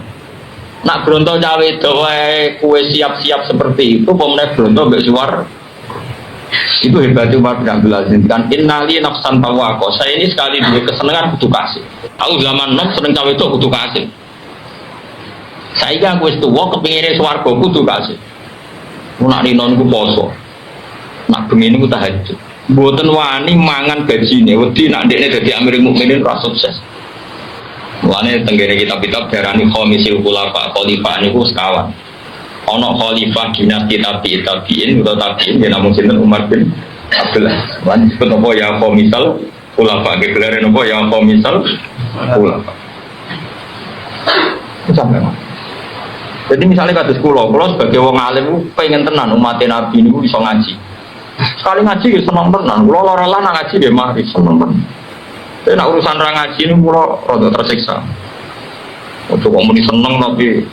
[SPEAKER 3] Nak bronto cawe itu wae kowe siap-siap seperti itu, pomene bronto mbek suar. Itu hebat Umar bin Abdul Aziz kan innali nafsan tawaqah. Saya ini sekali duwe kesenengan kudu kasih. Aku zaman nom seneng cawe itu kudu kasih. Saiki aku wis tuwa kepingine swarga kudu kasih. Nak rinon ku poso. Nak bengi niku tahajud. Mboten wani mangan gajine, wedi nak ndekne dadi Amirul Mukminin ora sukses. Mulane tenggene kitab-kitab darani khamisul khulafa, khalifah niku sekawan. ono khalifah dinasti tabiin namun sinten Umar bin Abdul Aziz. Lan kenapa ya komisal khulafa gelare napa ya komisal khulafa. Sampai. Jadi misalnya kados kula sebagai wong alim pengen tenan umat Nabi niku iso ngaji. Sekali ngaji ya seneng tenan. Kula lara lan ngaji nggih mari seneng tenan. Tapi nak urusan ra ngaji niku kula rada tersiksa. Ojo kok muni seneng tapi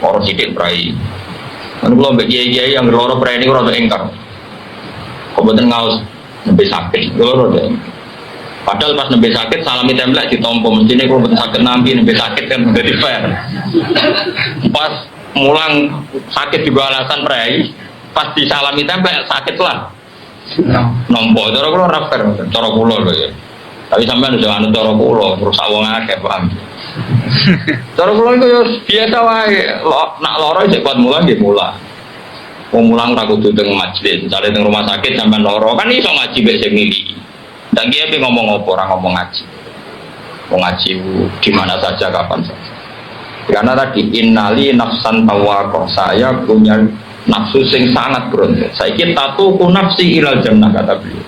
[SPEAKER 3] ora sithik prai. Kan kula mbek kiai-kiai yang lara prai niku rada engkar. Kok mboten ngaos nembe sakit. Kula rada engkar. Padahal pas nembe sakit salami templek ditompo mestine kok mboten sakit nampi nembe sakit kan dadi fair. Pas mulang sakit juga alasan prai, pas disalami templek sakit lah. Nompo cara kula ora fair, cara kula lho ya. Tapi sampean udah anut cara kula, terus wong akeh paham. Cara kula iku yo biasa wae, nak lara isih kuat mulang nggih mulang. Wong mulang ora kudu teng majelis, misale teng rumah sakit sampean lara kan iso ngaji mek sing milih. Dan dia ngomong apa orang ngomong ngaji, mau ngaji di mana saja kapan saja. Karena tadi innali nafsan tawakoh, saya punya nafsu sing sangat berontak. Saya kira tatuku nafsi ilal jannah kata beliau.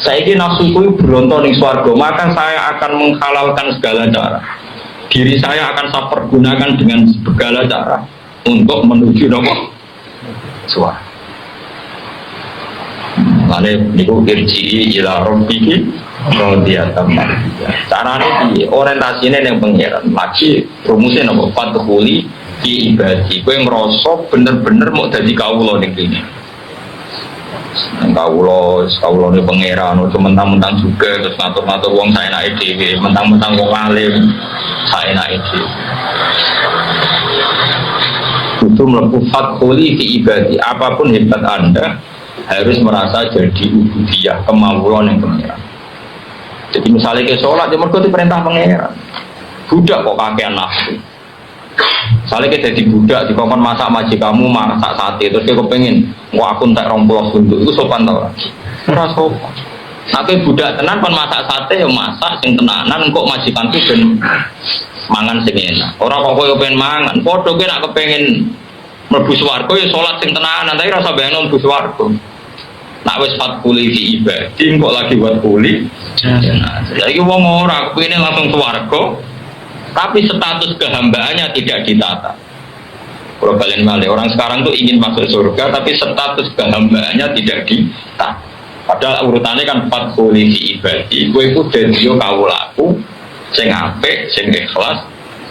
[SPEAKER 3] Saya kira nafsuku berontak ning swarga, maka saya akan menghalalkan segala cara. Diri saya akan saya pergunakan dengan segala cara untuk menuju nopo swarga. Mane niku irji ila rabbiki radiyatan mardiyah. Carane piye? Orientasine ning pangeran. Lagi rumusé napa? Fadkhuli fi ibadi. Kowe ngrasa bener-bener mau dadi kawula ning kene. Nang kawula ning pangeran ojo mentang-mentang juga terus ngatur-ngatur wong saenake dhewe, mentang-mentang wong alim saenake dhewe. Itu mlebu fadkhuli fi ibadi. Apapun hebat Anda harus merasa jadi ubudiyah kemawulan yang pengiran. Jadi misalnya ke sholat, dia mergo perintah pengiran. Budak kok kakean nafsu. Misalnya kita jadi budak, di kongkon masak majikanmu masak sate, terus dia kepengen, wah aku entek 20 bunduk, itu sopan tau lah. Ora sopan. Tapi budak tenan pun masak sate, ya masak sing tenanan, kok majikan itu ben mangan sing enak. Orang kok kowe pengen mangan, podo kowe nak kepengen mlebu swarga ya salat sing tenanan, tapi rasa bayangno mlebu swarga. Nak wis fatkuli fi ibadi kok lagi buat kuli. Jadi wong ora kepengin langsung swarga, tapi status kehambaannya tidak ditata. Kalau kalian malih orang sekarang tuh ingin masuk surga, tapi status kehambaannya tidak ditata. Padahal urutannya kan fatkuli fi ibadi. Kowe iku dadi yo kawulaku sing apik, sing ikhlas,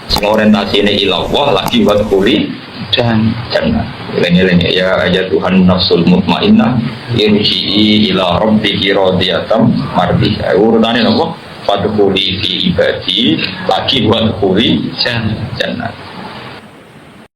[SPEAKER 3] sing orientasine ila Allah lagi buat kuli dan jannah. Lengi-lengi ya Tuhan nafsul mutmainnah irji'i ila rabbiki radiyatan mardiyah. Urutane napa? Fadkhuli fi ibadi lagi wadkhuli jannah.